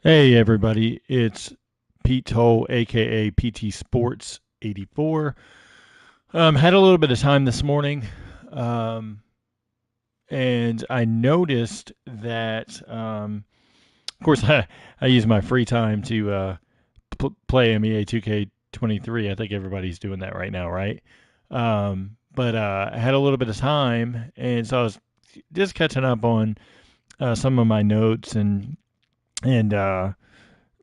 Hey everybody, it's Pete Toll, aka PT Sports 84. Had a little bit of time this morning, um, and I noticed that, of course, I use my free time to play NBA 2K23. I think everybody's doing that right now, right? But I had a little bit of time, and so I was just catching up on some of my notes and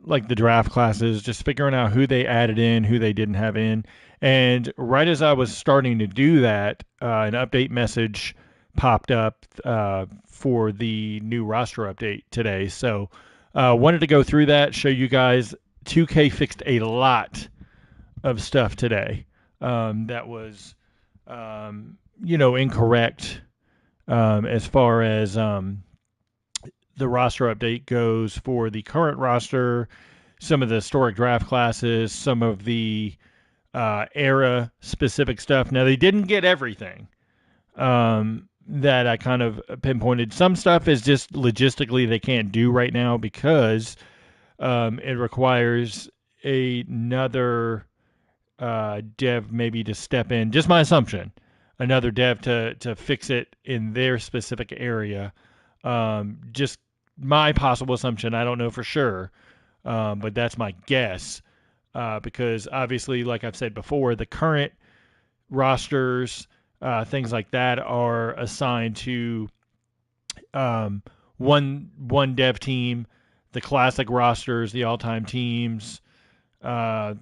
like the draft classes, just figuring out who they added in, who they didn't have in. And right as I was starting to do that, an update message popped up for the new roster update today. So wanted to go through that, show you guys 2K fixed a lot of stuff today that was, incorrect as far as the roster update goes for the current roster, some of the historic draft classes, some of the era specific stuff. Now, they didn't get everything that I kind of pinpointed. Some stuff is just logistically they can't do right now because it requires another dev maybe to step in. Just my assumption. Another dev to fix it in their specific area. Just my possible assumption. I don't know for sure, but that's my guess. Because obviously, like I've said before, the current rosters, things like that, are assigned to one dev team. The classic rosters, the all time teams, that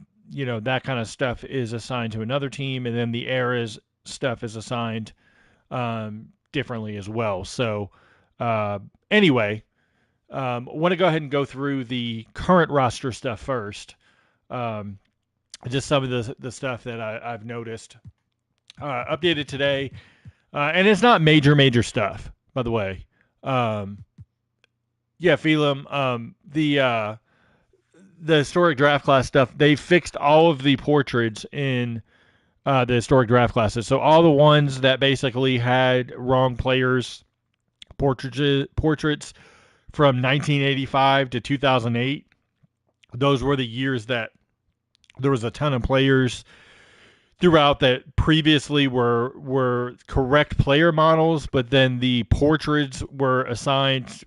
kind of stuff is assigned to another team, and then the eras stuff is assigned differently as well. So anyway, I want to go ahead and go through the current roster stuff first. Um, just some of the stuff that I've noticed. Updated today, and it's not major stuff, by the way. Yeah, Phelan, the historic draft class stuff, they fixed all of the portraits in the historic draft classes. So all the ones that basically had wrong players portraits from 1985 to 2008. Those were the years that there was a ton of players throughout that previously were correct player models, but then the portraits were assigned,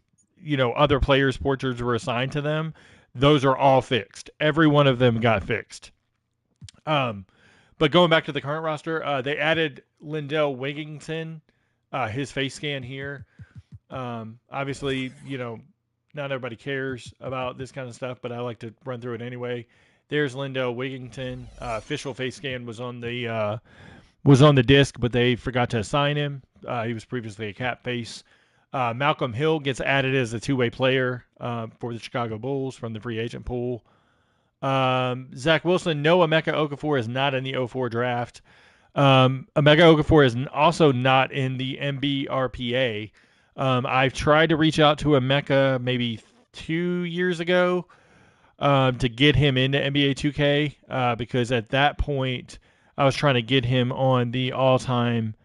other players' portraits were assigned to them. Those are all fixed. Every one of them got fixed. But going back to the current roster, they added Lindell Wigginton, his face scan here. Obviously, not everybody cares about this kind of stuff, but I like to run through it anyway. There's Lindell Wigginton. Official face scan was on the disc, but they forgot to assign him. He was previously a cap face. Malcolm Hill gets added as a two-way player for the Chicago Bulls from the free agent pool. Zach Wilson, no Emeka Okafor is not in the '04 draft. Emeka Okafor is also not in the MBRPA. I've tried to reach out to Emeka maybe 2 years ago to get him into NBA 2K because at that point I was trying to get him on the all-time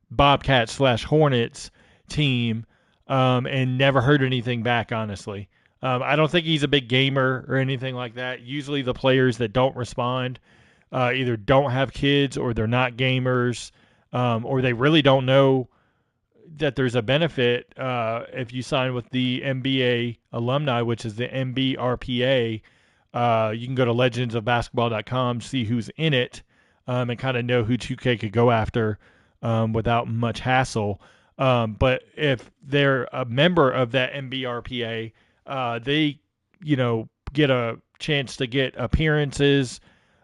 Bobcats/Hornets team and never heard anything back, honestly. I don't think he's a big gamer or anything like that. Usually the players that don't respond either don't have kids or they're not gamers or they really don't know that there's a benefit if you sign with the MBA alumni, which is the MBRPA. You can go to legendsofbasketball.com, see who's in it, and kind of know who 2K could go after without much hassle. But if they're a member of that MBRPA, they, get a chance to get appearances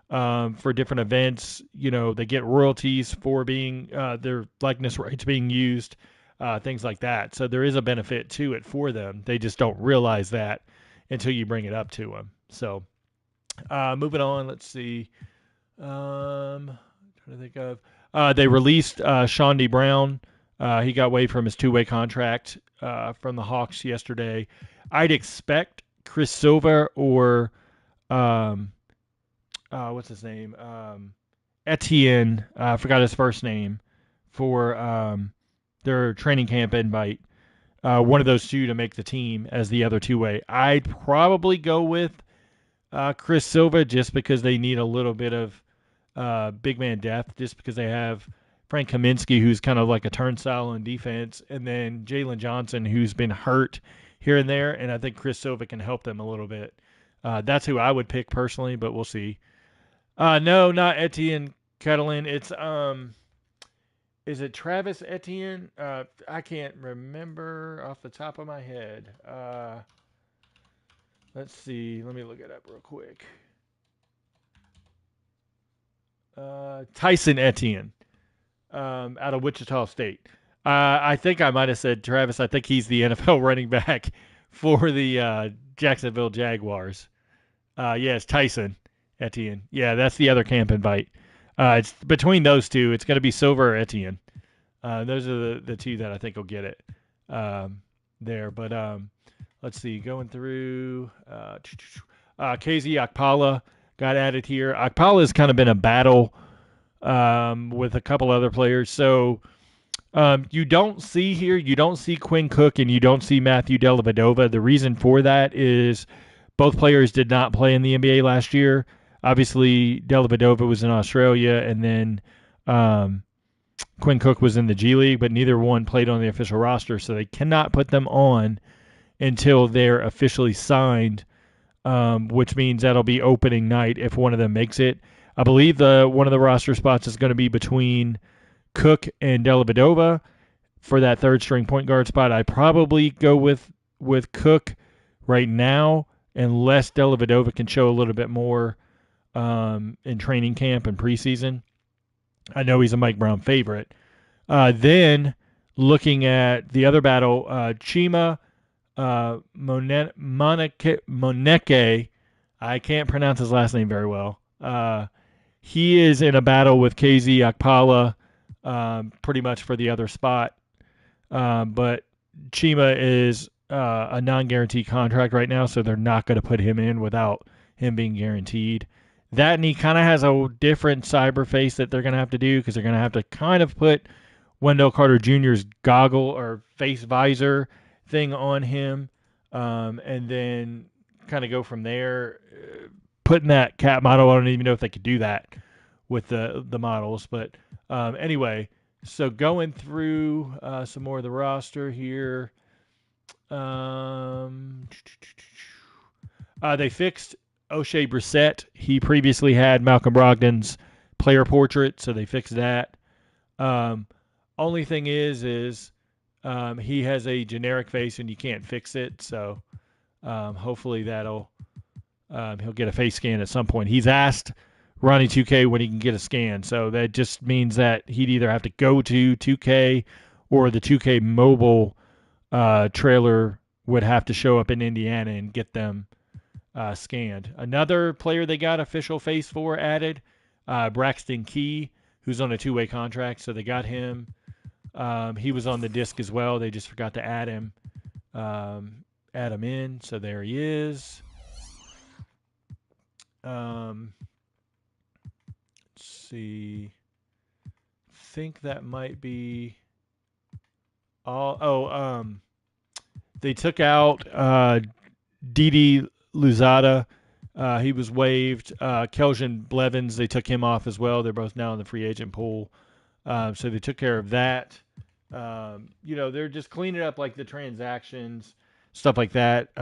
for different events. They get royalties for being their likeness rights being used, things like that. So there is a benefit to it for them. They just don't realize that until you bring it up to them. So moving on, let's see. Trying to think of. They released Shawnee Brown. He got waived from his two-way contract from the Hawks yesterday. I'd expect Chris Silva or what's his name? Etienne. I forgot his first name for their training camp invite one of those two to make the team as the other two-way. I'd probably go with Chris Silva just because they need a little bit of big man depth, just because they have Frank Kaminsky, who's kind of like a turnstile on defense, and then Jalen Johnson, who's been hurt here and there, and I think Chris Silva can help them a little bit. That's who I would pick personally, but we'll see. No, not Etienne Catalan. It's is it Travis Etienne? I can't remember off the top of my head. Let's see. Let me look it up real quick. Tyson Etienne, out of Wichita State. I think I might have said Travis. I think he's the NFL running back for the Jacksonville Jaguars. It's Tyson Etienne. Yeah, that's the other camp invite. It's between those two. It's going to be Silver or Etienne. Those are the two that I think will get it there. But let's see. Going through KZ Akpala got added here. Akpala has kind of been a battle with a couple other players. So you don't see Quinn Cook and you don't see Matthew Dellavedova. The reason for that is both players did not play in the NBA last year. Obviously, Dellavedova was in Australia, and then Quinn Cook was in the G League, but neither one played on the official roster, so they cannot put them on until they're officially signed, which means that'll be opening night if one of them makes it. I believe one of the roster spots is going to be between Cook and Dellavedova for that third string point guard spot. I probably go with Cook right now, unless Dellavedova can show a little bit more in training camp and preseason. I know he's a Mike Brown favorite. Then looking at the other battle, Chima Moneke, I can't pronounce his last name very well. He is in a battle with KZ Akpala, pretty much for the other spot. But Chima is a non-guaranteed contract right now, so they're not going to put him in without him being guaranteed. That, and he kind of has a different cyber face that they're going to have to do because they're going to have to kind of put Wendell Carter Jr.'s goggle or face visor thing on him, and then kind of go from there. Putting that cat model, I don't even know if they could do that with the models. But anyway, so going through some more of the roster here. They fixed O'Shea Brissett. He previously had Malcolm Brogdon's player portrait, so they fixed that. Only thing is he has a generic face and you can't fix it. So hopefully that'll he'll get a face scan at some point. He's asked Ronnie 2K when he can get a scan, so that just means that he'd either have to go to 2K or the 2K mobile trailer would have to show up in Indiana and get them scanned. Another player they got official face for added, Braxton Key, who's on a two-way contract, so they got him. He was on the disc as well. They just forgot to add him in, so there he is. Let's see. Think that might be all. They took out Didi Luzada. He was waived. Kelvin Blevins, they took him off as well. They're both now in the free agent pool. So they took care of that. They're just cleaning up like the transactions, stuff like that.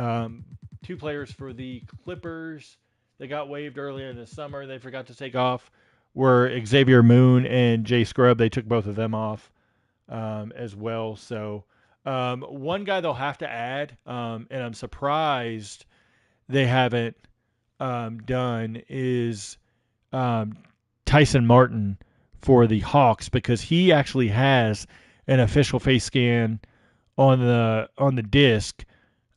Two players for the Clippers they got waived earlier in the summer. They forgot to take off were Xavier Moon and Jay Scrubb. They took both of them off as well. So one guy they'll have to add, and I'm surprised they haven't done, is Tyson Martin for the Hawks, because he actually has an official face scan on the disc,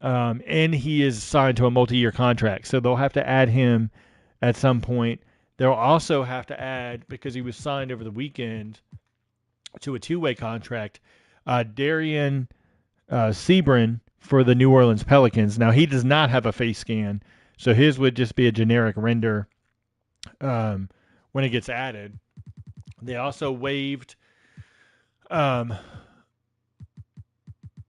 and he is signed to a multi-year contract. So they'll have to add him at some point. They'll also have to add, because he was signed over the weekend to a two-way contract, Darian Sebrin for the New Orleans Pelicans. Now, he does not have a face scan, so his would just be a generic render when it gets added. They also waived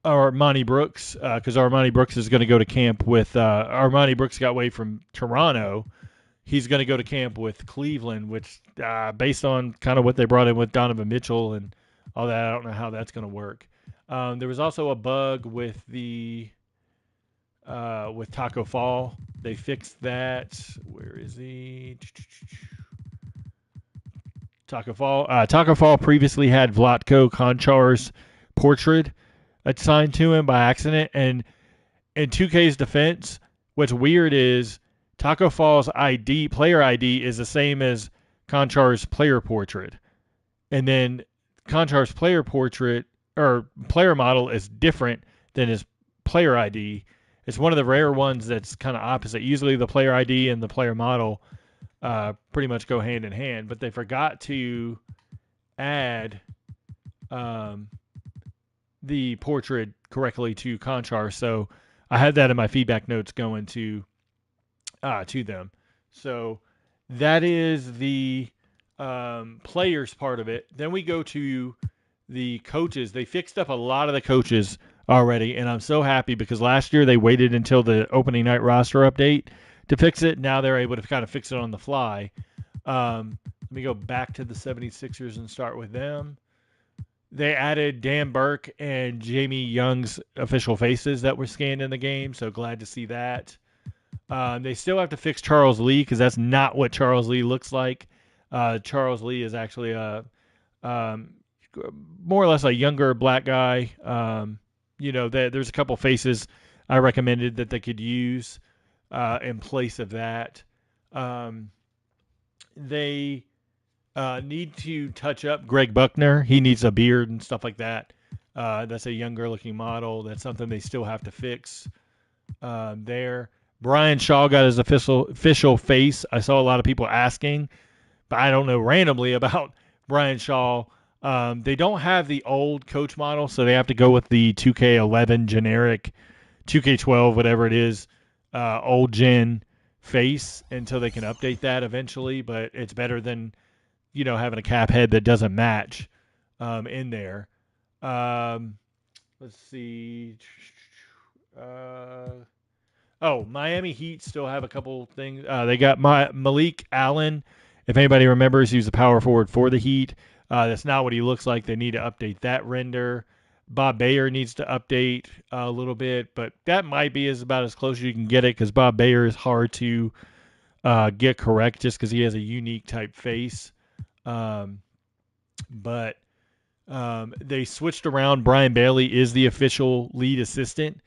Armani Brooks, because Armani Brooks is going to go to camp with Armani Brooks got waived from Toronto. He's going to go to camp with Cleveland, which based on kind of what they brought in with Donovan Mitchell and all that, I don't know how that's going to work. There was also a bug with the with Taco Fall. They fixed that. Where is he? Taco Fall. Taco Fall previously had Vlatko Konchar's portrait assigned to him by accident, and in 2K's defense, what's weird is Taco Fall's ID, player ID, is the same as Konchar's player portrait, and then Konchar's player portrait or player model is different than his player ID. It's one of the rare ones that's kind of opposite. Usually, the player ID and the player model pretty much go hand in hand, but they forgot to add the portrait correctly to Conchar, so I had that in my feedback notes going to them. So that is the players part of it. Then we go to the coaches. They fixed up a lot of the coaches already, and I'm so happy because last year they waited until the opening night roster update to fix it. Now they're able to kind of fix it on the fly. Let me go back to the 76ers and start with them. They added Dan Burke and Jamie Young's official faces that were scanned in the game, so glad to see that. They still have to fix Charles Lee because that's not what Charles Lee looks like. Charles Lee is actually a more or less a younger black guy. There's a couple faces I recommended that they could use in place of that. They need to touch up Greg Buckner. He needs a beard and stuff like that. That's a younger looking model. That's something they still have to fix there. Brian Shaw got his official face. I saw a lot of people asking, but I don't know, randomly about Brian Shaw. They don't have the old coach model, so they have to go with the 2K11 generic, 2K12, whatever it is, old gen face until they can update that eventually. But it's better than having a cap head that doesn't match in there. Let's see. Miami Heat still have a couple things. They got Malik Allen. If anybody remembers, he was the power forward for the Heat. That's not what he looks like. They need to update that render. Bob Bayer needs to update a little bit, but that might be about as close as you can get it because Bob Bayer is hard to get correct just because he has a unique type face. But they switched around. Brian Bailey is the official lead assistant.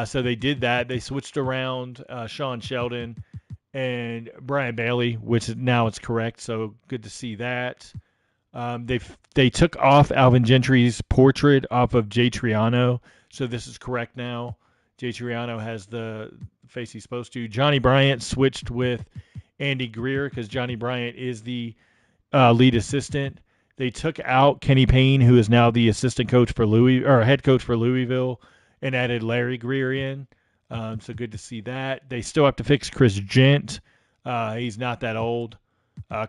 So they did that. They switched around Sean Sheldon and Brian Bailey, which now it's correct. So good to see that. They took off Alvin Gentry's portrait off of Jay Triano. So this is correct now. Jay Triano has the face he's supposed to. Johnny Bryant switched with Andy Greer because Johnny Bryant is the lead assistant. They took out Kenny Payne, who is now the assistant coach for head coach for Louisville, and added Larry Greer in. So good to see that. They still have to fix Chris Gent. He's not that old.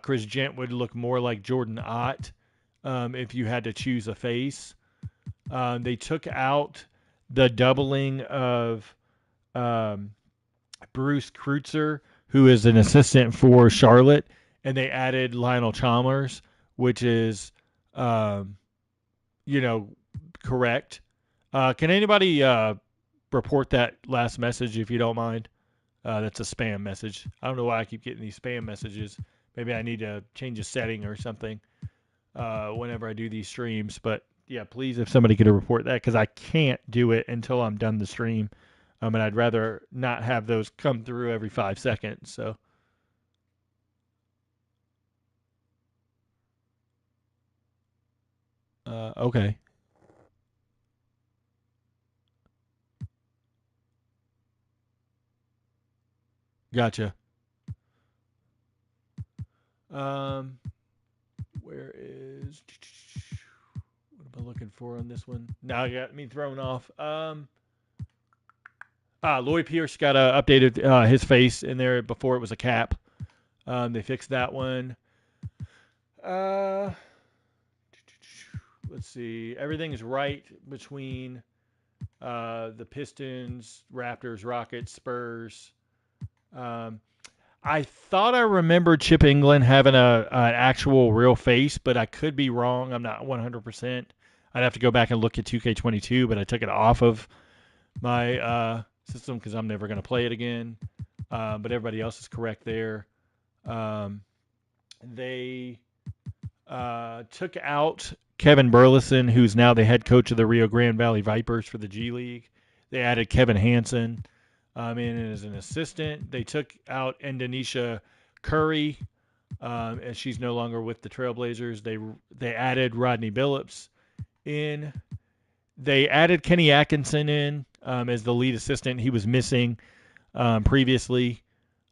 Chris Gent would look more like Jordan Ott if you had to choose a face. They took out the doubling of Bruce Kreutzer, who is an assistant for Charlotte, and they added Lionel Chalmers, which is, correct. Can anybody report that last message if you don't mind? That's a spam message. I don't know why I keep getting these spam messages. Maybe I need to change a setting or something whenever I do these streams. But yeah, please, if somebody could report that, because I can't do it until I'm done the stream. And I'd rather not have those come through every 5 seconds. So. Okay. Gotcha. Where is what am I looking for on this one? Now you got me thrown off. Lloyd Pierce got updated his face in there before it was a cap. They fixed that one. Let's see. Everything's right between The Pistons, Raptors, Rockets, Spurs. Um, I thought I remembered Chip England having an actual real face, but I could be wrong. I'm not 100%. I'd have to go back and look at 2K22, but I took it off of my system because I'm never going to play it again. But everybody else is correct there. Um, they took out Kevin Burleson, who's now the head coach of the Rio Grande Valley Vipers for the G League. They added Kevin Hansen in as an assistant. They took out Indonesia Curry, as she's no longer with the Trailblazers. They added Rodney Billups in. They added Kenny Atkinson in as the lead assistant. He was missing previously.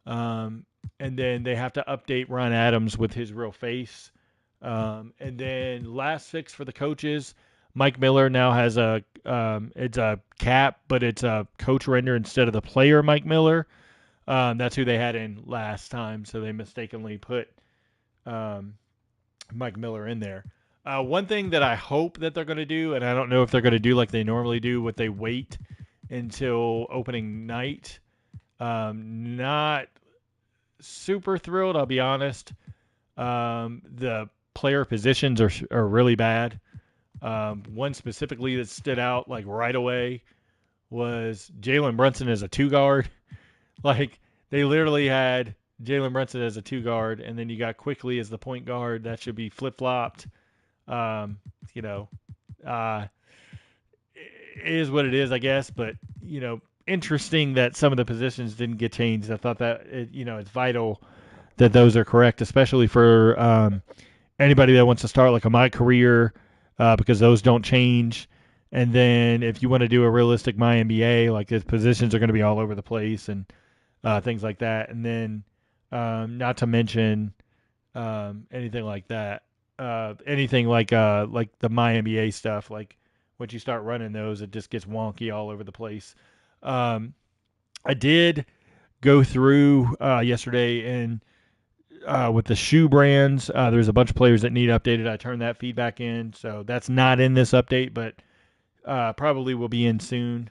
And then they have to update Ron Adams with his real face. And then last fix for the coaches, Mike Miller now has it's a cap, but it's a coach render instead of the player Mike Miller. That's who they had in last time, so they mistakenly put Mike Miller in there. One thing that I hope that they're going to do, and I don't know if they're going to do like they normally do, what they wait until opening night. Not super thrilled, I'll be honest. The player positions are really bad. One specifically that stood out like right away was Jalen Brunson as a two guard. Like they literally had Jalen Brunson as a two guard, and then you got Quickly as the point guard. That should be flip flopped. You know, it is what it is, I guess. But interesting that some of the positions didn't get changed. I thought that it's vital that those are correct, especially for anybody that wants to start like a My Career, because those don't change. And then if you want to do a realistic MyNBA, like the positions are going to be all over the place and things like that. And then not to mention anything like that, anything like the MyNBA stuff. Like once you start running those, it just gets wonky all over the place. I did go through yesterday and with the shoe brands, there's a bunch of players that need updated. I turned that feedback in, so that's not in this update, but probably will be in soon,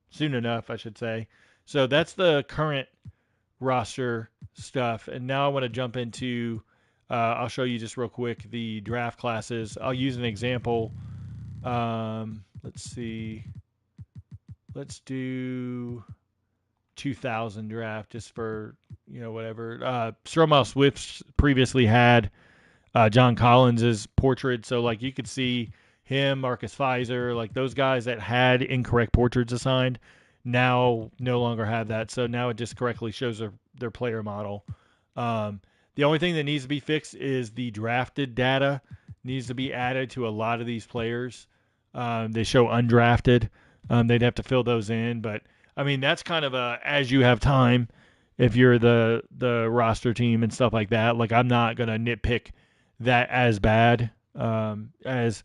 soon enough, I should say. So that's the current roster stuff, and now I want to jump into. I'll show you just real quick the draft classes. I'll use an example. Let's see. Let's do 2000 draft just for whatever. Stromile Swift previously had John Collins's portrait, so like you could see him, Marcus Pfizer, like those guys that had incorrect portraits assigned now no longer have that. So now it just correctly shows their player model. The only thing that needs to be fixed is the drafted data needs to be added to a lot of these players. They show undrafted. They'd have to fill those in, but I mean that's kind of as you have time. If you're the roster team and stuff like that, like I'm not gonna nitpick that as bad as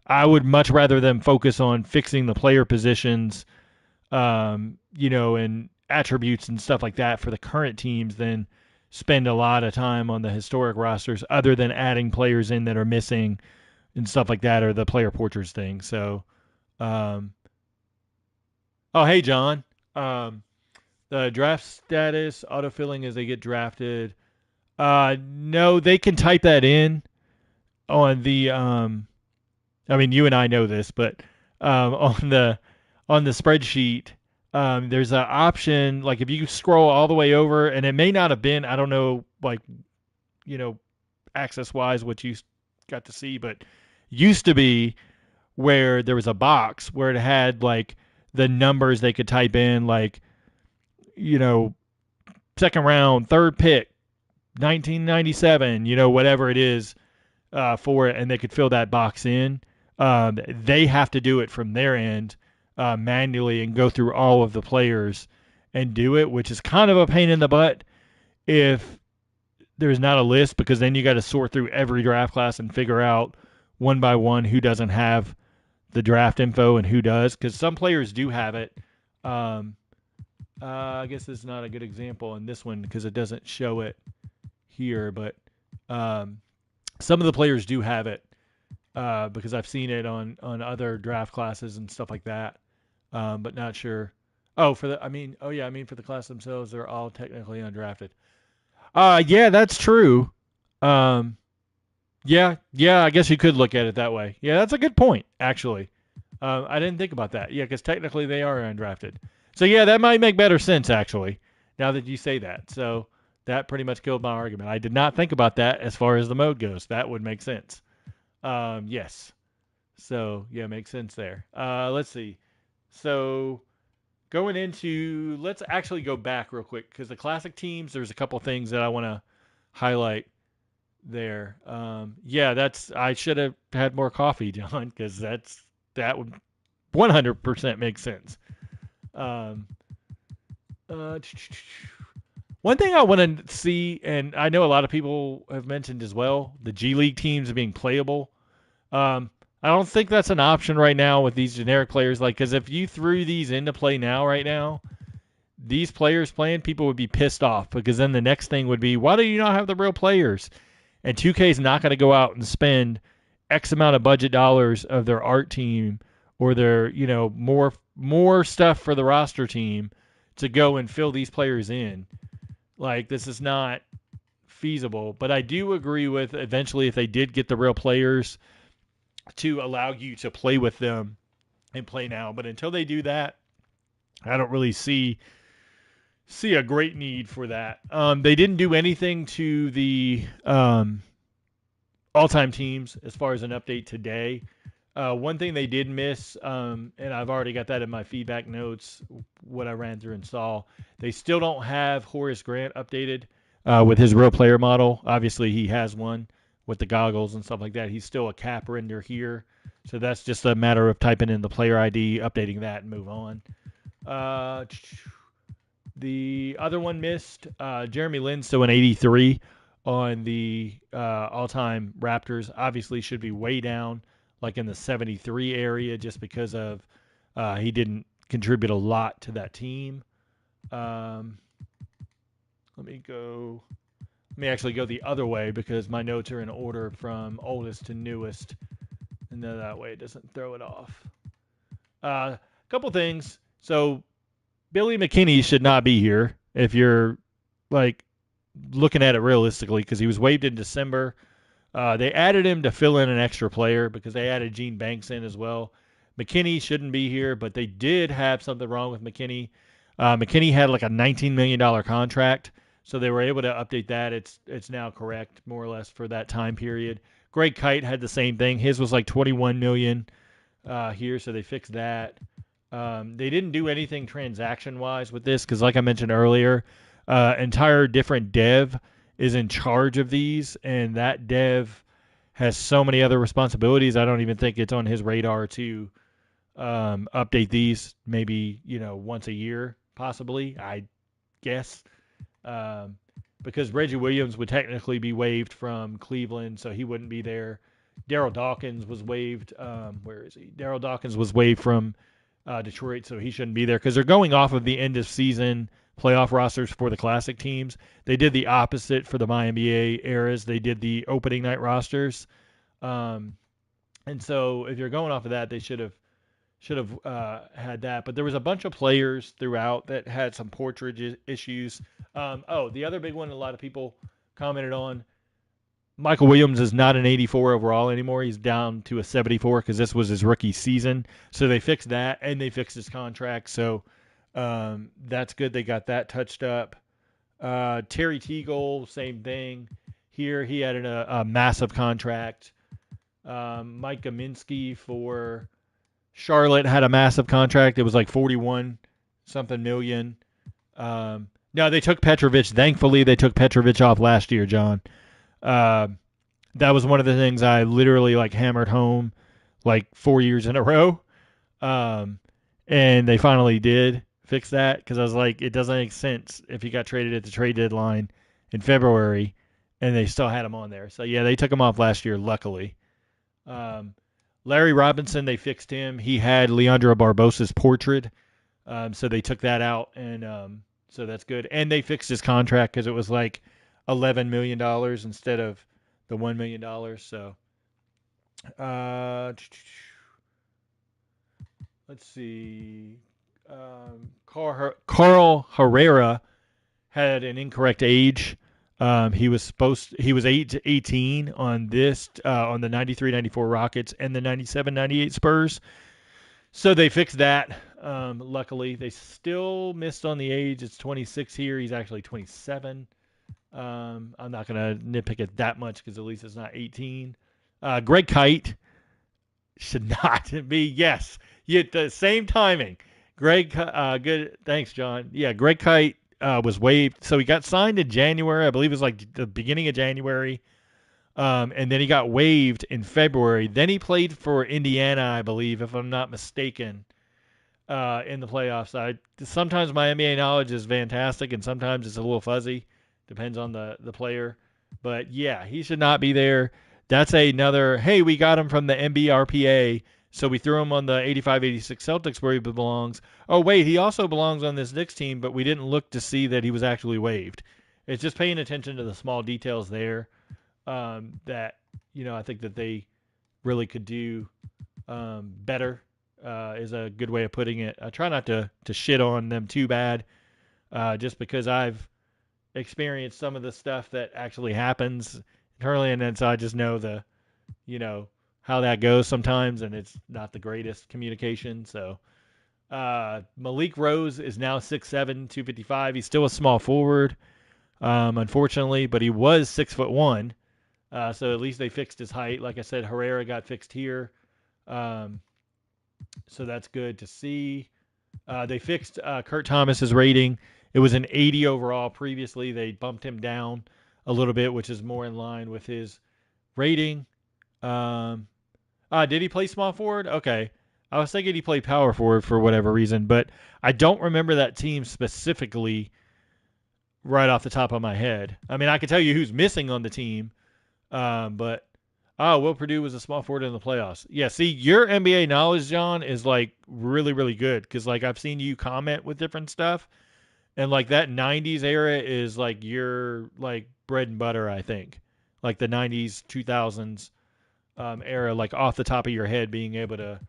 I would much rather them focus on fixing the player positions, and attributes and stuff like that for the current teams than spend a lot of time on the historic rosters other than adding players in that are missing and stuff like that or the player portraits thing. So, oh, hey, John. The draft status, autofilling as they get drafted. No, they can type that in on the I mean you and I know this, but on the spreadsheet, there's an option like if you scroll all the way over, and it may not have been, I don't know, like access wise what you got to see, but used to be where there was a box where it had like the numbers they could type in, like second round, third pick, 1997, whatever it is for it, and they could fill that box in. They have to do it from their end manually and go through all of the players and do it, which is kind of a pain in the butt if there's not a list, because then you got to sort through every draft class and figure out one by one who doesn't have the draft info and who does, because some players do have it. I guess this is not a good example in this one because it doesn't show it here, but some of the players do have it because I've seen it on other draft classes and stuff like that. but not sure. Oh, for the class themselves, they're all technically undrafted. Yeah, that's true. Um, yeah, I guess you could look at it that way. Yeah, that's a good point, actually. I didn't think about that. Yeah, because technically they are undrafted. So yeah, that might make better sense actually. Now that you say that, so that pretty much killed my argument. I did not think about that as far as the mode goes. That would make sense. Yes. So yeah, makes sense there. Let's see. So going into, let's actually go back real quick because the classic teams. There's a couple things that I want to highlight there. Yeah, that's I should have had more coffee, John, because that would 100% make sense. Um, uh, One thing I want to see, and I know a lot of people have mentioned as well, the G League teams being playable. I don't think that's an option right now with these generic players. Like, because if you threw these into play now, right now, these players playing, people would be pissed off because then the next thing would be, why do you not have the real players? And 2K is not going to go out and spend X amount of budget dollars of their art team or their, more stuff for the roster team to go and fill these players in. Like, this is not feasible. But I do agree with eventually if they did get the real players to allow you to play with them and play now. But until they do that, I don't really see a great need for that. They didn't do anything to the all-time teams as far as an update today. One thing they did miss, and I've already got that in my feedback notes, what I ran through and saw, they still don't have Horace Grant updated with his real player model. Obviously, he has one with the goggles and stuff like that. He's still a cap render here. So that's just a matter of typing in the player ID, updating that, and move on. The other one missed. Jeremy Lin's still an 83 on the all-time Raptors. Obviously, should be way down, like in the 73 area, just because of he didn't contribute a lot to that team. Let me go. Let me actually go the other way because my notes are in order from oldest to newest, and then that way it doesn't throw it off. A couple things. So Billy McKinney should not be here if you're like looking at it realistically because he was waived in December. They added him to fill in an extra player because they added Gene Banks in as well. McKinney shouldn't be here, but they did have something wrong with McKinney. McKinney had like a $19 million contract, so they were able to update that. It's now correct more or less for that time period. Greg Kite had the same thing. His was like $21 million here, so they fixed that. They didn't do anything transaction-wise with this because, like I mentioned earlier, entire different dev is in charge of these, and that dev has so many other responsibilities. I don't even think it's on his radar to update these maybe, once a year, possibly, I guess. Because Reggie Williams would technically be waived from Cleveland, so he wouldn't be there. Daryl Dawkins was waived. Where is he? Daryl Dawkins was waived from Detroit, so he shouldn't be there because they're going off of the end of season playoff rosters for the classic teams. They did the opposite for the MyNBA eras. They did the opening night rosters, and so if you're going off of that, they should have had that. But there was a bunch of players throughout that had some portrait issues. The other big one a lot of people commented on. Michael Williams is not an 84 overall anymore. He's down to a 74 because this was his rookie season. So they fixed that, and they fixed his contract. So that's good. They got that touched up. Terry Teagle, same thing. Here he had a massive contract. Mike Gaminsky for Charlotte had a massive contract. It was like 41 something million. No, they took Petrovic. Thankfully, they took Petrovic off last year, John. That was one of the things I literally like hammered home like 4 years in a row. And they finally did fix that because I was like, it doesn't make sense if he got traded at the trade deadline in February and they still had him on there. So yeah, they took him off last year, luckily. Larry Robinson, they fixed him. He had Leandro Barbosa's portrait. So they took that out, and so that's good. And they fixed his contract because it was like $11 million instead of the $1 million. So let's see. Carl Herrera had an incorrect age. He was 18 on on the 93-94 Rockets and the 97-98 Spurs. So they fixed that. Luckily, they still missed on the age. It's 26 here. He's actually 27. I'm not going to nitpick it that much because at least it's not 18. Greg Kite should not be. Yes, you the same timing. Greg, good. Thanks, John. Yeah, Greg Kite was waived, so he got signed in January. I believe it was like the beginning of January, and then he got waived in February. Then he played for Indiana, I believe, if I'm not mistaken, in the playoffs. Sometimes my NBA knowledge is fantastic, and sometimes it's a little fuzzy. Depends on the player. But yeah, he should not be there. That's another, hey, we got him from the NBRPA, so we threw him on the 85-86 Celtics where he belongs. Oh, wait, he also belongs on this Knicks team, but we didn't look to see that he was actually waived. It's just paying attention to the small details there that, I think that they really could do better is a good way of putting it. I try not to shit on them too bad just because I've experienced some of the stuff that actually happens internally, and then so I just know how that goes sometimes, and it's not the greatest communication. So Malik Rose is now 6'7", 255. He's still a small forward, unfortunately, but he was 6'1". So at least they fixed his height. Like I said, Herrera got fixed here. So that's good to see. They fixed Kurt Thomas's rating. It was an 80 overall previously. They bumped him down a little bit, which is more in line with his rating. Did he play small forward? Okay. I was thinking he played power forward for whatever reason, but I don't remember that team specifically right off the top of my head. I mean, I can tell you who's missing on the team, but Will Purdue was a small forward in the playoffs. Yeah, see, your NBA knowledge, John, is like really, really good because like I've seen you comment with different stuff, and like that '90s era is like your like bread and butter. I think like the '90s, 2000s era, like off the top of your head, being able to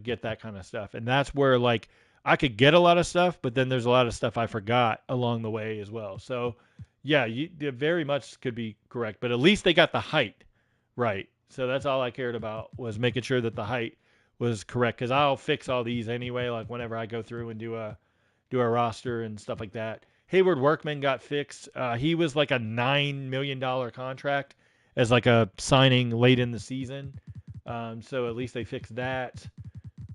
get that kind of stuff, and that's where like I could get a lot of stuff, but then there's a lot of stuff I forgot along the way as well. So yeah, you very much could be correct, but at least they got the height right. So that's all I cared about was making sure that the height was correct because I'll fix all these anyway. Like whenever I go through and do a roster and stuff like that. Hayward Workman got fixed. He was like a $9 million contract as like a signing late in the season. So at least they fixed that.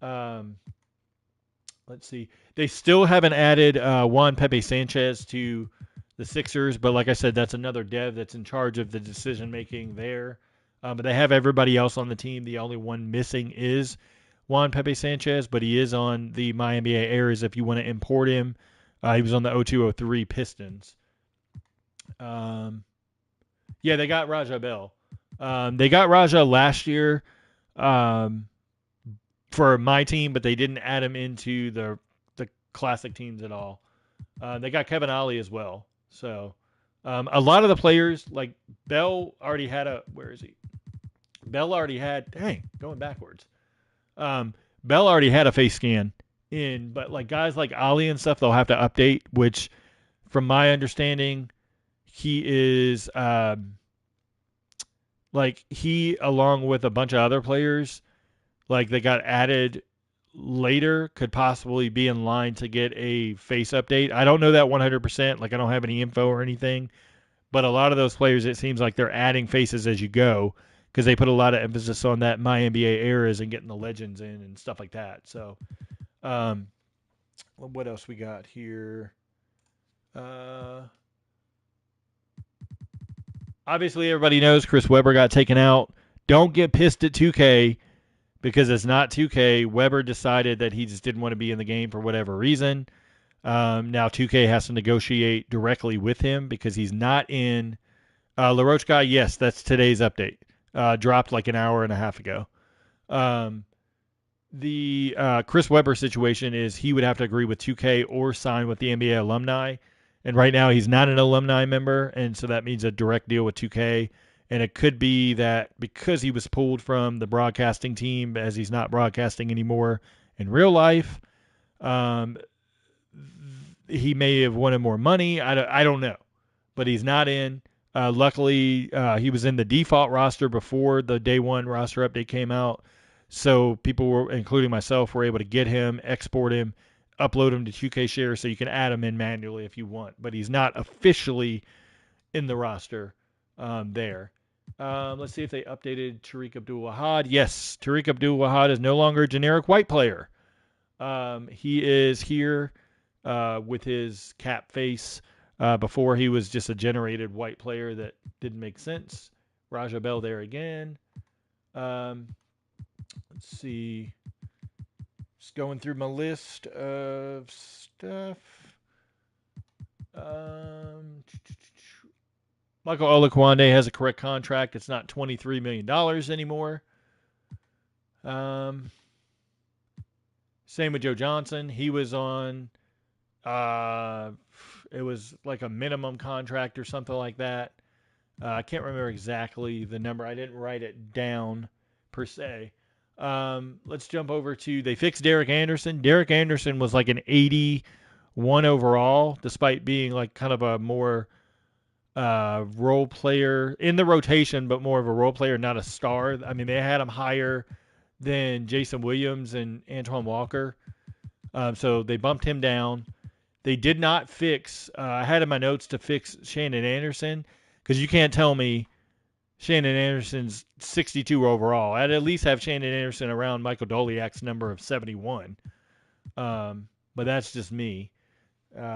Let's see. They still haven't added Juan Pepe Sanchez to the Sixers, but like I said, that's another dev that's in charge of the decision making there. But they have everybody else on the team. The only one missing is Juan Pepe Sanchez, but he is on the MyNBA Airs if you want to import him. He was on the 0203 Pistons. Yeah, they got Raja Bell. They got Raja last year for my team, but they didn't add him into the classic teams at all. They got Kevin Ollie as well. So a lot of the players, like Bell already had where is he? Bell already had, going backwards. Bell already had a face scan in, but like guys like Ali and stuff, they'll have to update, which from my understanding, he is like he along with a bunch of other players, like they got added later, could possibly be in line to get a face update. I don't know that 100%, like I don't have any info or anything, but a lot of those players, it seems like they're adding faces as you go because they put a lot of emphasis on that MyNBA eras and getting the legends in and stuff like that. So, what else we got here? Obviously, everybody knows Chris Webber got taken out. Don't get pissed at 2K because it's not 2K. Webber decided that he just didn't want to be in the game for whatever reason. Now 2K has to negotiate directly with him because he's not in. LaRoche guy, yes, that's today's update. Dropped like an hour and a half ago. The Chris Webber situation is he would have to agree with 2K or sign with the NBA alumni. And right now he's not an alumni member, and so that means a direct deal with 2K. And it could be that because he was pulled from the broadcasting team as he's not broadcasting anymore in real life. Um, he may have wanted more money. I don't know, but he's not in. Luckily, he was in the default roster before the day one roster update came out. So people were, including myself, were able to get him, export him, upload him to 2K Share so you can add him in manually if you want. But he's not officially in the roster there. Let's see if they updated Tariq Abdul-Wahad. Yes, Tariq Abdul-Wahad is no longer a generic white player. He is here with his cap face. Before he was just a generated white player that didn't make sense. Raja Bell there again. Let's see. Just going through my list of stuff. Michael Olakwande has a correct contract. It's not $23 million anymore. Same with Joe Johnson. He was on, it was like a minimum contract or something like that. I can't remember exactly the number. I didn't write it down per se. Let's jump over to, they fixed Derek Anderson. Derek Anderson was like an 81 overall, despite being like kind of a more role player in the rotation, but more of a role player, not a star. I mean, they had him higher than Jason Williams and Antoine Walker. So they bumped him down. They did not fix, I had in my notes to fix Shannon Anderson, because you can't tell me Shannon Anderson's 62 overall. I'd at least have Shannon Anderson around Michael Doliak's number of 71. But that's just me.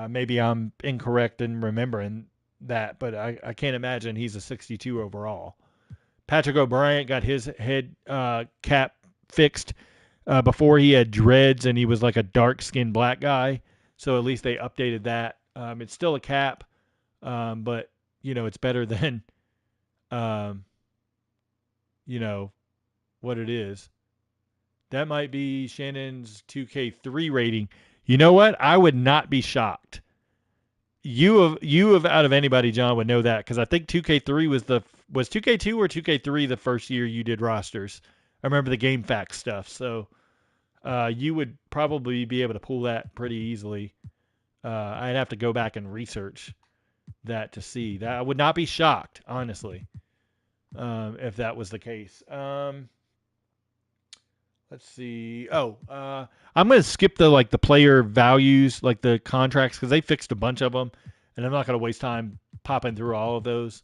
Maybe I'm incorrect in remembering that, but I can't imagine he's a 62 overall. Patrick O'Brien got his head cap fixed before he had dreads and he was like a dark-skinned black guy. So at least they updated that. It's still a cap, but, you know, it's better than, you know, what it is. That might be Shannon's 2K3 rating. You know what? I would not be shocked. You have out of anybody, John, would know that, because I think 2K3 was 2K2 or 2K3 the first year you did rosters. I remember the Game Facts stuff, so you would probably be able to pull that pretty easily. I'd have to go back and research that to see. That I would not be shocked, honestly, if that was the case. Let's see. I'm going to skip the player values, like the contracts, because they fixed a bunch of them, and I'm not going to waste time popping through all of those.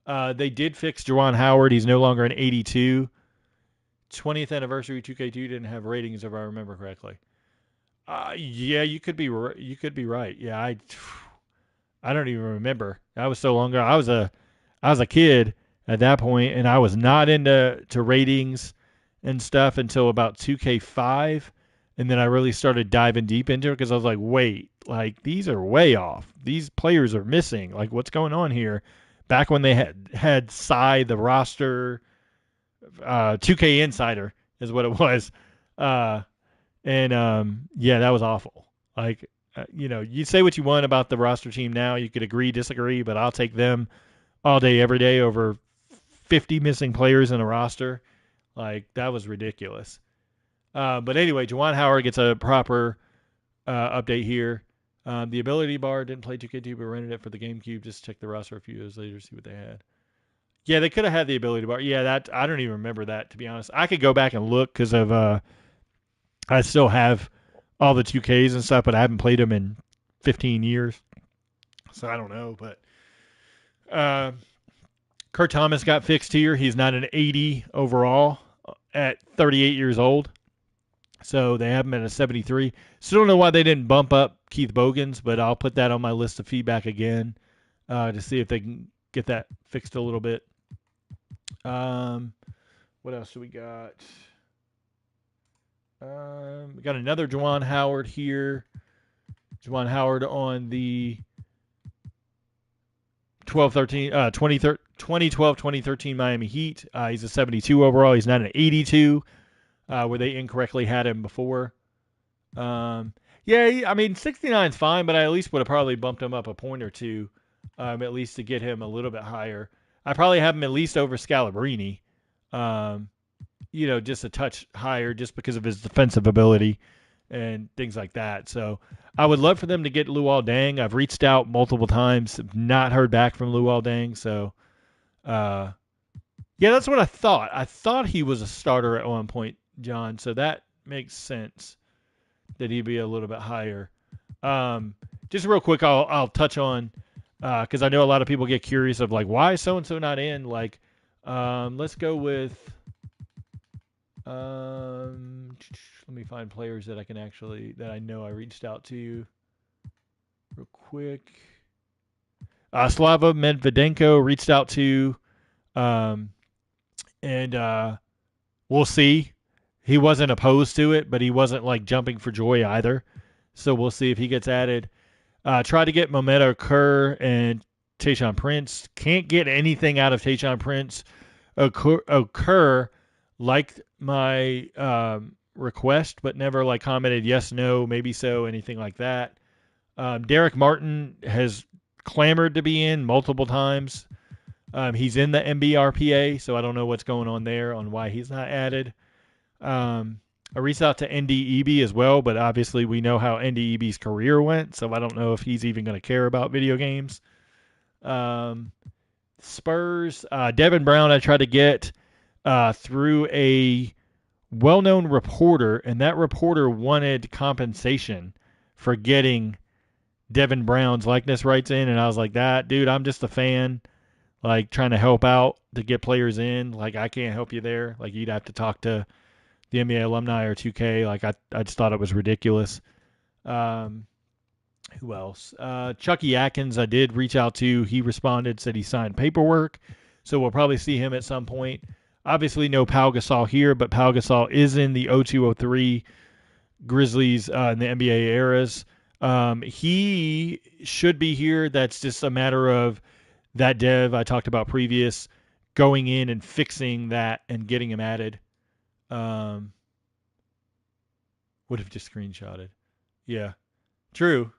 They did fix Juwan Howard. He's no longer an 82. 20th anniversary 2K2 didn't have ratings, if I remember correctly. Yeah, you could be right. Yeah, I don't even remember. That was so long ago. I was a kid at that point, and I was not into ratings and stuff until about 2K5, and then I really started diving deep into it because I was like, wait, like these are way off. These players are missing. Like, what's going on here? Back when they had Cy, the roster, 2K Insider is what it was, yeah, that was awful. Like, you say what you want about the roster team now. You could agree, disagree, but I'll take them all day, every day over 50 missing players in a roster. Like, that was ridiculous. But anyway, Juwan Howard gets a proper update here. The ability bar, didn't play 2K2, but rented it for the GameCube. Just check the roster a few years later to see what they had. Yeah, they could have had the ability bar. Yeah, that I don't even remember that, to be honest. I could go back and look because of I still have all the 2Ks and stuff, but I haven't played them in 15 years. So I don't know, but Kurt Thomas got fixed here. He's not an 80 overall at 38 years old. So they have him at a 73. Still don't know why they didn't bump up Keith Bogans, but I'll put that on my list of feedback again to see if they can get that fixed a little bit. What else do we got? We got another Juwan Howard here. Juwan Howard on the 2012-2013 Miami Heat. He's a 72 overall. He's not an 82, where they incorrectly had him before. Yeah, I mean, 69 is fine, but I at least would have probably bumped him up a point or two, at least to get him a little bit higher. I probably have him at least over Scalabrine, just a touch higher just because of his defensive ability. and things like that. So I would love for them to get Luol Deng. I've reached out multiple times, have not heard back from Luol Deng. So, uh, yeah, that's what I thought. I thought he was a starter at one point, John. So that makes sense that he'd be a little bit higher. Just real quick, I'll touch on because I know a lot of people get curious of like why is so and so not in. Like, let's go with let me find players that I can actually that I know I reached out to real quick. Slava Medvedenko reached out to, um, and we'll see. He wasn't opposed to it, but he wasn't like jumping for joy either. So we'll see if he gets added. Try to get Mohamed Kerr and Tayshaun Prince. Can't get anything out of Tayshaun Prince. Kerr liked my request, but never like commented yes, no, maybe so, anything like that. Derek Martin has clamored to be in multiple times. He's in the MBRPA, so I don't know what's going on there on why he's not added. I reached out to NDEB as well, but obviously we know how NDEB's career went, so I don't know if he's even going to care about video games. Spurs, Devin Brown, I tried to get through a well-known reporter, and that reporter wanted compensation for getting Devin Brown's likeness rights in, and I was like, that dude, I'm just a fan, like trying to help out to get players in. Like I can't help you there. Like you'd have to talk to the NBA alumni or 2K. Like I just thought it was ridiculous. Who else? Chucky Atkins, I did reach out to. He responded, said he signed paperwork, so we'll probably see him at some point. Obviously, no Pau Gasol here, but Pau Gasol is in the 0203 Grizzlies in the NBA eras. He should be here. That's just a matter of that dev I talked about previous going in and fixing that and getting him added. Would have just screenshotted. Yeah, true.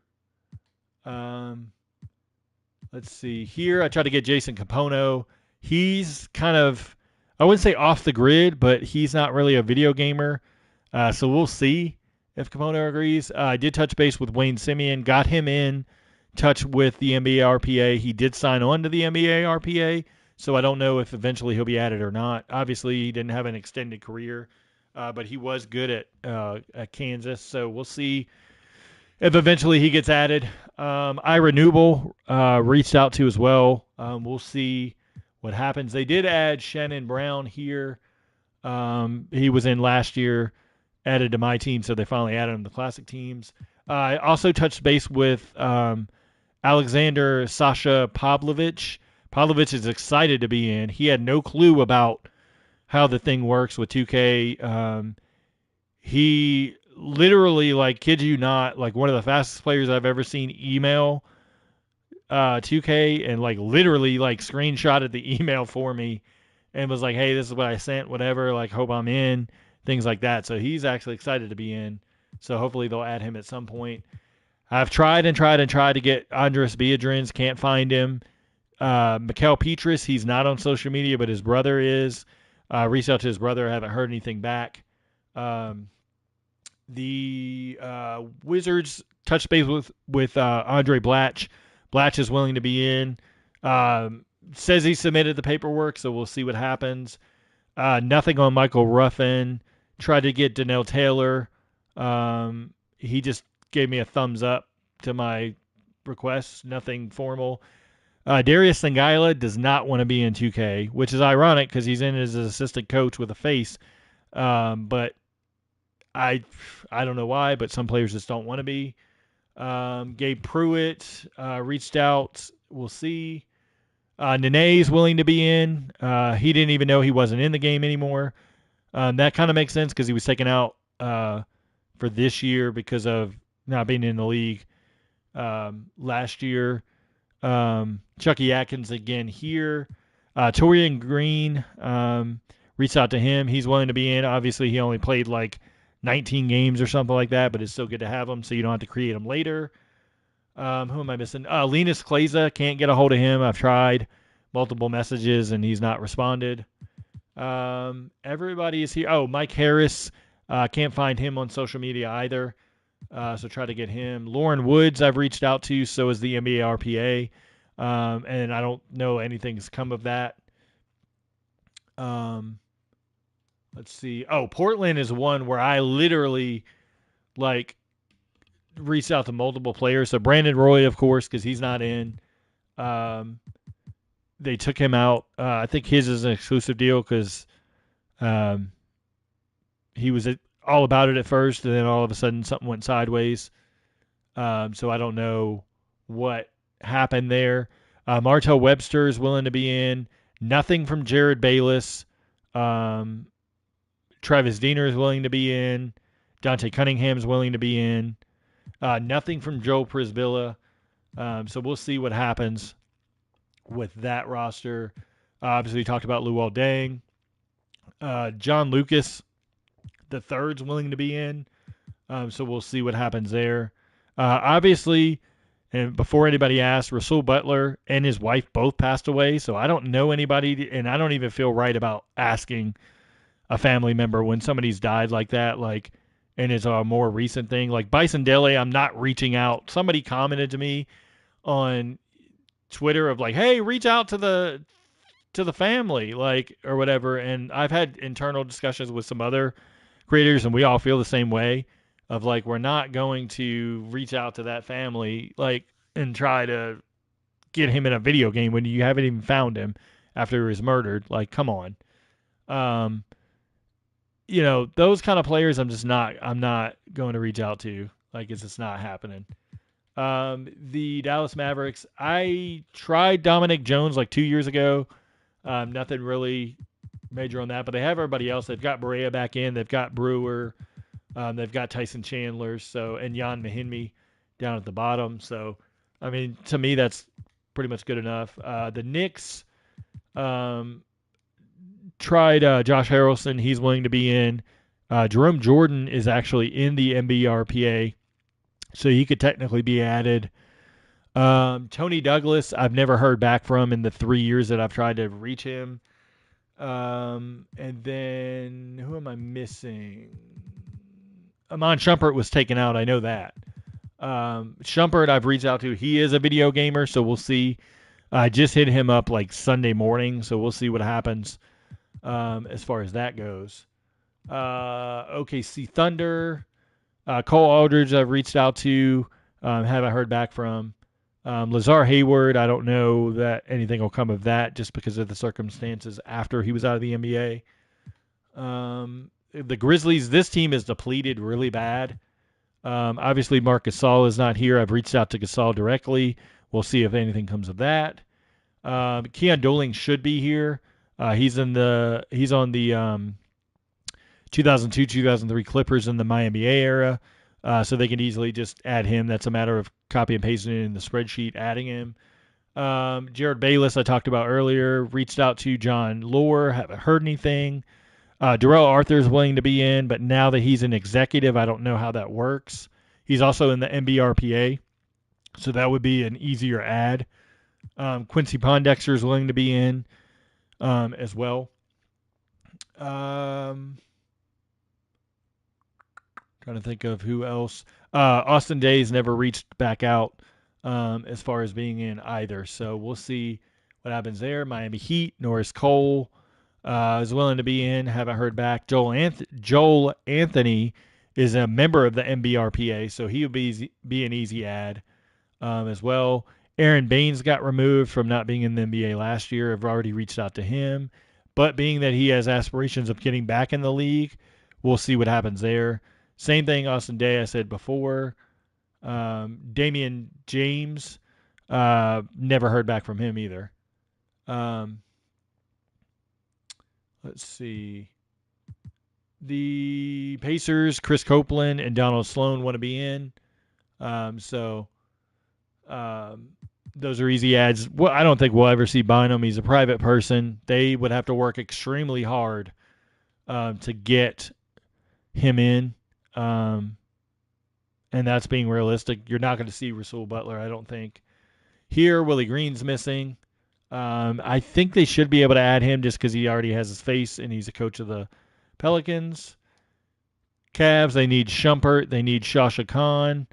Let's see here. I tried to get Jason Capono. He's kind of, I wouldn't say off the grid, but he's not really a video gamer. So we'll see if Capono agrees. I did touch base with Wayne Simeon, got him in touch with the NBA RPA. He did sign on to the NBA RPA, so I don't know if eventually he'll be added or not. Obviously, he didn't have an extended career, but he was good at Kansas, so we'll see if eventually he gets added. Ira Newble reached out to as well. We'll see what happens. They did add Shannon Brown here. He was in last year, added to my team, so they finally added him to classic teams. I also touched base with Alexander Sasha Pavlovich. Pavlovich is excited to be in. He had no clue about how the thing works with 2K. He literally, like, kid you not, like one of the fastest players I've ever seen email 2K and like literally like screenshotted the email for me and was like, hey, this is what I sent, whatever, like hope I'm in, things like that. So he's actually excited to be in. So hopefully they'll add him at some point. I've tried to get Andres Biedrins, can't find him. Mikael Petrus, he's not on social media, but his brother is. Reached out to his brother, haven't heard anything back. The Wizards touched base with Andre Blatch. Blatch is willing to be in. Says he submitted the paperwork, so we'll see what happens. Nothing on Michael Ruffin. Tried to get Donnell Taylor. He just gave me a thumbs up to my request. Nothing formal. Darius Sangaila does not want to be in 2K, which is ironic because he's in as an assistant coach with a face. But I don't know why, but some players just don't want to be. Gabe Pruitt reached out. We'll see. Nene's willing to be in. He didn't even know he wasn't in the game anymore. That kind of makes sense because he was taken out for this year because of not being in the league last year. Chucky Atkins again here. Torian Green reached out to him. He's willing to be in. Obviously, he only played like 19 games or something like that, but it's still good to have him so you don't have to create them later. Who am I missing? Linus Kleza, can't get a hold of him. I've tried multiple messages and he's not responded. Everybody is here. Oh, Mike Harris, can't find him on social media either. So try to get him. Lauren Woods, I've reached out to. So is the NBA RPA. And I don't know anything's come of that. Um, let's see. Oh, Portland is one where I literally like reached out to multiple players. So Brandon Roy, of course, because he's not in. Um, they took him out. I think his is an exclusive deal because um, he was all about it at first, and then all of a sudden something went sideways. So I don't know what happened there. Martell Webster is willing to be in. Nothing from Jared Bayless. Um, Travis Diener is willing to be in. Dante Cunningham is willing to be in. Nothing from Joe Prisbilla. So we'll see what happens with that roster. Obviously, we talked about Luol Deng. John Lucas, the third's willing to be in. So we'll see what happens there. Obviously, and before anybody asks, Rasul Butler and his wife both passed away. So I don't know anybody, and I don't even feel right about asking a family member when somebody's died like that, like, and it's a more recent thing. Like Bison Dele, I'm not reaching out. Somebody commented to me on Twitter of like, hey, reach out to the family, like, or whatever. And I've had internal discussions with some other creators, and we all feel the same way of like, we're not going to reach out to that family, like, and try to get him in a video game when you haven't even found him after he was murdered. Like, come on. Um, those kind of players I'm not going to reach out to. Like, it's just not happening. The Dallas Mavericks, I tried Dominic Jones like 2 years ago. Nothing really major on that, but they have everybody else. They've got Berea back in. They've got Brewer. They've got Tyson Chandler. And Jan Mahinmi down at the bottom. So, I mean, to me, that's pretty much good enough. The Knicks tried Josh Harrelson. He's willing to be in. Jerome Jordan is actually in the NBRPA, so he could technically be added. Tony Douglas, I've never heard back from in the 3 years that I've tried to reach him. And then who am I missing? Amon Shumpert was taken out. I know that. Shumpert, I've reached out to. He is a video gamer, so we'll see. I just hit him up like Sunday morning, so we'll see what happens as far as that goes. OKC Thunder. Cole Aldridge, I've reached out to. Haven't heard back from. Lazar Hayward, I don't know that anything will come of that just because of the circumstances after he was out of the NBA. The Grizzlies, this team is depleted really bad. Obviously, Marc Gasol is not here. I've reached out to Gasol directly. We'll see if anything comes of that. Keon Doling should be here. He's on the 2002-2003 Clippers in the MyNBA era. So they can easily just add him. That's a matter of copy and pasting it in the spreadsheet, adding him. Jared Bayless, I talked about earlier, reached out to John Lohr, haven't heard anything. Darrell Arthur's willing to be in, but now that he's an executive, I don't know how that works. He's also in the NBRPA, so that would be an easier add. Quincy Pondexter's willing to be in as well. Trying to think of who else. Austin Days never reached back out as far as being in either. So we'll see what happens there. Miami Heat, Norris Cole is willing to be in. Haven't heard back. Joel Anthony is a member of the NBRPA, so he'll be an easy add as well. Aaron Baines got removed from not being in the NBA last year. I've already reached out to him. But being that he has aspirations of getting back in the league, we'll see what happens there. Same thing, Austin Day, I said before. Damian James, never heard back from him either. Let's see. The Pacers, Chris Copeland and Donald Sloan want to be in. Those are easy ads. Well, I don't think we'll ever see Bynum. He's a private person. They would have to work extremely hard to get him in. And that's being realistic. You're not going to see Rasul Butler, I don't think. Here, Willie Green's missing. I think they should be able to add him just because he already has his face and he's a coach of the Pelicans. Cavs, they need Shumpert. They need Shasha Khan.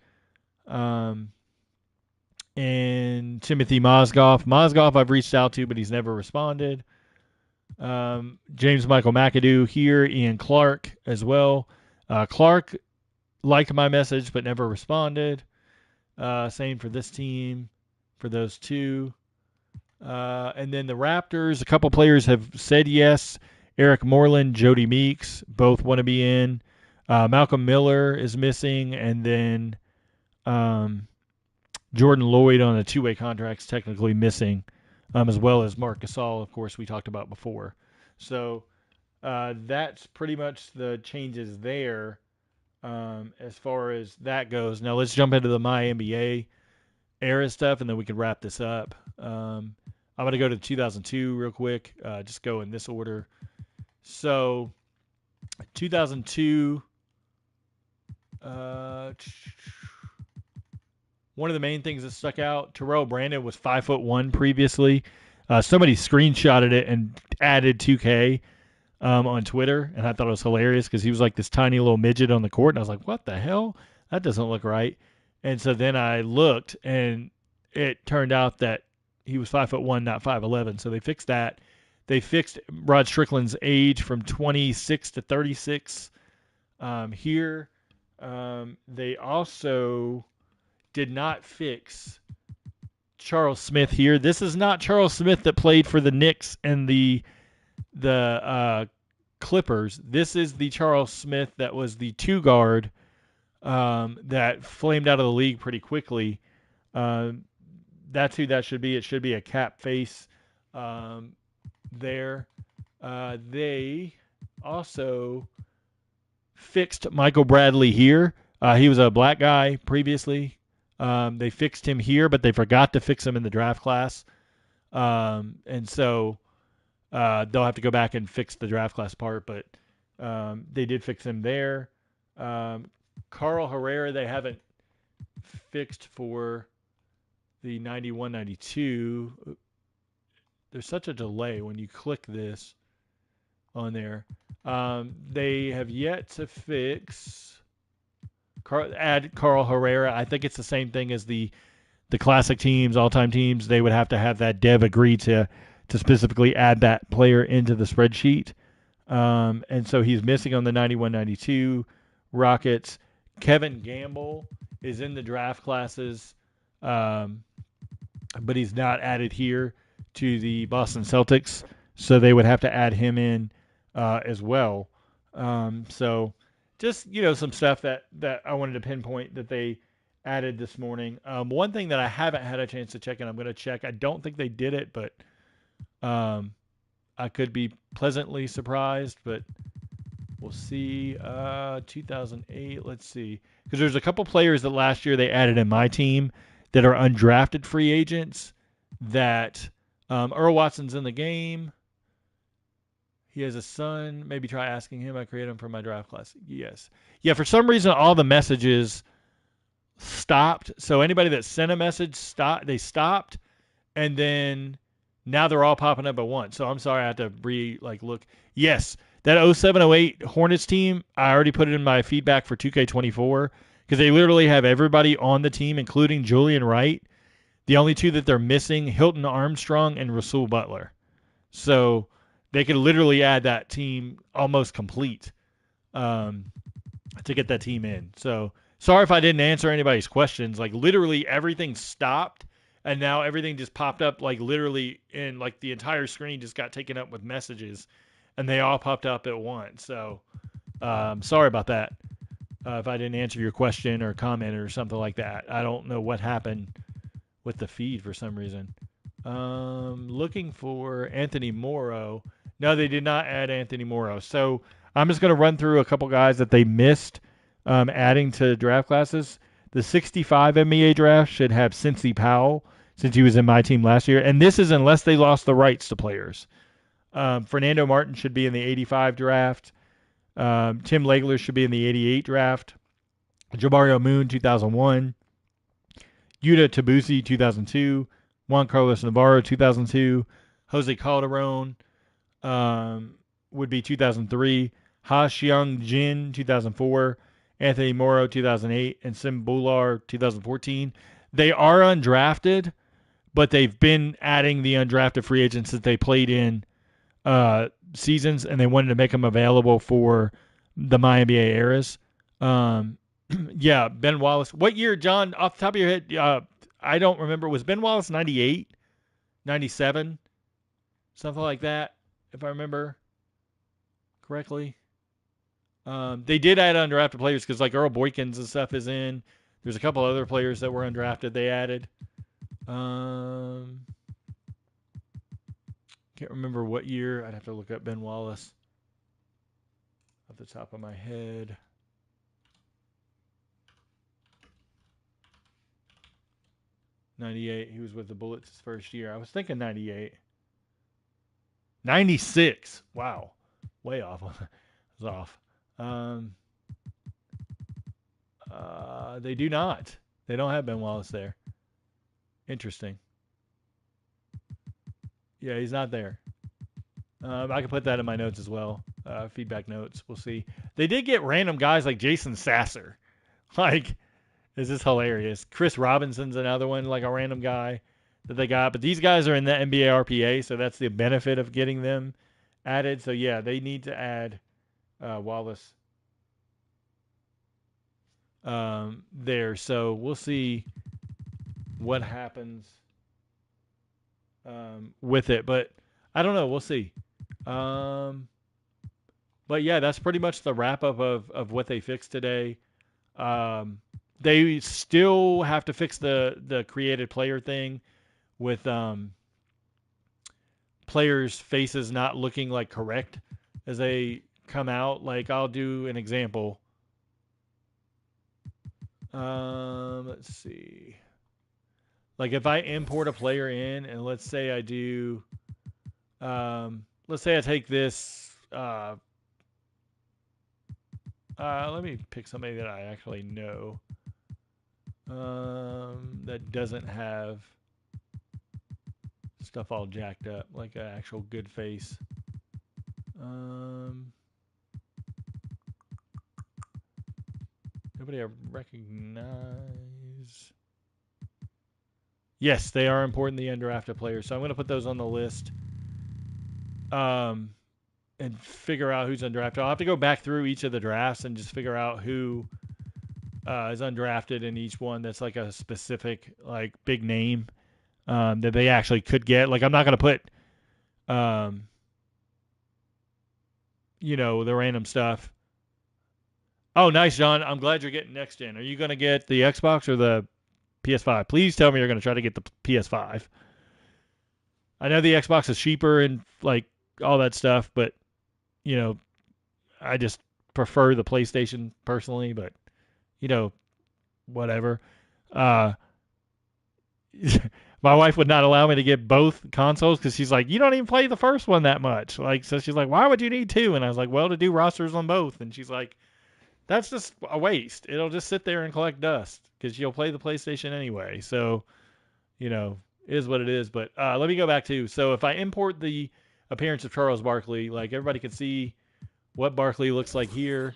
And Timothy Mozgov. Mozgov I've reached out to, but he's never responded. James Michael McAdoo here. Ian Clark as well. Clark liked my message but never responded. Same for this team, for those two. And then the Raptors, a couple players have said yes. Eric Moreland, Jody Meeks, both want to be in. Malcolm Miller is missing. And then Jordan Lloyd on a two-way contract is technically missing, as well as Marc Gasol, of course, we talked about before. So that's pretty much the changes there as far as that goes. Now let's jump into the MyNBA era stuff, and then we can wrap this up. I'm going to go to 2002 real quick, just go in this order. So 2002, one of the main things that stuck out, Terrell Brandon was 5'1" previously. Somebody screenshotted it and added 2K on Twitter, and I thought it was hilarious because he was like this tiny little midget on the court, and I was like, what the hell? That doesn't look right. And so then I looked, and it turned out that he was 5'1", not 5'11". So they fixed that. They fixed Rod Strickland's age from 26 to 36 here. They also did not fix Charles Smith here. This is not Charles Smith that played for the Knicks and the Clippers. This is the Charles Smith that was the two guard that flamed out of the league pretty quickly. That's who that should be. It should be a cap face there. They also fixed Michael Bradley here. He was a black guy previously. They fixed him here, but they forgot to fix him in the draft class. And so they'll have to go back and fix the draft class part, but they did fix him there. Carl Herrera, they haven't fixed for the 91-92. There's such a delay when you click this on there. They have yet to add Carl Herrera. I think it's the same thing as the classic teams, all-time teams. They would have to have that dev agree to specifically add that player into the spreadsheet. And so he's missing on the 91-92 Rockets. Kevin Gamble is in the draft classes, but he's not added here to the Boston Celtics, so they would have to add him in as well. So just, some stuff that I wanted to pinpoint that they added this morning. One thing that I haven't had a chance to check, and I'm going to check, I don't think they did it, but I could be pleasantly surprised, but we'll see. 2008, let's see. Because there's a couple players that last year they added in my team that are undrafted free agents that Earl Watson's in the game. He has a son. Maybe try asking him. I created him for my draft class. Yes. Yeah, for some reason, all the messages stopped. So anybody that sent a message, they stopped. And then now they're all popping up at once. So I'm sorry, I have to look. Yes, that 07-08 Hornets team, I already put it in my feedback for 2K24 because they literally have everybody on the team, including Julian Wright. The only two that they're missing, Hilton Armstrong and Rasul Butler. So they could literally add that team almost complete to get that team in. So sorry if I didn't answer anybody's questions. Like literally everything stopped, and now everything just popped up literally in the entire screen just got taken up with messages, and they all popped up at once. So sorry about that if I didn't answer your question or comment or something like that. I don't know what happened with the feed for some reason. Looking for Anthony Morrow. No, they did not add Anthony Morrow. So I'm just going to run through a couple guys that they missed adding to draft classes. The 65 NBA draft should have Cincy Powell since he was in my team last year. And this is unless they lost the rights to players. Fernando Martin should be in the 85 draft. Tim Legler should be in the 88 draft. Jamario Moon, 2001. Yuta Tabusi, 2002. Juan Carlos Navarro, 2002. Jose Calderon would be 2003. Ha Xiang Jin 2004, Anthony Morrow 2008, and Sim Bular 2014. They are undrafted, but they've been adding the undrafted free agents that they played in seasons, and they wanted to make them available for the MyNBA eras. Um, yeah, Ben Wallace. What year, John? Off the top of your head, I don't remember. Was Ben Wallace 98, 97, something like that, if I remember correctly? They did add undrafted players because like Earl Boykins and stuff is in. There's a couple other players that were undrafted they added. Can't remember what year. I'd have to look up Ben Wallace off the top of my head. '98. He was with the Bullets his first year. I was thinking '98. '96. Wow, way off. I was off. They do not. They don't have Ben Wallace there. Interesting. Yeah, he's not there. I can put that in my notes as well. Feedback notes. We'll see. They did get random guys like Jason Sasser. Like, this is hilarious. Chris Robinson's another one, like a random guy that they got. But these guys are in the NBA RPA, so that's the benefit of getting them added. So, yeah, they need to add Wallace there. So we'll see what happens with it. But I don't know. We'll see. But yeah, that's pretty much the wrap up of what they fixed today. They still have to fix the created player thing with players' faces not looking like correct as they come out. Like, I'll do an example. Let's see. Like, if I import a player in, and let's say I do, let's say I take this. Let me pick somebody that I actually know. That doesn't have stuff all jacked up, like an actual good face. Nobody I recognize. Yes, they are important, the undrafted players. So I'm going to put those on the list. And figure out who's undrafted. I'll have to go back through each of the drafts and just figure out who is undrafted in each one. That's like a specific, like, big name that they actually could get. Like, I'm not going to put, the random stuff. Oh, nice, John. I'm glad you're getting next gen. Are you going to get the Xbox or the PS5? Please tell me you're going to try to get the PS5. I know the Xbox is cheaper and like all that stuff, but I just prefer the PlayStation personally, but whatever. My wife would not allow me to get both consoles because she's like, you don't even play the first one that much. Like, so she's like, why would you need two? And I was like, well, to do rosters on both. And she's like, that's just a waste. It'll just sit there and collect dust because you'll play the PlayStation anyway. So, it is what it is. But let me go back to, so if I import the appearance of Charles Barkley, like, everybody can see what Barkley looks like here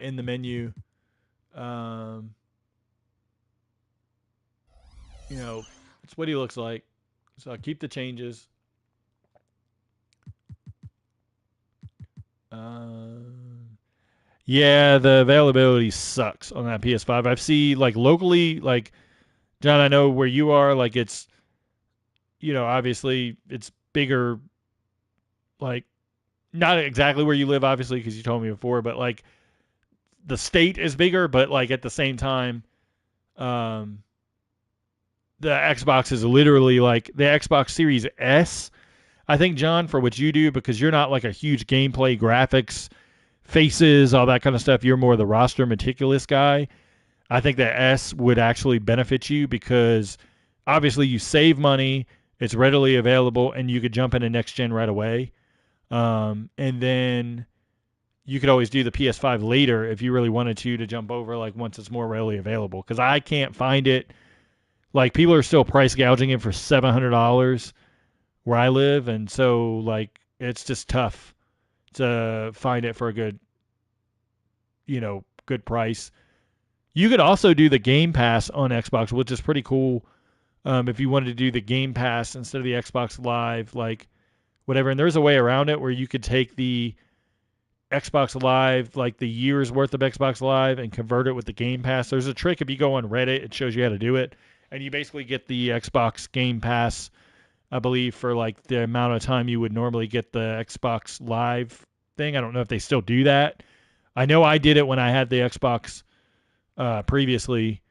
in the menu. It's what he looks like. So I'll keep the changes. Yeah, the availability sucks on that PS5. I've seen, like, locally, like, John, I know where you are, like, it's, obviously it's bigger, like, not exactly where you live, obviously, because you told me before, but, like, the state is bigger, but, like, at the same time, the Xbox is literally, like, the Xbox Series S, I think, John, for what you do, because you're not, like, a huge gameplay, graphics, faces, all that kind of stuff. You're more the roster meticulous guy. I think the S would actually benefit you because obviously you save money, it's readily available, and you could jump into next gen right away. And then you could always do the PS5 later if you really wanted to jump over, like, once it's more readily available. Because I can't find it. Like, people are still price gouging it for $700 where I live, and so, like, it's just tough to find it for a good, good price. You could also do the Game Pass on Xbox, which is pretty cool. If you wanted to do the Game Pass instead of the Xbox Live, like whatever. And there's a way around it where you could take the Xbox Live, like the year's worth of Xbox Live, and convert it with the Game Pass. There's a trick if you go on Reddit, it shows you how to do it, and you basically get the Xbox Game Pass, I believe, for like the amount of time you would normally get the Xbox Live thing. I don't know if they still do that. I know I did it when I had the Xbox previously,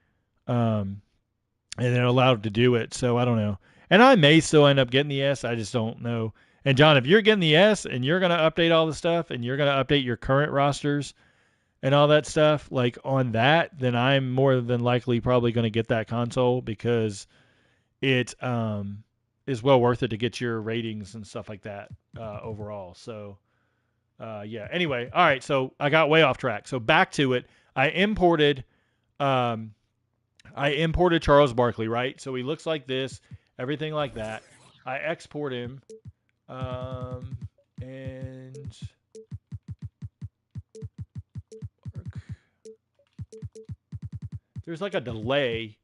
and it allowed to do it. So I don't know, and I may still end up getting the S. I just don't know. And John, if you're getting the S and you're gonna update all the stuff and you're gonna update your current rosters and all that stuff, like on that, then I'm more than likely probably gonna get that console because it is well worth it to get your ratings and stuff like that overall. So yeah. Anyway, all right. So I got way off track. So back to it. Um, I imported Charles Barkley, right? So he looks like this, everything like that. I export him. And there's like a delay.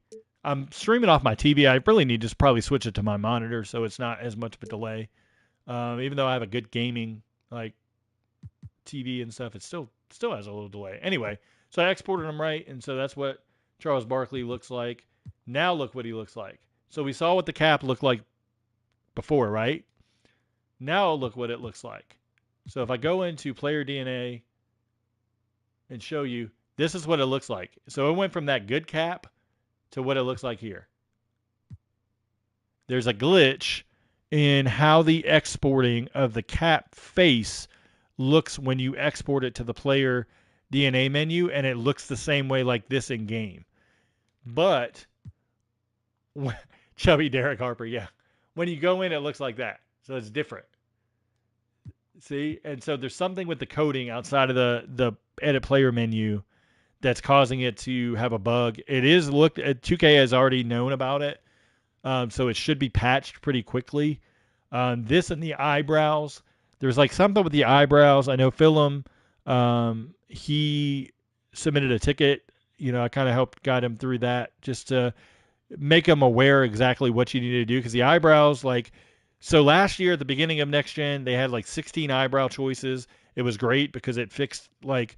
I'm streaming off my TV. I really need to just probably switch it to my monitor so it's not as much of a delay. Even though I have a good gaming like TV and stuff, it still has a little delay. Anyway, so I exported him right, and so that's what Charles Barkley looks like. Now look what he looks like. So we saw what the cap looked like before, right? Now look what it looks like. So if I go into player DNA and show you, this is what it looks like. So it went from that good cap to what it looks like here. There's a glitch in how the exporting of the cap face looks when you export it to the player DNA menu, and it looks the same way like this in game. But chubby Derek Harper, yeah. When you go in, it looks like that. So it's different. See? And so there's something with the coding outside of the edit player menu that's causing it to have a bug. It is looked at 2K has already known about it. So it should be patched pretty quickly. This and the eyebrows. There's like something with the eyebrows. I know Philum, he submitted a ticket. I kind of helped guide him through that just to make him aware exactly what you need to do. Because the eyebrows, so last year at the beginning of Next Gen, they had like 16 eyebrow choices. It was great because it fixed like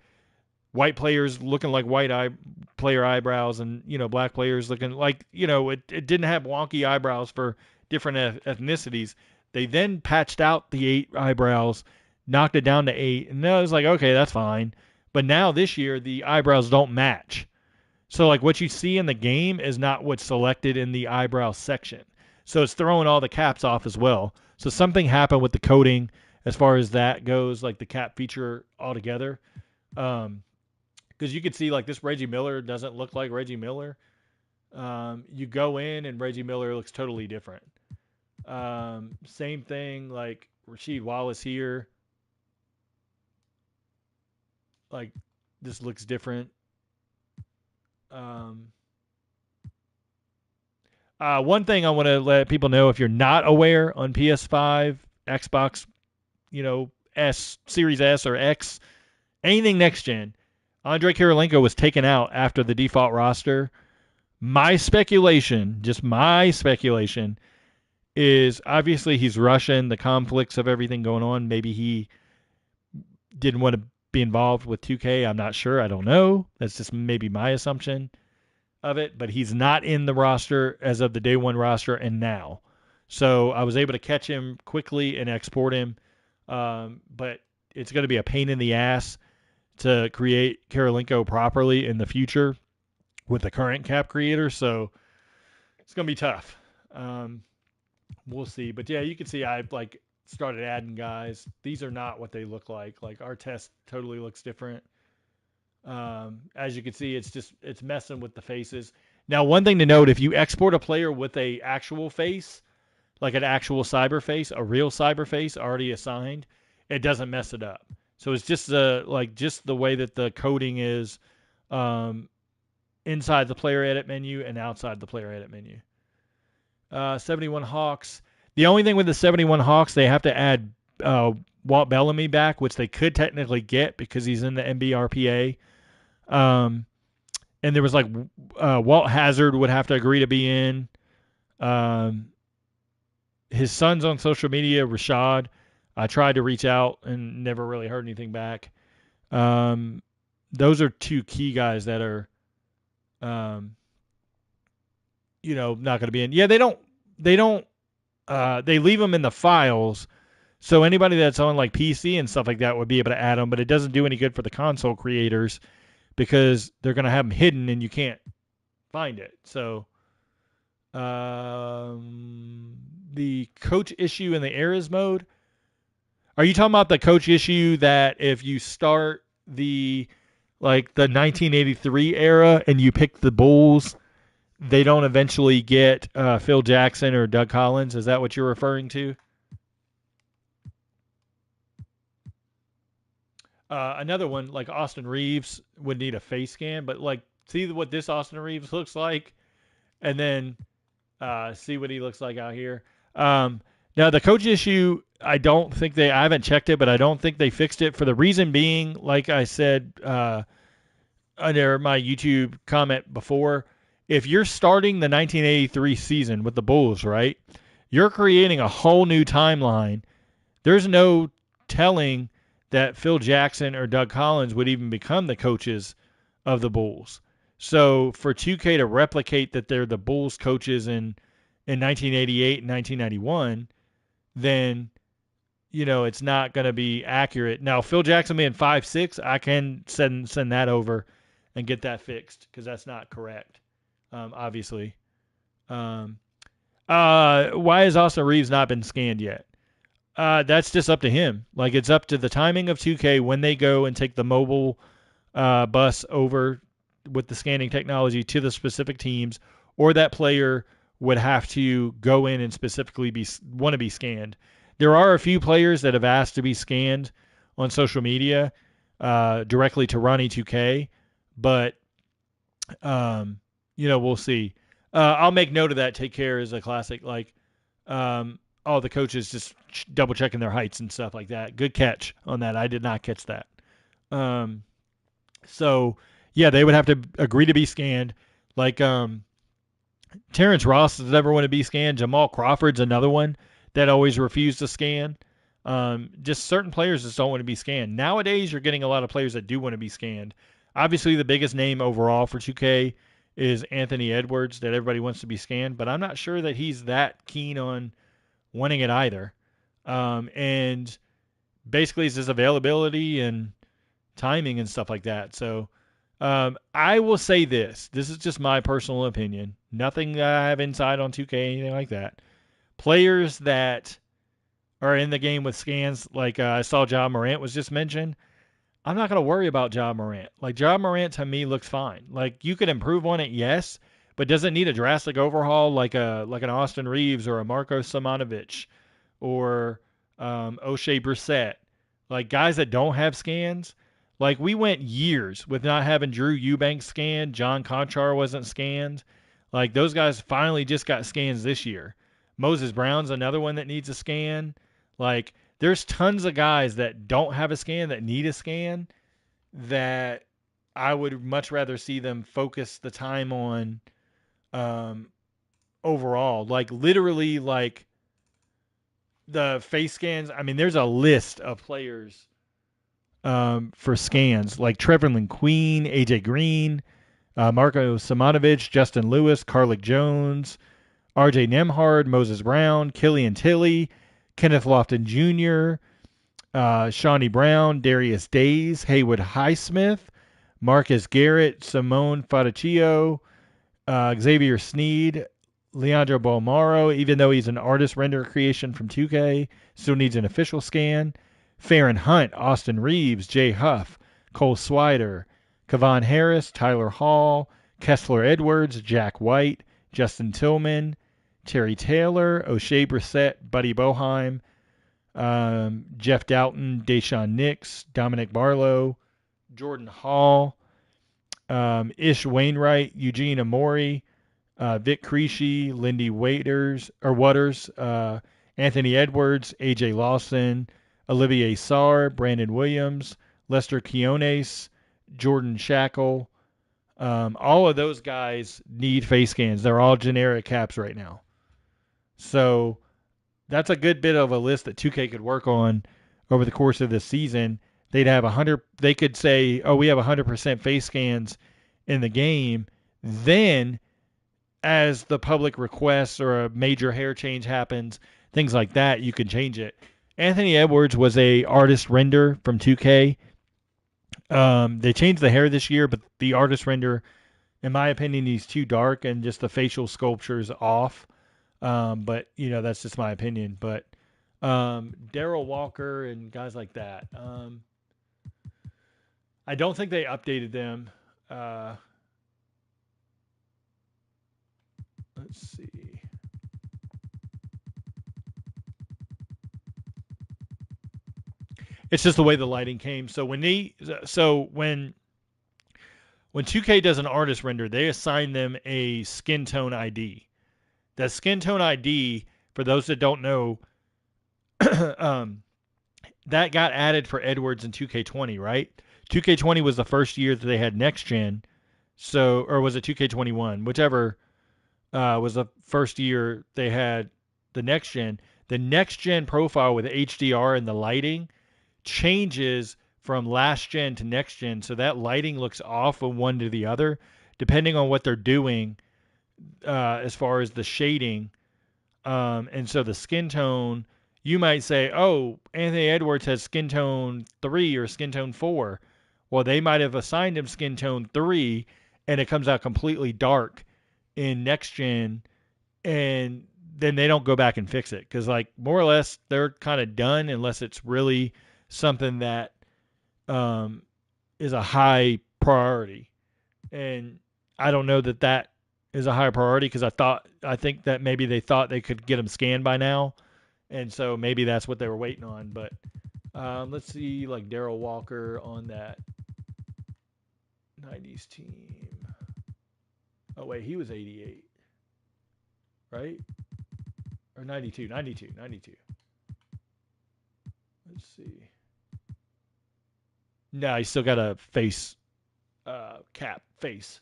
white players looking like player eyebrows and, black players looking like, it didn't have wonky eyebrows for different ethnicities. They then patched out the 8 eyebrows, knocked it down to 8, and I was like, okay, that's fine. But now this year, the eyebrows don't match. So like what you see in the game is not what's selected in the eyebrow section. So it's throwing all the caps off as well. So something happened with the coding as far as that goes, like the cap feature altogether. Because you could see like this Reggie Miller doesn't look like Reggie Miller. You go in and Reggie Miller looks totally different. Same thing like Rasheed Wallace here. Like this looks different. One thing I want to let people know, if you're not aware, on PS5, Xbox, Series S or X, anything next gen, Andrei Kirilenko was taken out after the default roster. My speculation, is obviously he's Russian, the conflicts of everything going on. Maybe he didn't want to be involved with 2K. I'm not sure. I don't know. That's just maybe my assumption of it. But he's not in the roster as of the day one roster and now. So I was able to catch him quickly and export him. But it's going to be a pain in the ass to create Kirilenko properly in the future with the current cap creator. So it's going to be tough. We'll see. But yeah, you can see I've started adding guys. These are not what they look like. Like our test totally looks different. As you can see, it's messing with the faces. Now, one thing to note, if you export a player with a actual face, like an actual cyber face, a real cyber face already assigned, it doesn't mess it up. So it's just the way that the coding is inside the player edit menu and outside the player edit menu. 71 Hawks. The only thing with the 71 Hawks, they have to add Walt Bellamy back, which they could technically get because he's in the NBRPA. Um, and there was like Walt Hazard would have to agree to be in. Um, his son's on social media, Rashad. I tried to reach out and never really heard anything back. Um, those are two key guys that are, um, not going to be in. Yeah, they leave them in the files. So anybody that's on like PC and stuff like that would be able to add them, but it doesn't do any good for the console creators because they're going to have them hidden and you can't find it. So the coach issue in the eras mode. Are you talking about the coach issue that if you start the 1983 era and you pick the Bulls, they don't eventually get Phil Jackson or Doug Collins? Is that what you're referring to? Another one like Austin Reeves would need a face scan, but like see what this Austin Reeves looks like, and then see what he looks like out here. Now the coach issue, I haven't checked it, but I don't think they fixed it for the reason being, like I said under my YouTube comment before, if you're starting the 1983 season with the Bulls, right, you're creating a whole new timeline. There's no telling that Phil Jackson or Doug Collins would even become the coaches of the Bulls. So for 2K to replicate that they're the Bulls coaches in 1988 and 1991, then it's not going to be accurate. Now Phil Jackson being 5'6", I can send that over and get that fixed because that's not correct. Obviously. Why has Austin Reeves not been scanned yet? That's just up to him. Like it's up to the timing of 2K when they go and take the mobile bus over with the scanning technology to the specific teams, or that player would have to go in and specifically want to be scanned. There are a few players that have asked to be scanned on social media directly to Ronnie 2K, but we'll see. I'll make note of that. Take care is a classic. Like all the coaches just double checking their heights and stuff like that. Good catch on that. I did not catch that. So yeah, they would have to agree to be scanned. Like Terrence Ross does never want to be scanned. Jamal Crawford's another one that always refused to scan. Just certain players just don't want to be scanned. Nowadays, you're getting a lot of players that do want to be scanned. Obviously, the biggest name overall for 2K is Anthony Edwards, that everybody wants to be scanned, but I'm not sure that he's that keen on wanting it either. And basically, it's just availability and timing and stuff like that. So I will say this. This is just my personal opinion. Nothing that I have inside on 2K, anything like that. Players that are in the game with scans, like I saw Ja Morant was just mentioned, I'm not going to worry about Ja Morant. Like Ja Morant to me looks fine. Like you could improve on it, yes, but does it need a drastic overhaul like an Austin Reeves or a Marko Simonovic or O'Shea Brissett? Like guys that don't have scans. Like we went years with not having Drew Eubanks scanned. John Conchar wasn't scanned. Like those guys finally just got scans this year. Moses Brown's another one that needs a scan. Like there's tons of guys that don't have a scan that need a scan that I would much rather see them focus the time on overall. Like literally like the face scans. I mean, there's a list of players for scans like Trevor Queen, AJ Green, Marko Simonovic, Justin Lewis, Carlick Jones, RJ Nembhard, Moses Brown, Killian Tilly, Kenneth Lofton Jr., Shawnee Brown, Darius Days, Haywood Highsmith, Marcus Garrett, Simone Fadaccio, Xavier Sneed, Leandro Bolmaro, even though he's an artist render creation from 2K, still needs an official scan. Farron Hunt, Austin Reeves, Jay Huff, Cole Swider, Kevon Harris, Tyler Hall, Kessler Edwards, Jack White, Justin Tillman, Terry Taylor, O'Shea Brissett, Buddy Boheim, Jeff Doughton, Deshaun Nix, Dominic Barlow, Jordan Hall, Ish Wainwright, Eugene Amori, Vic Creasy, Lindy Waters, Anthony Edwards, AJ Lawson, Olivier Sarr, Brandon Williams, Lester Quinones, Jordan Shackle. All of those guys need face scans. They're all generic caps right now. So that's a good bit of a list that 2K could work on over the course of this season. They'd have 100. They could say, "Oh, we have 100% face scans in the game." Then, as the public requests or a major hair change happens, things like that, you can change it. Anthony Edwards was a artist render from 2K. They changed the hair this year, but the artist render, in my opinion, he's too dark and just the facial sculpture is off. But that's just my opinion. But Daryl Walker and guys like that. I don't think they updated them. Let's see. It's just the way the lighting came. So when 2K does an artist render, they assign them a skin tone ID. That skin tone ID, for those that don't know, that got added for Edwards in 2K20, right? 2K20 was the first year that they had next gen. So, or was it 2K21? Whichever was the first year they had the next gen. The next gen profile with HDR and the lighting changes from last gen to next gen, so that lighting looks off from one to the other, depending on what they're doing as far as the shading. And so the skin tone, you might say, "Oh, Anthony Edwards has skin tone 3 or skin tone 4." Well, they might have assigned him skin tone 3, and it comes out completely dark in next gen, and then they don't go back and fix it because, like, more or less, they're kind of done unless it's really something that is a high priority. And I don't know that that is a high priority because I think that maybe they thought they could get them scanned by now, and so maybe that's what they were waiting on. But let's see, like Daryl Walker on that 90s team. Oh wait, he was 88, right? Or 92. Let's see. No, he's still got a face cap face.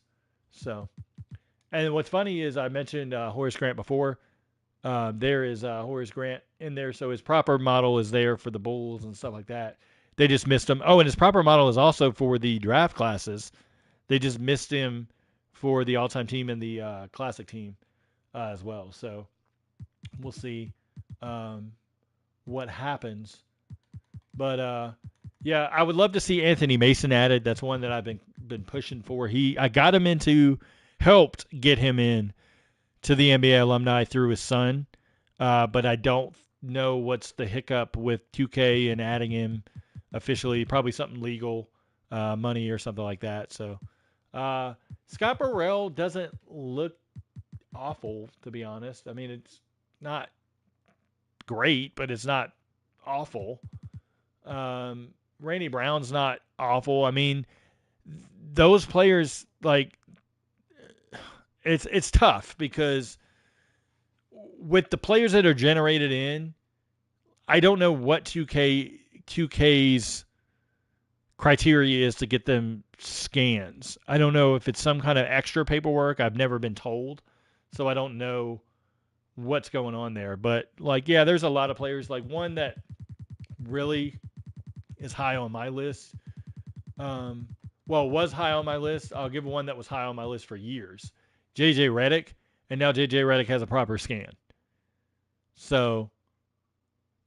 So, and what's funny is I mentioned Horace Grant before. There is Horace Grant in there, so his proper model is there for the Bulls and stuff like that. They just missed him. Oh, and his proper model is also for the draft classes. They just missed him for the all-time team and the classic team as well. So we'll see what happens. But yeah, I would love to see Anthony Mason added. That's one that I've been pushing for. I got him helped get him in to the NBA alumni through his son. But I don't know what's the hiccup with 2K and adding him officially. Probably something legal, money or something like that. So Scott Burrell doesn't look awful, to be honest. I mean, it's not great, but it's not awful. Randy Brown's not awful. I mean, those players, like, it's tough because with the players that are generated in, I don't know what 2K's criteria is to get them scans. I don't know if it's some kind of extra paperwork. I've never been told, so I don't know what's going on there. But, like, yeah, there's a lot of players. Like, one that really is high on my list. Was high on my list. I'll give one that was high on my list for years. JJ Redick, and now JJ Redick has a proper scan. So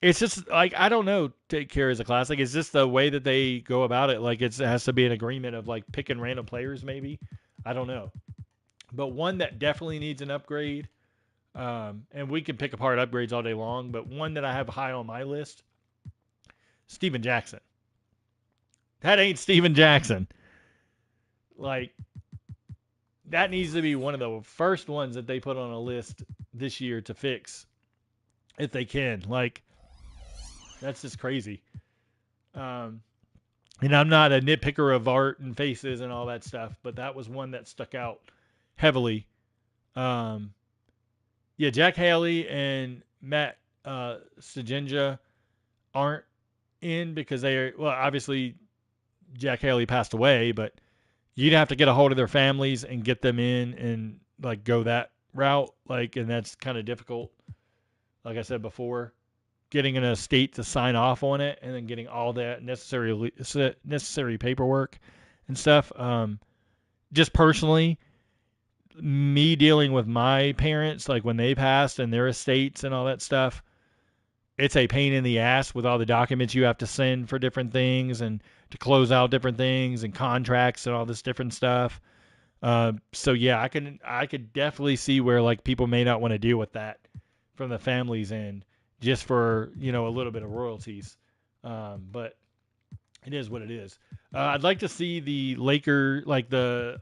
it's just like, I don't know, Take Care is a classic. It's just the way that they go about it. Like, it has to be an agreement of like picking random players, maybe. I don't know. But one that definitely needs an upgrade, and we can pick apart upgrades all day long, but one that I have high on my list, Steven Jackson. That ain't Steven Jackson. Like, that needs to be one of the first ones that they put on a list this year to fix, if they can. Like, that's just crazy. And I'm not a nitpicker of art and faces and all that stuff, but that was one that stuck out heavily. Yeah, Jack Haley and Matt Sajenja aren't in because obviously Jack Haley passed away, but you'd have to get a hold of their families and get them in and like go that route. Like, and that's kind of difficult. Like I said before, getting an estate to sign off on it and then getting all that necessary paperwork and stuff. Just personally, me dealing with my parents, like when they passed and their estates and all that stuff, it's a pain in the ass with all the documents you have to send for different things and to close out different things and contracts and all this different stuff. So yeah, I could definitely see where like people may not want to deal with that from the family's end, just for a little bit of royalties. But it is what it is. I'd like to see the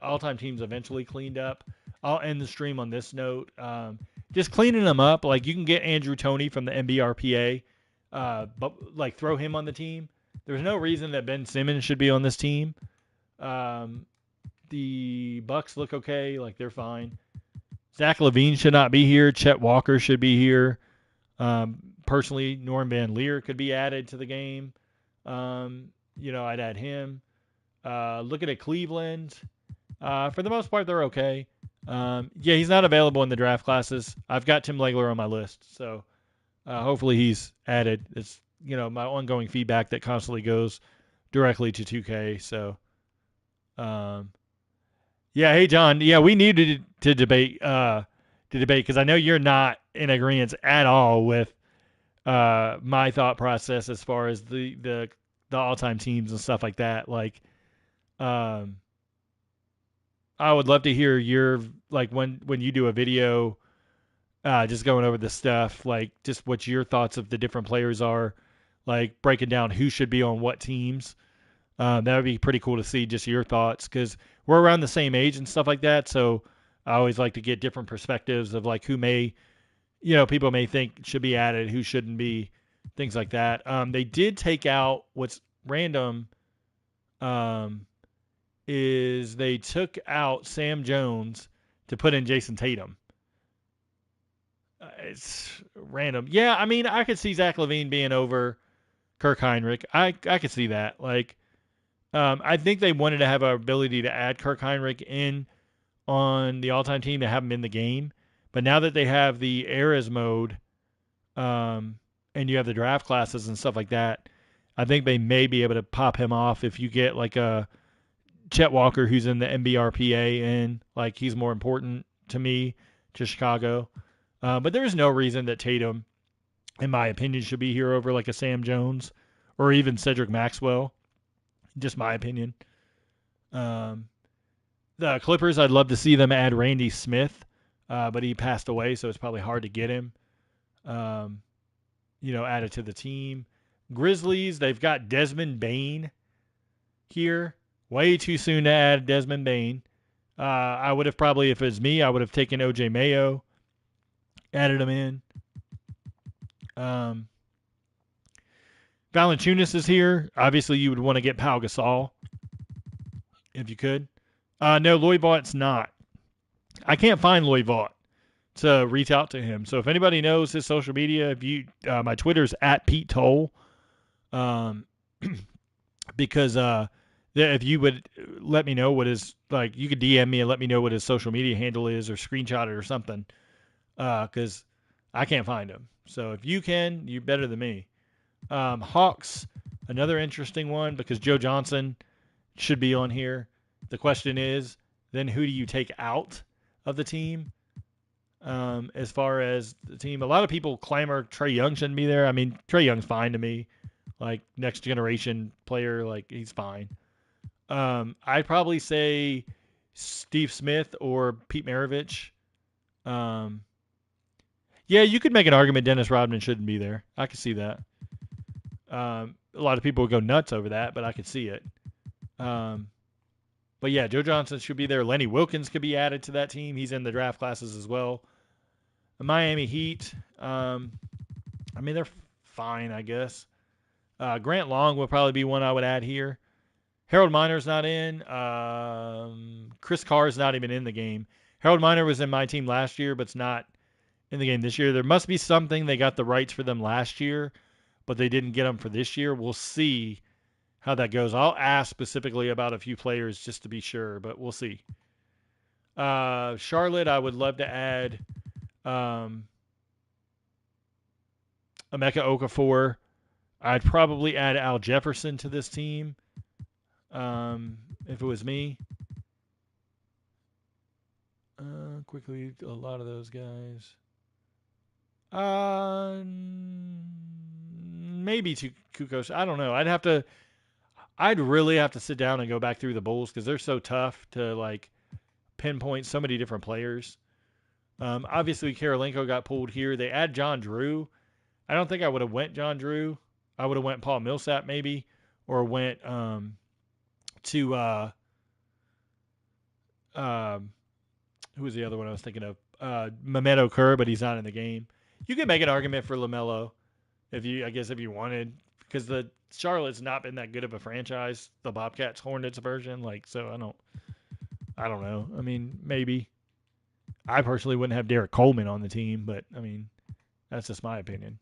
all-time teams eventually cleaned up. I'll end the stream on this note. Just cleaning them up. Like you can get Andrew Toney from the NBRPA, but like throw him on the team. There's no reason that Ben Simmons should be on this team. The Bucks look okay. Like they're fine. Zach LaVine should not be here. Chet Walker should be here. Personally, Norm Van Leer could be added to the game. I'd add him. Looking at Cleveland, for the most part, they're okay. He's not available in the draft classes. I've got Tim Legler on my list, so hopefully he's added. It's my ongoing feedback that constantly goes directly to 2K. So, hey John, we needed to debate because I know you're not in agreement at all with my thought process as far as the all-time teams and stuff like that. Like, I would love to hear your like when you do a video, just going over the stuff, like just what your thoughts of the different players are, like breaking down who should be on what teams. That would be pretty cool to see just your thoughts because we're around the same age and stuff like that. So I always like to get different perspectives of like who may, people may think should be added, who shouldn't be, things like that. They did take out what's random. Is they took out Sam Jones to put in Jason Tatum. It's random. Yeah, I mean, I could see Zach LaVine being over Kirk Heinrich. I could see that. Like, I think they wanted to have an ability to add Kirk Heinrich in on the all-time team to have him in the game. But now that they have the eras mode, and you have the draft classes and stuff like that, I think they may be able to pop him off if you get like a Chet Walker, who's in the NBRPA, and like he's more important to me, to Chicago. But there is no reason that Tatum, in my opinion, should be here over like a Sam Jones or even Cedric Maxwell. Just my opinion. The Clippers, I'd love to see them add Randy Smith, but he passed away, so it's probably hard to get him, added to the team. Grizzlies, they've got Desmond Bane here. Way too soon to add Desmond Bane. I would have probably, if it was me, I would have taken OJ Mayo, added him in. Valanciunas is here. Obviously, you would want to get Pau Gasol if you could. No, Lloyd Vaught's not. I can't find Lloyd Vaught to reach out to him. So if anybody knows his social media, my Twitter's at Pete Toll. Because if you would let me know what his, like, you could DM me and let me know what his social media handle is or screenshot it or something, because I can't find him. So if you can, you're better than me. Hawks, another interesting one because Joe Johnson should be on here. The question is, then who do you take out of the team? As far as the team, a lot of people clamor Trae Young shouldn't be there. I mean, Trae Young's fine to me. Like, next generation player, like, he's fine. I'd probably say Steve Smith or Pete Maravich. You could make an argument Dennis Rodman shouldn't be there. I could see that. A lot of people would go nuts over that, but I could see it. But yeah, Joe Johnson should be there. Lenny Wilkins could be added to that team. He's in the draft classes as well. The Miami Heat, they're fine, I guess. Grant Long will probably be one I would add here. Harold Miner's not in. Chris Carr's not even in the game. Harold Miner was in my team last year, but's not in the game this year. There must be something. They got the rights for them last year, but they didn't get him for this year. We'll see how that goes. I'll ask specifically about a few players just to be sure, but we'll see. Charlotte, I would love to add Emeka Okafor. I'd probably add Al Jefferson to this team if it was me. Quickly, a lot of those guys. Maybe to Kukos. I don't know. I'd really have to sit down and go back through the Bulls because they're so tough to like pinpoint so many different players. Obviously, Karolinko got pulled here. They add John Drew. I don't think I would have went John Drew. I would have went Paul Millsap maybe, or went to who was the other one I was thinking of? Memento Kerr, but he's not in the game. You can make an argument for LaMelo if you wanted, because the Charlotte's not been that good of a franchise. The Bobcats Hornets version, so I don't know. I mean, maybe. I personally wouldn't have Derek Coleman on the team, but I mean, that's just my opinion.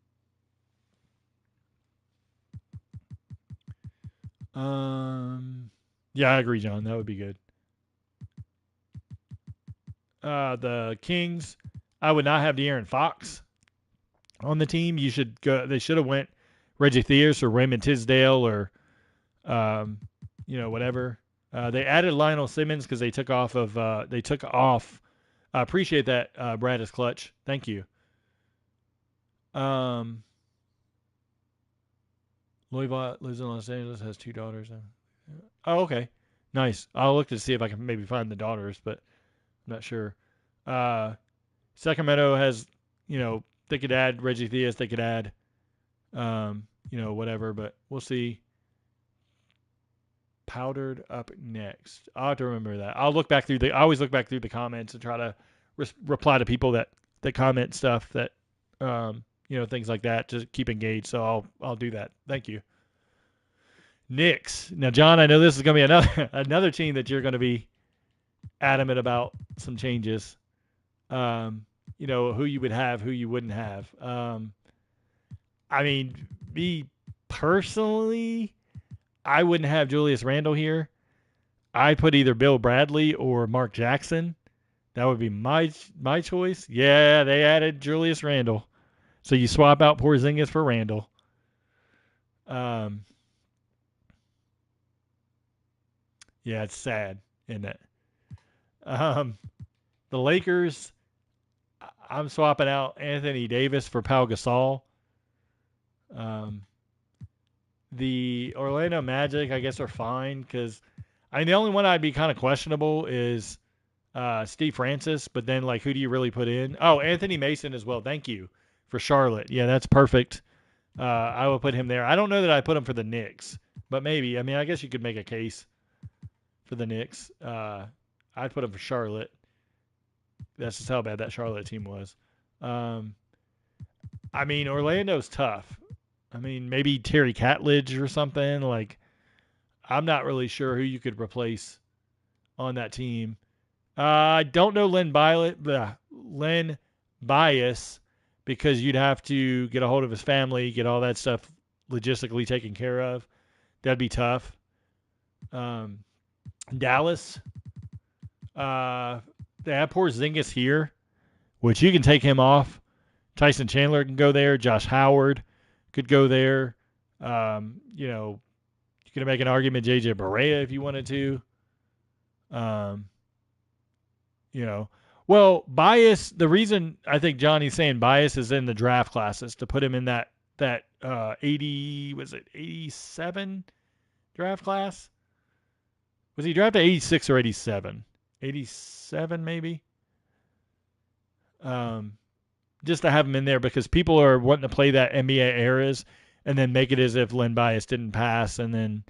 Yeah, I agree, John. That would be good. The Kings, I would not have De'Aaron Fox on the team. They should have went Reggie Theus or Raymond Tisdale or, whatever. They added Lionel Simmons because they took off. I appreciate that. Brad is clutch. Thank you. Loibot lives in Los Angeles, has 2 daughters. Oh, okay. Nice. I'll look to see if I can maybe find the daughters, but I'm not sure. Sacramento has, they could add Reggie Theus. They could add, whatever, but we'll see. Powdered up next. I'll have to remember that. I always look back through the comments and try to reply to people that comment stuff that, things like that to keep engaged. So I'll do that. Thank you. Knicks. Now, John, I know this is going to be another team that you're going to be adamant about some changes. Who you would have, who you wouldn't have. I mean, me personally, I wouldn't have Julius Randle here. I'd put either Bill Bradley or Mark Jackson. That would be my choice. Yeah, they added Julius Randle. So you swap out Porzingis for Randle. Yeah, it's sad, isn't it? The Lakers, I'm swapping out Anthony Davis for Pau Gasol. The Orlando Magic, I guess, are fine because, the only one I'd be kind of questionable is Steve Francis, but then, who do you really put in? Oh, Anthony Mason as well. Thank you for Charlotte. Yeah, that's perfect. I will put him there. I don't know that I put him for the Knicks, but maybe. I guess you could make a case for the Knicks. I'd put him for Charlotte. That's just how bad that Charlotte team was. Orlando's tough. Maybe Terry Catledge or something. I'm not really sure who you could replace on that team. I don't know Len Bias, because you'd have to get a hold of his family, get all that stuff logistically taken care of. That'd be tough. Dallas, they have Porzingis here, which you can take him off. Tyson Chandler can go there. Josh Howard could go there. You could make an argument JJ Barea if you wanted to. Well, Bias, the reason I think Johnny's saying Bias is in the draft classes to put him in that 87 draft class? Was he drafted 86 or 87? 87 maybe? Just to have him in there because people are wanting to play that NBA eras and then make it as if Len Bias didn't pass and then,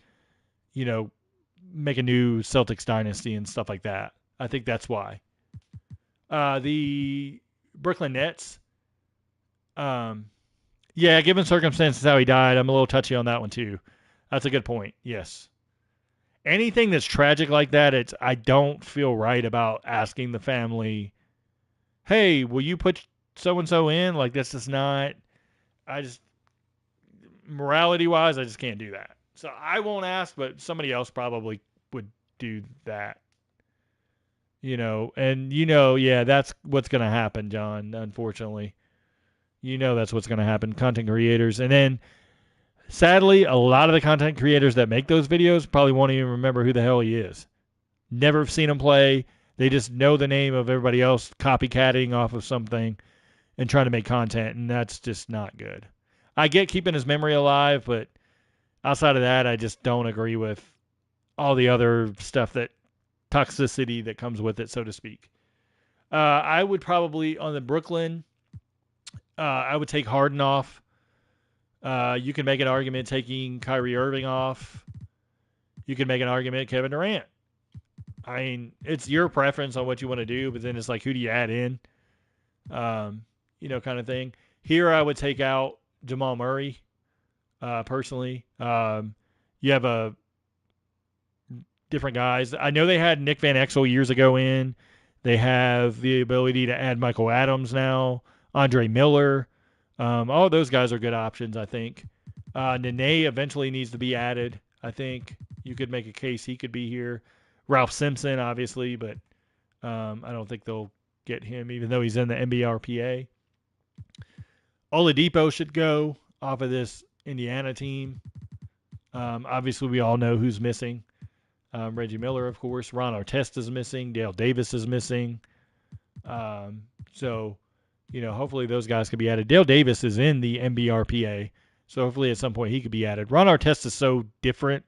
make a new Celtics dynasty and stuff like that. I think that's why. The Brooklyn Nets. Given circumstances how he died, I'm a little touchy on that one too. That's a good point. Yes. Anything that's tragic like that, I don't feel right about asking the family, hey, will you put so-and-so in? That's just not, morality-wise, I just can't do that. So I won't ask, but somebody else probably would do that. Yeah, that's what's going to happen, John, unfortunately. That's what's going to happen. Content creators. And then, sadly, a lot of the content creators that make those videos probably won't even remember who the hell he is. Never have seen him play. They just know the name of everybody else, copycatting off of something and trying to make content, and that's just not good. I get keeping his memory alive, but outside of that, I just don't agree with all the other stuff that toxicity that comes with it, so to speak. I would probably, on the Brooklyn, I would take Harden off. You can make an argument taking Kyrie Irving off. You can make an argument Kevin Durant. I mean, it's your preference on what you want to do, but then it's like, who do you add in? Kind of thing. Here, I would take out Jamal Murray, personally. You have different guys. I know they had Nick Van Exel years ago in. They have the ability to add Michael Adams now, Andre Miller. All of those guys are good options, I think. Nene eventually needs to be added, I think. You could make a case he could be here. Ralph Simpson, obviously, but I don't think they'll get him, even though he's in the NBRPA. Oladipo should go off of this Indiana team. Obviously, we all know who's missing. Reggie Miller, of course. Ron Artest is missing. Dale Davis is missing. So, hopefully those guys could be added. Dale Davis is in the NBRPA, so hopefully at some point he could be added. Ron Artest is so different.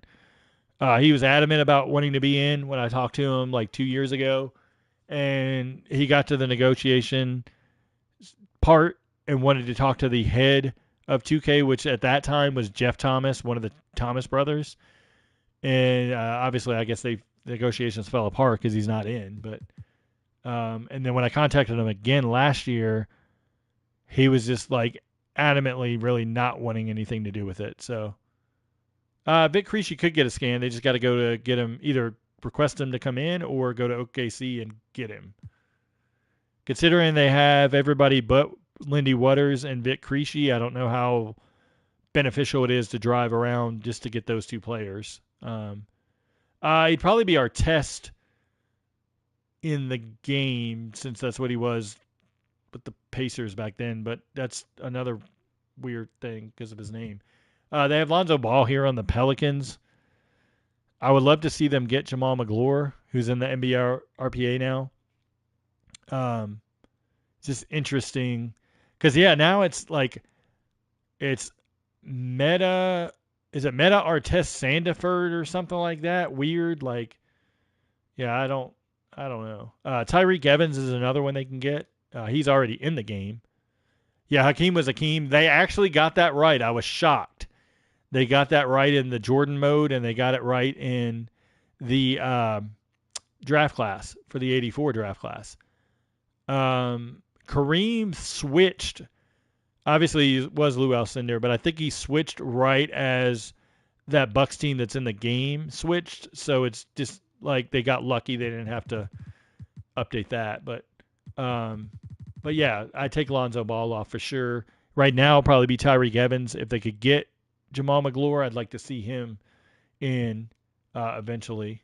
He was adamant about wanting to be in when I talked to him like 2 years ago, and he got to the negotiation part and wanted to talk to the head of 2K, which at that time was Jeff Thomas, one of the Thomas brothers. And obviously, I guess the negotiations fell apart because he's not in. But and then when I contacted him again last year, he was just like adamantly really not wanting anything to do with it. So Vic Creasy could get a scan. They just got to go to get him, either request him to come in or go to OKC and get him. Considering they have everybody but Lindy Waters and Vic Creasy, I don't know how beneficial it is to drive around just to get those two players. He'd probably be our test in the game, since that's what he was with the Pacers back then, but that's another weird thing because of his name. They have Lonzo Ball here on the Pelicans. I would love to see them get Jamal McGlure, who's in the NBA RPA now. Just interesting because, now it's like it's Meta. Is it Meta Artest Sandiford or something like that? Weird. Like, I don't know. Tyreek Evans is another one they can get. He's already in the game. Yeah, Hakeem was Hakeem. They actually got that right. I was shocked. They got that right in the Jordan mode, and they got it right in the draft class, for the 84 draft class. Kareem switched. Obviously, he was Lou Alcindor, but I think he switched right as that Bucks team that's in the game switched. So it's just like they got lucky. They didn't have to update that. But yeah, I take Lonzo Ball off for sure. Right now, probably be Tyreek Evans. If they could get Jamal McGlure, I'd like to see him in eventually.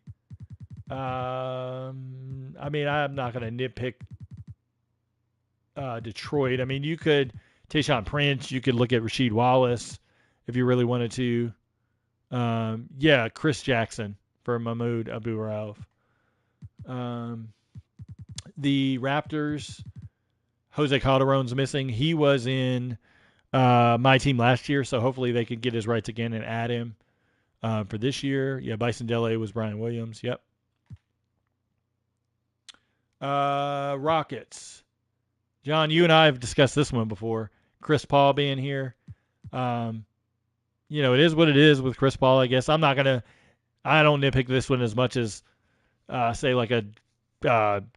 I'm not going to nitpick Detroit. I mean, you could Tayshaun Prince. You could look at Rasheed Wallace if you really wanted to. Chris Jackson for Mahmoud Abu-Rauf. The Raptors, Jose Calderon's missing. He was in my team last year, so hopefully they could get his rights again and add him for this year. Yeah, Bison Dele was Brian Williams. Yep. Rockets. John, you and I have discussed this one before. Chris Paul being here. It is what it is with Chris Paul, I guess. I don't nitpick this one as much as, say, like a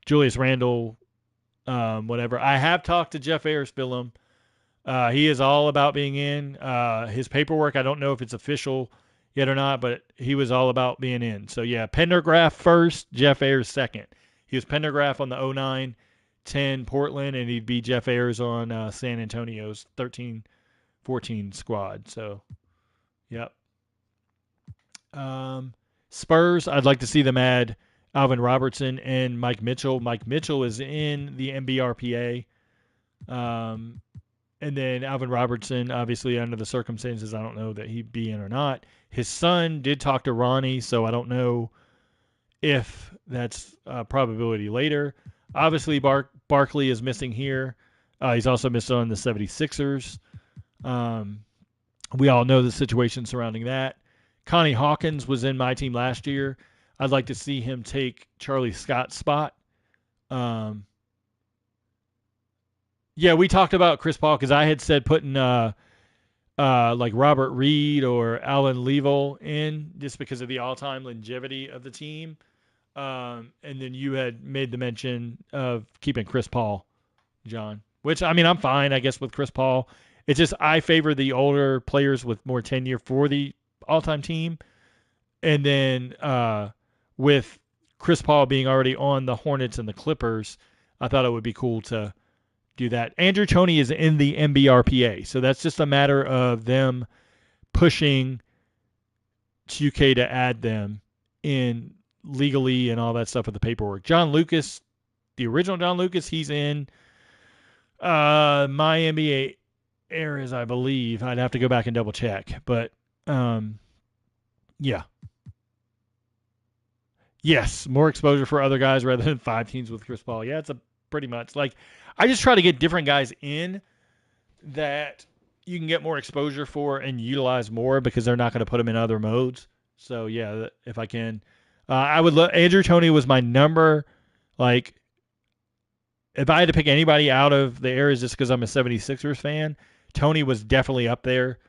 Julius Randle, whatever. I have talked to Jeff Ayers, Philum. He is all about being in. His paperwork, I don't know if it's official yet or not, but he was all about being in. So, yeah, Pendergraph first, Jeff Ayers second. He was Pendergraph on the 09-10 Portland, and he'd be Jeff Ayers on San Antonio's 13-14 squad. So, Yep. Spurs, I'd like to see them add Alvin Robertson and Mike Mitchell. Mike Mitchell is in the MBRPA. Um, and then Alvin Robertson, obviously, under the circumstances, I don't know that he'd be in or not. His son did talk to Ronnie, so I don't know if that's a probability later. Obviously, Barkley is missing here. He's also missed on the 76ers. Um, we all know the situation surrounding that. Connie Hawkins was in my team last year. I'd like to see him take Charlie Scott's spot. Um, yeah, we talked about Chris Paul because I had said putting like Robert Reed or Alan Leavell in just because of the all-time longevity of the team. And then you had made the mention of keeping Chris Paul, John, which I mean, I'm fine, I guess, with Chris Paul. It's just I favor the older players with more tenure for the all-time team. And then with Chris Paul being already on the Hornets and the Clippers, I thought it would be cool to do that. Andrew Toney is in the MBRPA, so that's just a matter of them pushing 2K to add them in legally and all that stuff with the paperwork. John Lucas, the original John Lucas, he's in MyNBA eras, I believe. I'd have to go back and double check, but yeah. Yes, more exposure for other guys rather than 5 teams with Chris Paul. Yeah, it's a pretty much like I just try to get different guys in that you can get more exposure for and utilize more because they're not going to put them in other modes. So yeah, if I can, I would. Andrew Toney was my number. Like, if I had to pick anybody out of the areas just because I'm a 76ers fan, Toney was definitely up there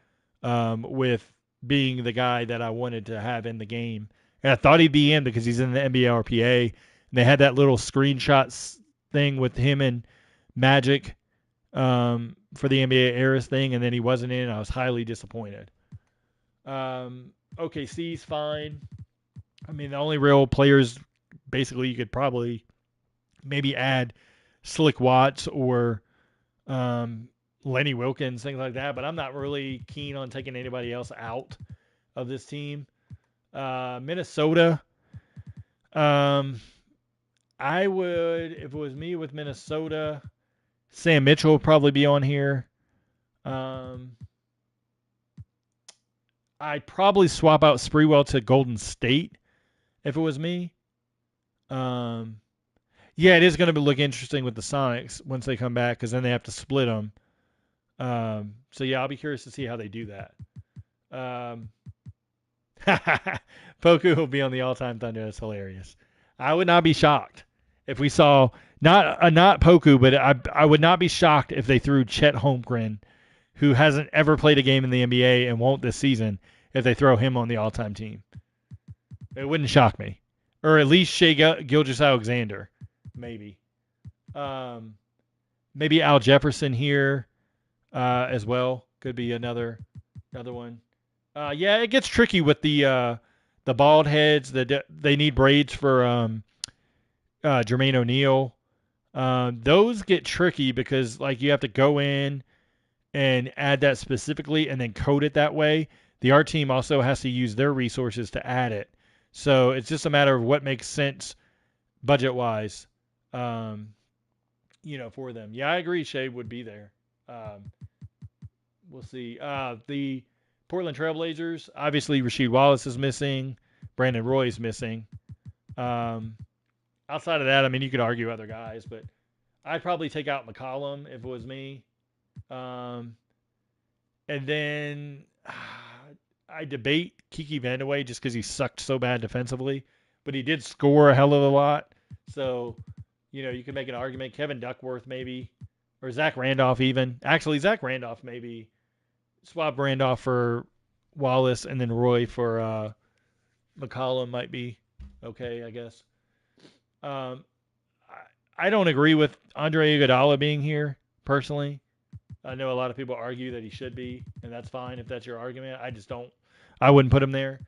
with being the guy that I wanted to have in the game. And I thought he'd be in because he's in the NBA RPA. And they had that little screenshot thing with him and Magic for the NBA Eras thing, and then he wasn't in. I was highly disappointed. OKC's fine. I mean, the only real players, basically, you could probably maybe add Slick Watts or Lenny Wilkins, things like that. But I'm not really keen on taking anybody else out of this team. Minnesota. I would, if it was me with Minnesota, Sam Mitchell would probably be on here. I'd probably swap out Sprewell to Golden State if it was me. Yeah, it is going to look interesting with the Sonics once they come back because then they have to split them. So yeah, I'll be curious to see how they do that. Poku will be on the all-time Thunder. That's hilarious. I would not be shocked if we saw not Poku, but I would not be shocked if they threw Chet Holmgren, who hasn't ever played a game in the NBA and won't this season, if they throw him on the all-time team. It wouldn't shock me, or at least Shea Gilgeous-Alexander, maybe. Maybe Al Jefferson here as well could be another one. Yeah, it gets tricky with the bald heads. They need braids for Jermaine O'Neal. Those get tricky because like you have to go in and add that specifically and then code it that way. The art team also has to use their resources to add it. So it's just a matter of what makes sense budget wise, for them. Yeah, I agree. Shea would be there. We'll see. The Portland Trailblazers, obviously Rasheed Wallace is missing. Brandon Roy is missing. Outside of that, I mean, you could argue other guys, but I'd probably take out McCollum if it was me. And then I debate Kiki Vandeweghe just because he sucked so bad defensively, but he did score a hell of a lot. So, you can make an argument. Kevin Duckworth maybe, or Zach Randolph even. Actually, Zach Randolph maybe. Swap Randolph for Wallace and then Roy for McCollum might be okay, I guess. I don't agree with Andre Iguodala being here personally. I know a lot of people argue that he should be, and that's fine if that's your argument. I just don't. I wouldn't put him there.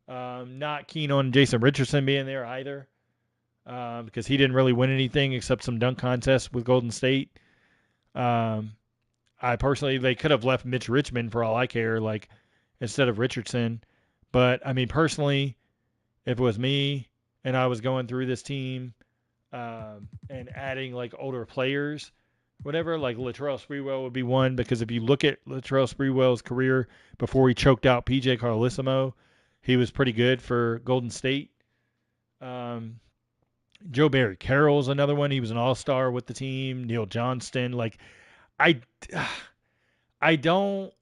Not keen on Jason Richardson being there either, because he didn't really win anything except some dunk contests with Golden State. I personally, they could have left Mitch Richmond for all I care. Like, instead of Richardson. But I mean, personally, if it was me and I was going through this team and adding like older players, whatever, like Latrell Sprewell would be one because if you look at Latrell Sprewell's career before he choked out PJ Carlissimo, he was pretty good for Golden State. Um, Joe Barry Carroll's another one. He was an all-star with the team. Neil Johnston. Like, I, I don't.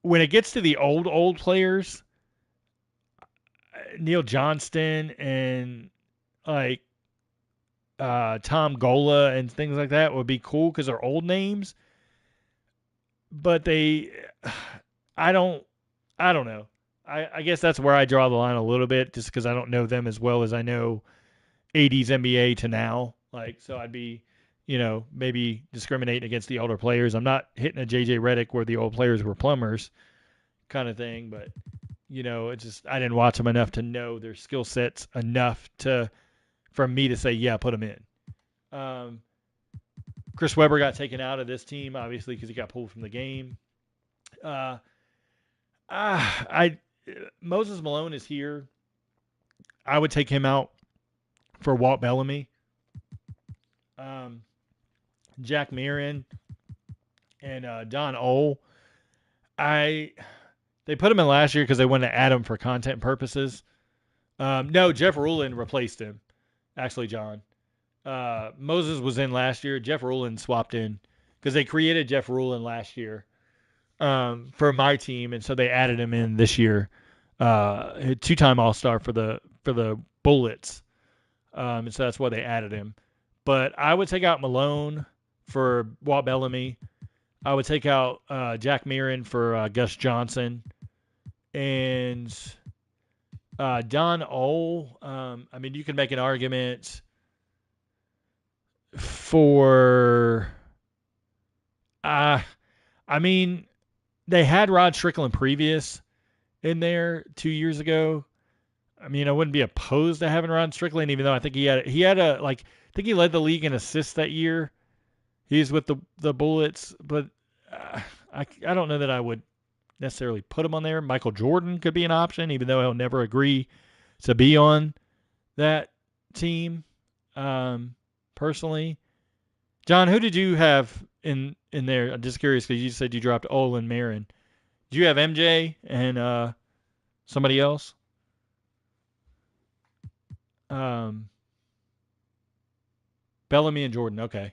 When it gets to the old players, Neil Johnston and like Tom Gola and things like that would be cool because they're old names. But I don't, I don't know. I guess that's where I draw the line a little bit, just because I don't know them as well as I know 80s NBA to now. Like, so I'd be, maybe discriminating against the older players. I'm not hitting a JJ Redick where the old players were plumbers kind of thing, but it's just I didn't watch them enough to know their skill sets enough for me to say, yeah, put them in. Chris Webber got taken out of this team, obviously, because he got pulled from the game. Moses Malone is here. I would take him out for Walt Bellamy. Jack Mirren and Don Ole. They put him in last year because they wanted to add him for content purposes. No, Jeff Rulin replaced him. Actually, John. Moses was in last year. Jeff Rulin swapped in because they created Jeff Rulin last year for my team, and so they added him in this year. Two-time All-Star for the Bullets, and so that's why they added him. But I would take out Malone for Walt Bellamy. I would take out Jack Mirren for Gus Johnson. And Don Ole, I mean, you can make an argument for, I mean, they had Rod Strickland previous in there 2 years ago. I mean, I wouldn't be opposed to having Rod Strickland, even though I think he had a I think he led the league in assists that year. He's with the Bullets, but I don't know that I would necessarily put him on there. Michael Jordan could be an option, even though he'll never agree to be on that team. Personally, John, who did you have in there? I'm just curious because you said you dropped Olin Marin. Did you have MJ and somebody else? Bellamy and Jordan. Okay.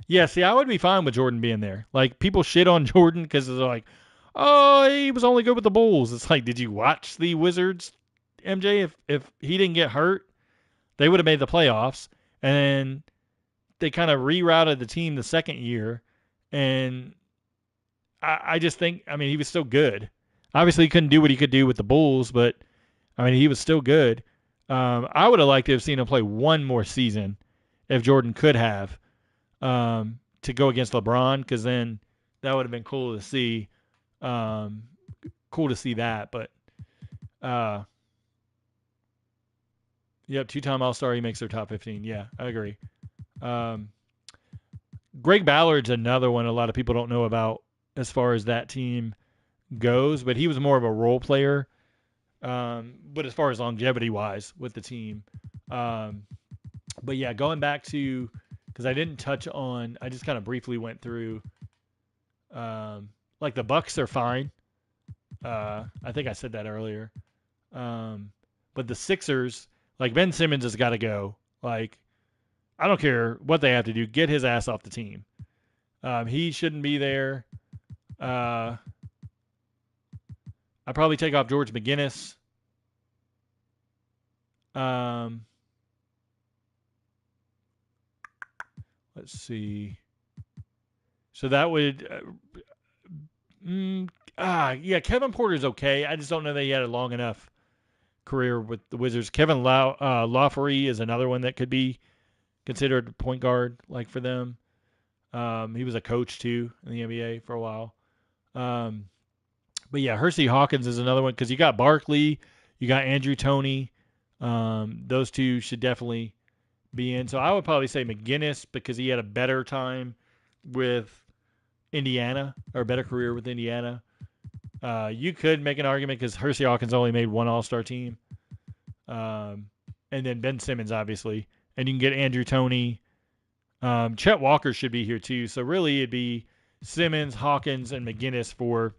Yeah, see, I would be fine with Jordan being there. Like, people shit on Jordan because they're like, oh, he was only good with the Bulls. It's like, did you watch the Wizards, MJ? If he didn't get hurt, they would have made the playoffs. And they kind of rerouted the team the second year. And I just think, I mean, he was still good. Obviously, he couldn't do what he could do with the Bulls, but, I mean, he was still good. I would have liked to have seen him play one more season if Jordan could have to go against LeBron, because then that would have been cool to see. Cool to see that, but yep, two-time All-Star. He makes their top 15. Yeah, I agree. Greg Ballard's another one a lot of people don't know about as far as that team goes, but he was more of a role player. But as far as longevity-wise with the team, but yeah, going back to, because I didn't touch on, I just kind of briefly went through. Like the Bucks are fine. I think I said that earlier. But the Sixers, like Ben Simmons has got to go. Like, I don't care what they have to do. Get his ass off the team. He shouldn't be there. I'd probably take off George McGinnis. Let's see. So that would... yeah, Kevin Porter's okay. I just don't know that he had a long enough career with the Wizards. Kevin Lawfrey is another one that could be considered a point guard, like, for them. He was a coach too in the NBA for a while. But yeah, Hersey Hawkins is another one because you got Barkley, you got Andrew Toney. Those two should definitely be in. So I would probably say McGinnis because he had a better time with Indiana, or a better career with Indiana. You could make an argument because Hersey Hawkins only made one All-Star team, um, and then Ben Simmons, obviously, and you can get Andrew Toney. Chet Walker should be here too. So really, it'd be Simmons, Hawkins, and McGinnis for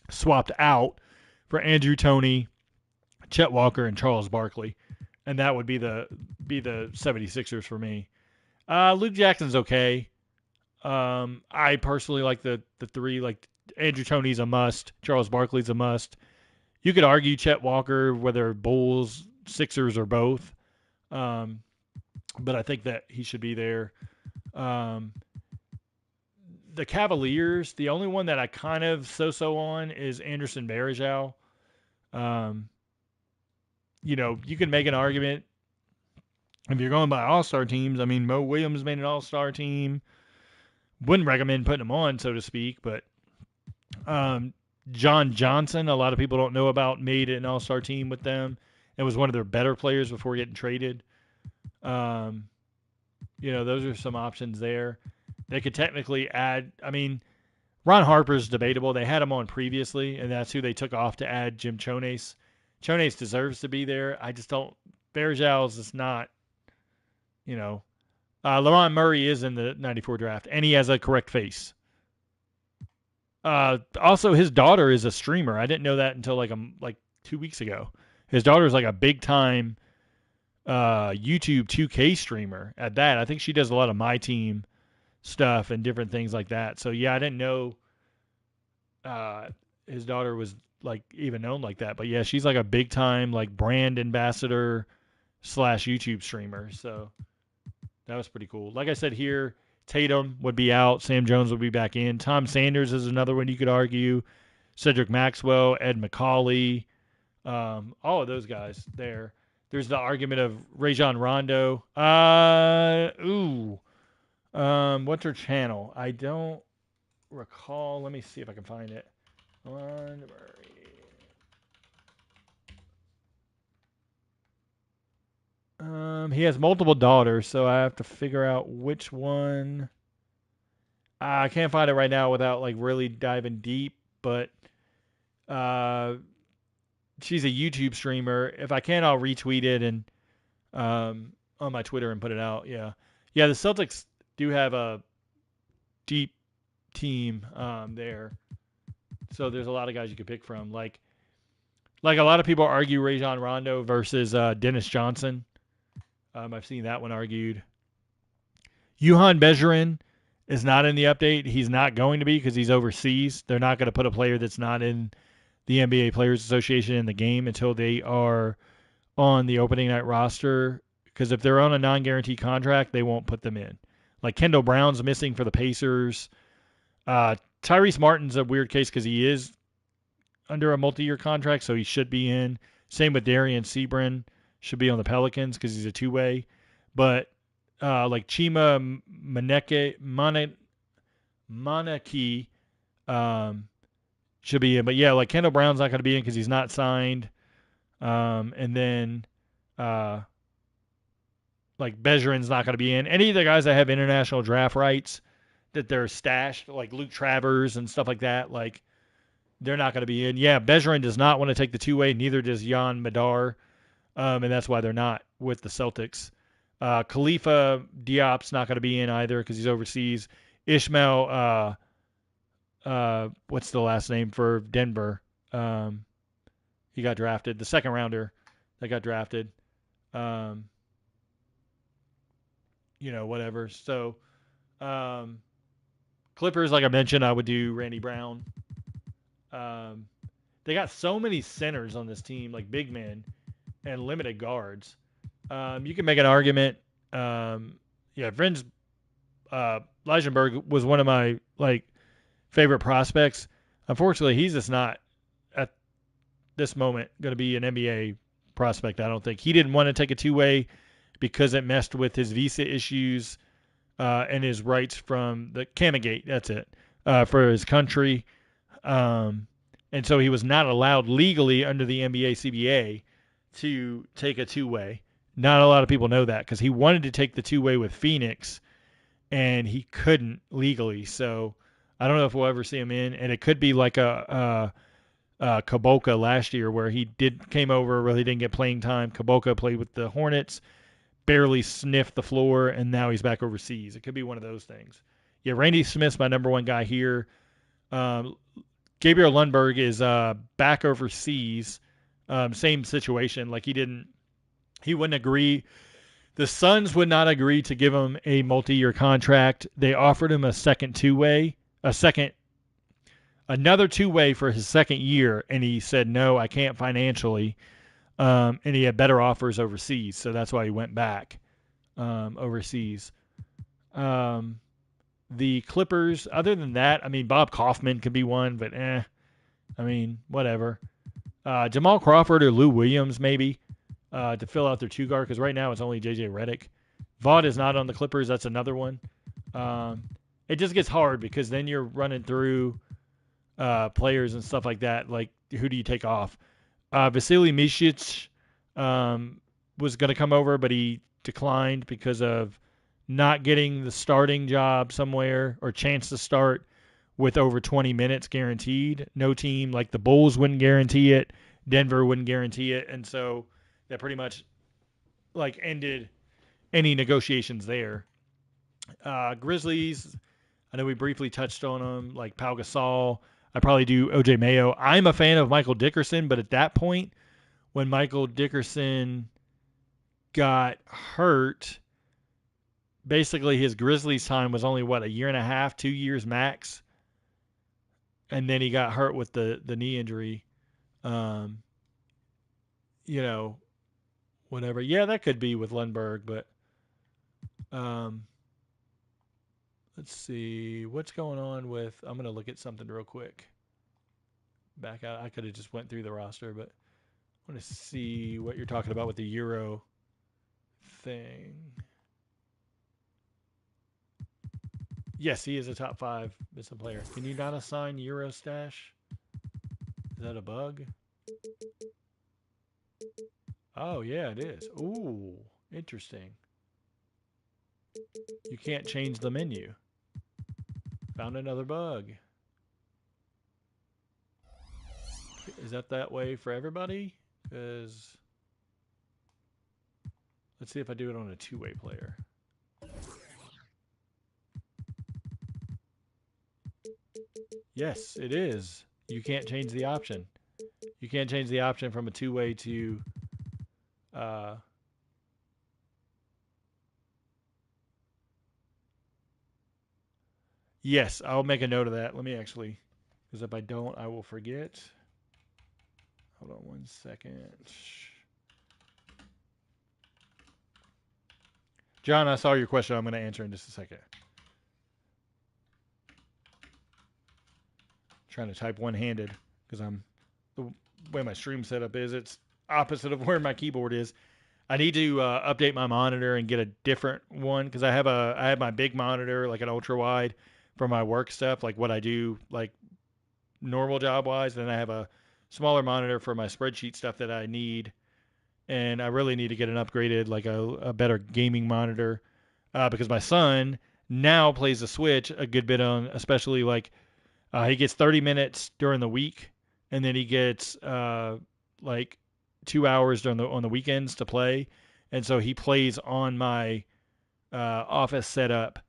swapped out for Andrew Toney, Chet Walker, and Charles Barkley, and that would be the 76ers for me. Luke Jackson's okay. I personally like the three. Like Andrew Toney's a must. Charles Barkley's a must. You could argue Chet Walker, whether Bulls, Sixers, or both. Um, but I think that he should be there. Um, the Cavaliers, the only one that I kind of so on is Anderson Varejao. Um, you can make an argument if you're going by All-Star teams. I mean, Mo Williams made an All-Star team. Wouldn't recommend putting him on, so to speak, but John Johnson, a lot of people don't know about, made an All-Star team with them and was one of their better players before getting traded. Those are some options there. They could technically add, I mean, Ron Harper's debatable. They had him on previously, and that's who they took off to add Jim Chones. Chones deserves to be there. I just don't, Varejao is not, Lamont Murray is in the 94 draft, and he has a correct face. Also, his daughter is a streamer. I didn't know that until like 2 weeks ago. His daughter is like a big time YouTube 2K streamer at that. I think she does a lot of My Team stuff and different things like that. So yeah, I didn't know his daughter was like even known like that. But yeah, she's like a big time like brand ambassador / YouTube streamer. So that was pretty cool. Like I said here, Tatum would be out. Sam Jones would be back in. Tom Sanders is another one you could argue. Cedric Maxwell, Ed McCauley, all of those guys there. There's the argument of Rajon Rondo. What's her channel? I don't recall. Let me see if I can find it. He has multiple daughters, so I have to figure out which one. I can't find it right now without like really diving deep, but she's a YouTube streamer. If I can, I'll retweet it and on my Twitter and put it out. Yeah. The Celtics do have a deep team there, so there's a lot of guys you could pick from. Like a lot of people argue Rajon Rondo versus Dennis Johnson. I've seen that one argued. Yuhan Bejerin is not in the update. He's not going to be because he's overseas. They're not going to put a player that's not in the NBA Players Association in the game until they are on the opening night roster. Because if they're on a non-guaranteed contract, they won't put them in. Like Kendall Brown's missing for the Pacers. Tyrese Martin's a weird case because he is under a multi-year contract, so he should be in. Same with Darian Sebrin. Should be on the Pelicans because he's a two-way. But like Chima Monarchy should be in. But yeah, like Kendall Brown's not going to be in because he's not signed. And then like Bejerin's not going to be in. Any of the guys that have international draft rights that they're stashed, like Luke Travers and stuff like that, like they're not going to be in. Yeah, Bejerin does not want to take the two-way. Neither does Jan Madar. And that's why they're not with the Celtics. Khalifa Diop's not going to be in either because he's overseas. Ishmael, what's the last name for Denver? He got drafted. The second rounder that got drafted. Whatever. So, Clippers, like I mentioned, I would do Randy Brown. They got so many centers on this team, like big men, and limited guards. You can make an argument. Vince Leichenberg was one of my favorite prospects. Unfortunately, he's just not at this moment going to be an NBA prospect. I don't think he didn't want to take a two-way because it messed with his visa issues and his rights from the Camagate. That's it for his country, and so he was not allowed legally under the NBA CBA to take a two-way. Not a lot of people know that because he wanted to take the two-way with Phoenix and he couldn't legally. So I don't know if we'll ever see him in. And it could be like a Kaboka last year, where he came over, really didn't get playing time. Kaboka played with the Hornets, barely sniffed the floor, and now he's back overseas. It could be one of those things. Yeah, Randy Smith's my number one guy here. Um, Gabriel Lundberg is back overseas. Same situation. Like he wouldn't agree. The Suns would not agree to give him a multi-year contract. They offered him a second two-way, another two-way for his second year, and he said no, I can't financially. And he had better offers overseas, so that's why he went back overseas. Um, the Clippers, other than that, I mean, Bob Kaufman could be one, but I mean, whatever. Jamal Crawford or Lou Williams, maybe, to fill out their two guard, because right now it's only JJ Redick. Vaught is not on the Clippers. That's another one. It just gets hard because then you're running through players and stuff like that. Like, who do you take off? Vasily Micic was going to come over, but he declined because of not getting the starting job somewhere or chance to start with over 20 minutes guaranteed. No team, like the Bulls wouldn't guarantee it. Denver wouldn't guarantee it. And so that pretty much like ended any negotiations there. Grizzlies, I know we briefly touched on them, like Pau Gasol. I probably do OJ Mayo. I'm a fan of Michael Dickerson, but at that point, when Michael Dickerson got hurt, basically his Grizzlies time was only, a year and a half, 2 years max. And then he got hurt with the knee injury. You know, whatever. Yeah, that could be with Lundberg, but let's see what's going on with. I'm gonna look at something real quick. Back out. I could have just went through the roster, but I want to see what you're talking about with the Euro thing. Yes, he is a top 5 missing player. Can you not assign Euro stash? Is that a bug? Oh yeah, it is. Ooh, interesting. You can't change the menu. Found another bug. Is that way for everybody? Because let's see if I do it on a two-way player. Yes, it is. You can't change the option. You can't change the option from a two-way to yes, I'll make a note of that. Let me actually, because if I don't, I will forget. Hold on 1 second. John, I saw your question. I'm going to answer in just a second. Trying to type one-handed because the way my stream setup is, it's opposite of where my keyboard is. I need to update my monitor and get a different one because I have my big monitor, like an ultra wide, for my work stuff, like what I do, like normal job wise. Then I have a smaller monitor for my spreadsheet stuff that I need, and I really need to get an upgraded, like a better gaming monitor, because my son now plays the Switch a good bit on, especially like he gets 30 minutes during the week, and then he gets like 2 hours on the weekends to play, and so he plays on my office setup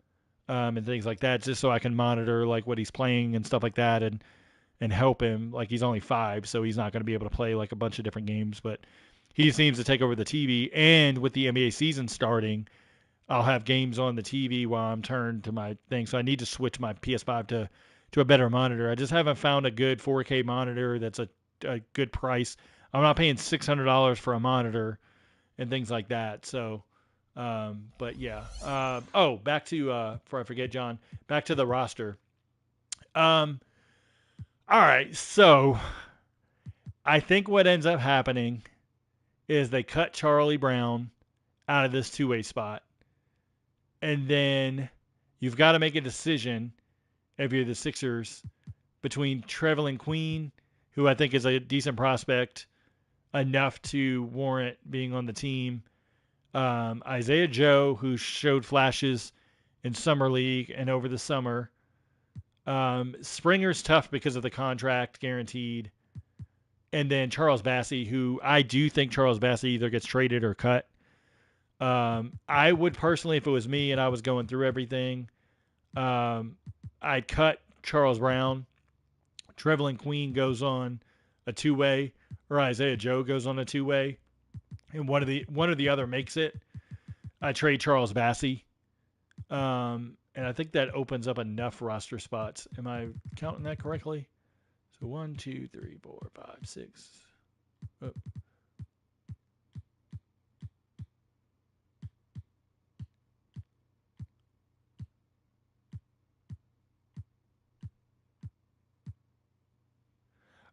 and things like that, just so I can monitor like what he's playing and stuff like that, and help him. Like he's only 5, so he's not going to be able to play like a bunch of different games, but he seems to take over the TV. And with the NBA season starting, I'll have games on the TV while I'm turned to my thing. So I need to switch my PS5 to a better monitor. I just haven't found a good 4K monitor that's a good price. I'm not paying $600 for a monitor and things like that. So, but yeah. Back to before I forget, John. Back to the roster. All right. So, I think what ends up happening is they cut Charlie Brown out of this two-way spot, and then you've got to make a decision if you're the Sixers between Trevelin Queen, who I think is a decent prospect, enough to warrant being on the team. Isaiah Joe, who showed flashes in summer league and over the summer. Springer's tough because of the contract guaranteed. and then Charles Bassey, who I do think Charles Bassey either gets traded or cut. I would personally, if it was me and I was going through everything, I'd cut Charles Brown. Trevelin Queen goes on a two-way, or Isaiah Joe goes on a two-way, and one or the other makes it. I trade Charles Bassey, and I think that opens up enough roster spots. Am I counting that correctly? So 1, 2, 3, 4, 5, 6. Oh.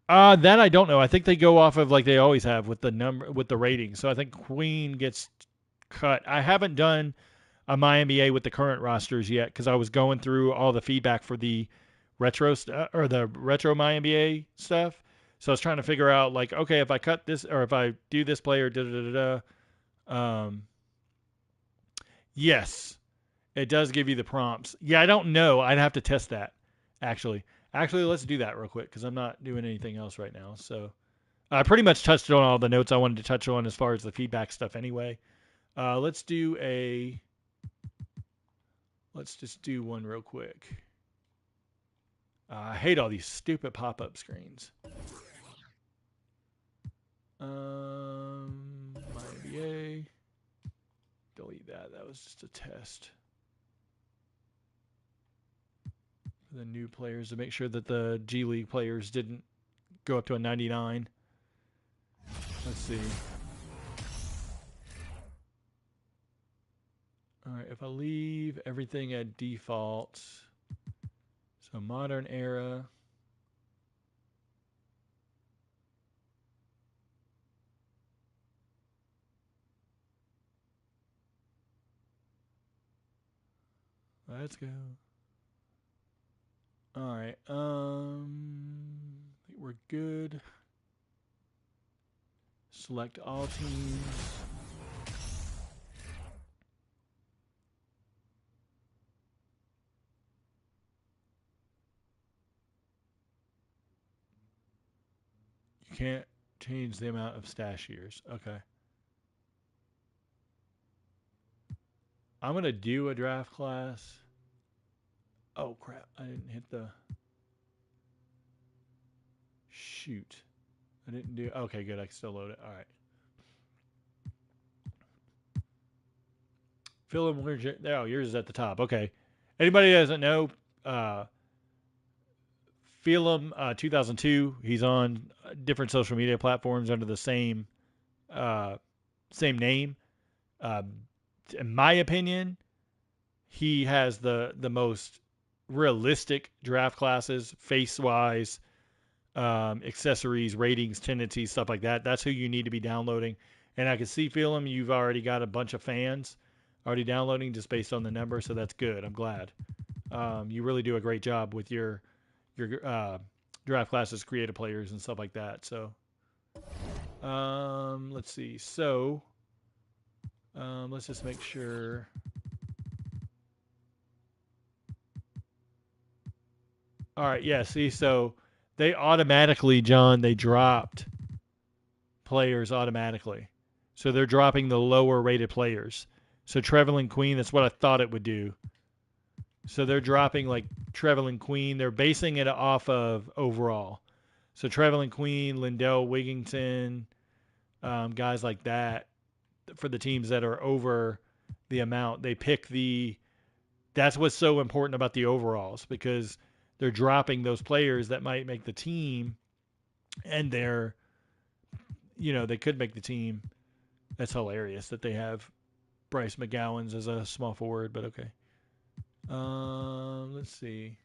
That I don't know. I think they go off of like they always have with the number with the rating. So I think Queen gets cut. I haven't done a MyNBA with the current rosters yet because I was going through all the feedback for the or the retro MyNBA stuff. So I was trying to figure out like, okay, if I cut this or if I do this player, da da da da. Yes, it does give you the prompts. Yeah, I don't know. I'd have to test that actually. Actually, let's do that real quick because I'm not doing anything else right now. So I pretty much touched on all the notes I wanted to touch on as far as the feedback stuff anyway. Let's just do one real quick. I hate all these stupid pop-up screens. MyNBA. Delete that. That was just a test. For the new players to make sure that the G League players didn't go up to a 99. Let's see. All right, if I leave everything at default, so modern era. Let's go. All right. I think we're good. Select all teams. You can't change the amount of stash years. Okay. I'm going to do a draft class. Oh, crap. I didn't hit the... Shoot. I didn't do... Okay, good. I can still load it. All right. Philip, where's your... Oh, yours is at the top. Okay. Anybody that doesn't know, Phelan 2002. He's on different social media platforms under the same name. In my opinion, he has the most realistic draft classes, face wise, accessories, ratings, tendencies, stuff like that. That's who you need to be downloading. And I can see, Phelan, you've already got a bunch of fans already downloading just based on the number, so that's good. I'm glad. You really do a great job with your draft classes, creative players, and stuff like that. So, let's see. So, let's just make sure. All right. Yeah. See, so they automatically, John, they dropped players automatically. So they're dropping the lower rated players. So Trevelin Queen, that's what I thought it would do. So they're dropping like Trevelin Queen. They're basing it off of overall. So Trevelin Queen, Lindell Wigington, guys like that for the teams that are over the amount. They pick that's what's so important about the overalls because they're dropping those players that might make the team and they could make the team. That's hilarious that they have Bryce McGowan's as a small forward, but okay. Let's see.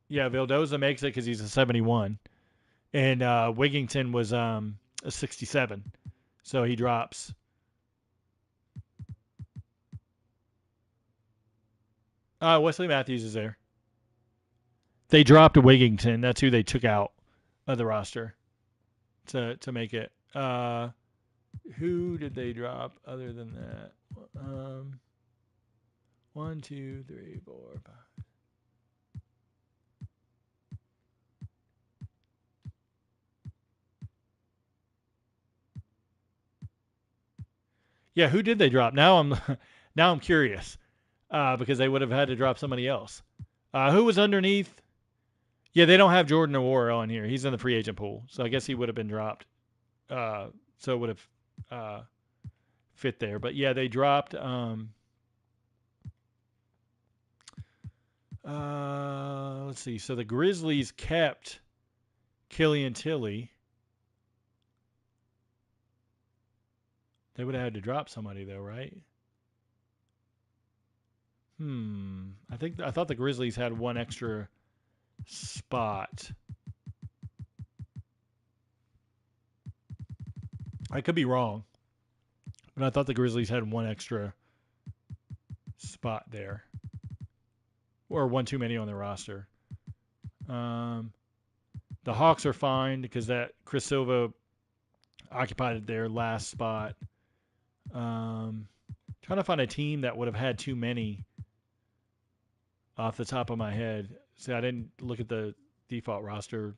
Yeah, Vildoza makes it because he's a 71. And Wigington was a 67. So he drops. Wesley Matthews is there. They dropped Wigington. That's who they took out of the roster to make it. Who did they drop other than that? 1, 2, 3, 4, 5. Yeah, who did they drop? Now I'm now I'm curious because they would have had to drop somebody else. Who was underneath? Yeah, they don't have Jordan Nwora on here. He's in the free agent pool, so I guess he would have been dropped. So it would have fit there. But yeah, they dropped. Let's see. So the Grizzlies kept Killian Tilly. They would have had to drop somebody though, right? I thought the Grizzlies had one extra spot. I could be wrong, but I thought the Grizzlies had one extra spot there, or one too many on their roster. Um, the Hawks are fine because that Chris Silva occupied their last spot. Trying to find a team that would have had too many off the top of my head. See, I didn't look at the default roster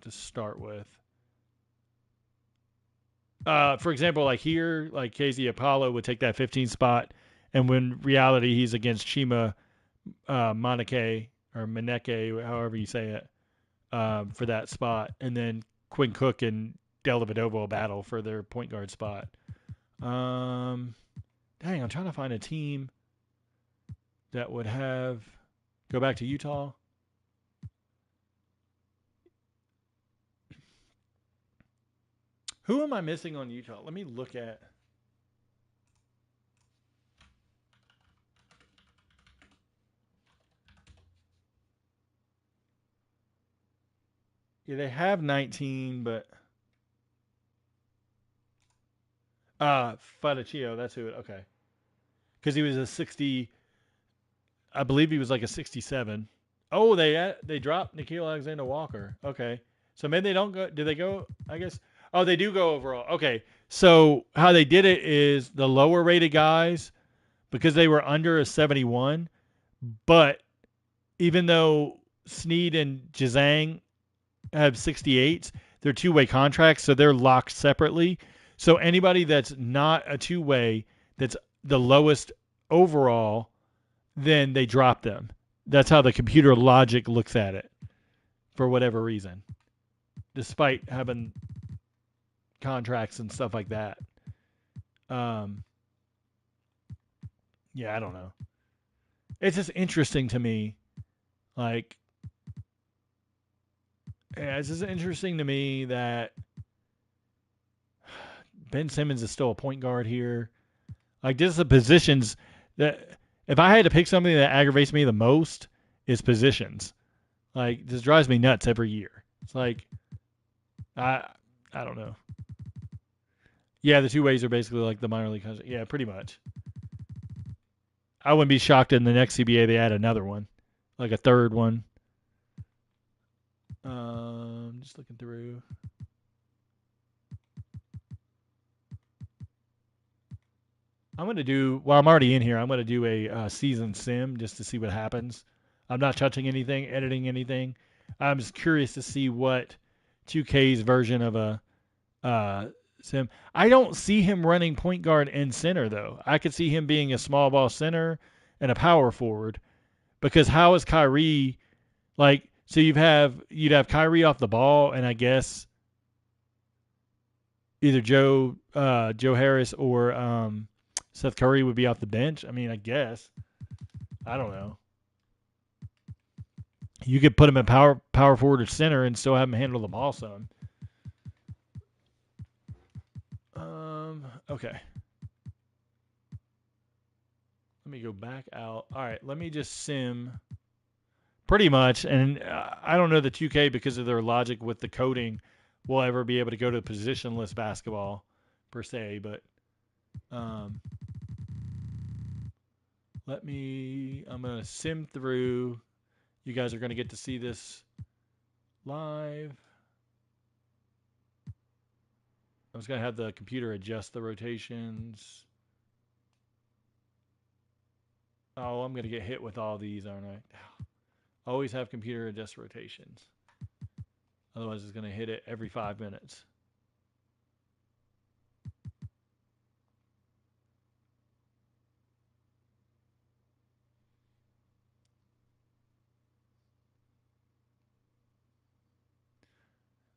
to start with. For example, like here, like KZ Apollo would take that 15 spot, and when reality he's against Chima Moneke or Maneke, however you say it, for that spot, and then Quinn Cook and Dellavedova will battle for their point guard spot. Dang, I'm trying to find a team that would have go back to Utah. Who am I missing on Utah? Let me look at. Yeah, they have 19, but Fadaccio, that's who it. Okay, because he was a 60. I believe he was like a 67. Oh, they dropped Nikhil Alexander Walker. Okay, so maybe they don't go. Do they go? I guess. Oh, they do go overall. Okay, so how they did it is the lower rated guys because they were under a 71, but even though Sneed and Jazang have 68s, they're two-way contracts, so they're locked separately. So anybody that's not a two-way, that's the lowest overall, then they drop them. That's how the computer logic looks at it for whatever reason, despite having contracts and stuff like that. Um, yeah, I don't know. It's just interesting to me. Like, yeah, it's just interesting to me that Ben Simmons is still a point guard here. Like, this is the positions that if I had to pick something that aggravates me the most is positions. Like, this drives me nuts every year. It's like I don't know. Yeah, the two ways are basically like the minor league. Yeah, pretty much. I wouldn't be shocked in the next CBA they add another one, like a third one. Just looking through. I'm gonna do while I'm already in here. I'm gonna do a season sim just to see what happens. I'm not touching anything, editing anything. I'm just curious to see what 2K's version of a sim. I don't see him running point guard and center though. I could see him being a small ball center and a power forward because how is Kyrie like? So you'd have Kyrie off the ball, and I guess either Joe Harris or Seth Curry would be off the bench. I mean, I guess I don't know. You could put him in power forward or center and still have him handle the ball some. Okay. Let me go back out. All right, let me just sim pretty much. And I don't know the 2K because of their logic with the coding will ever be able to go to positionless basketball per se, but I'm going to sim through. You guys are going to get to see this live. I'm just going to have the computer adjust the rotations. Oh, I'm going to get hit with all these, aren't I? Always have computer adjust rotations. Otherwise, it's going to hit it every 5 minutes.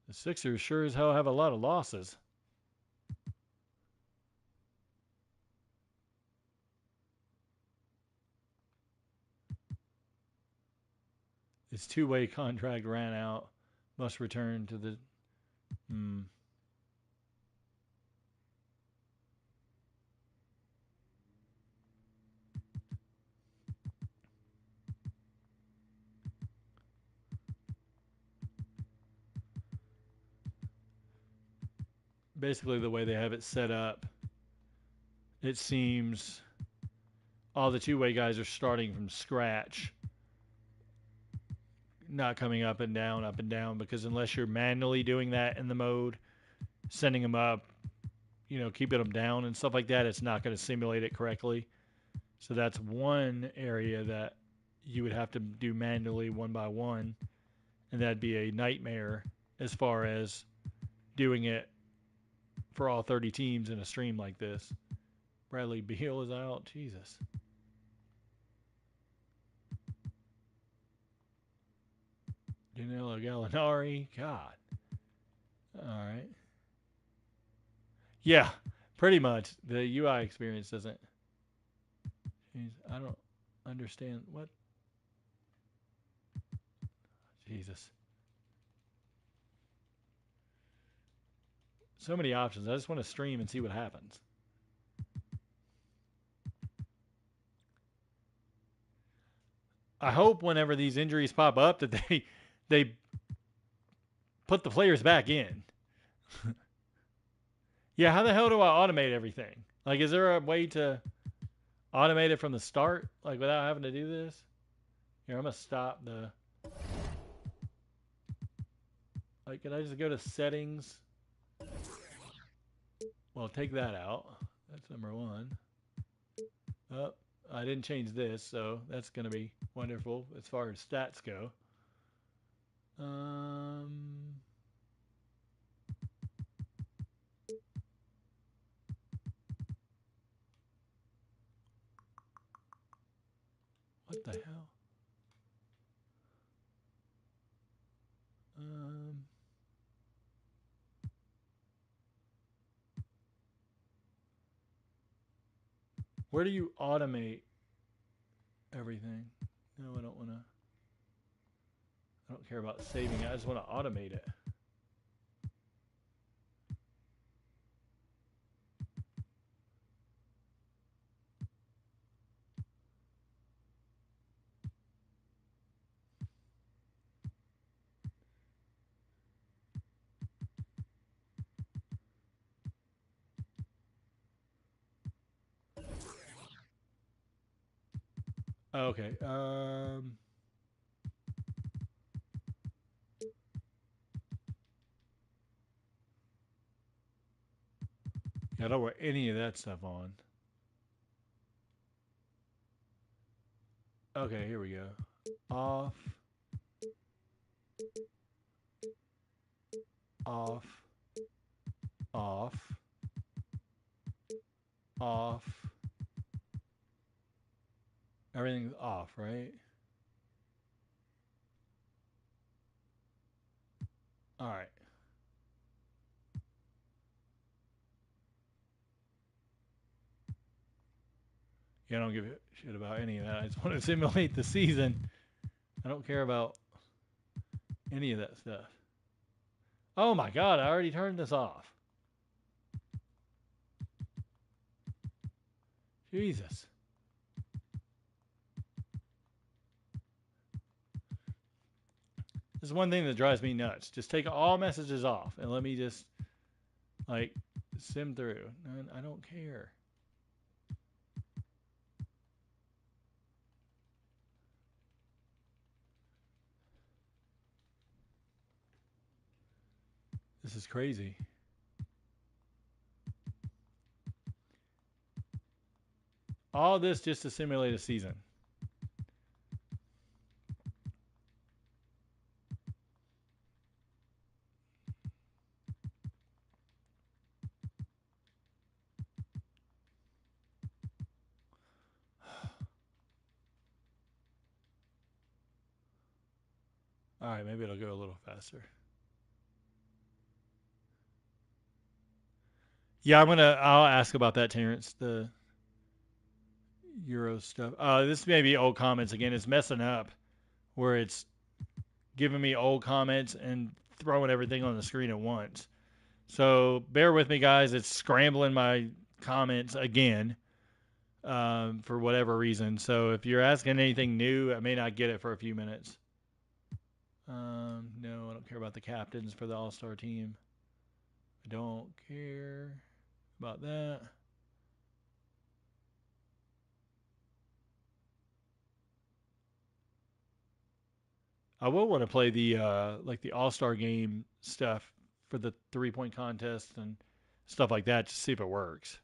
The Sixers sure as hell have a lot of losses. His two-way contract ran out. Must return to the. Hmm. Basically, the way they have it set up, it seems all the two-way guys are starting from scratch, not coming up and down, because unless you're manually doing that in the mode, sending them up, keeping them down and stuff like that, it's not going to simulate it correctly. So that's one area that you would have to do manually one by one, and that'd be a nightmare as far as doing it for all 30 teams in a stream like this. Bradley Beal is out. Jesus. Danilo Gallinari. God. All right. Yeah, pretty much. The UI experience doesn't. Jeez, I don't understand what. Jesus. So many options. I just want to stream and see what happens. I hope whenever these injuries pop up that they put the players back in. Yeah, how the hell do I automate everything? Like, is there a way to automate it from the start, like without having to do this? Here, I'm gonna stop the. Like, can I just go to settings? Well, take that out. That's number one. Oh, I didn't change this, so that's gonna be wonderful as far as stats go. What the hell? Where do you automate everything? No, I don't want to. I don't care about saving it. I just want to automate it. Okay. Yeah, I don't want any of that stuff on. Okay, here we go. Off. Off. Off. Off. Everything's off, right? All right. Yeah, I don't give a shit about any of that. I just want to simulate the season. I don't care about any of that stuff. Oh my god, I already turned this off. Jesus. This is one thing that drives me nuts. Just take all messages off and let me just, like, sim through. I don't care. This is crazy. All this just to simulate a season. All right, maybe it'll go a little faster. Yeah, I'll ask about that, Terrence. The Euro stuff. This may be old comments again. It's messing up where it's giving me old comments and throwing everything on the screen at once. So bear with me, guys. It's scrambling my comments again for whatever reason. So if you're asking anything new, I may not get it for a few minutes. No, I don't care about the captains for the All Star team. I don't care about that. I will want to play the like the All Star game stuff for the 3-point contest and stuff like that to see if it works.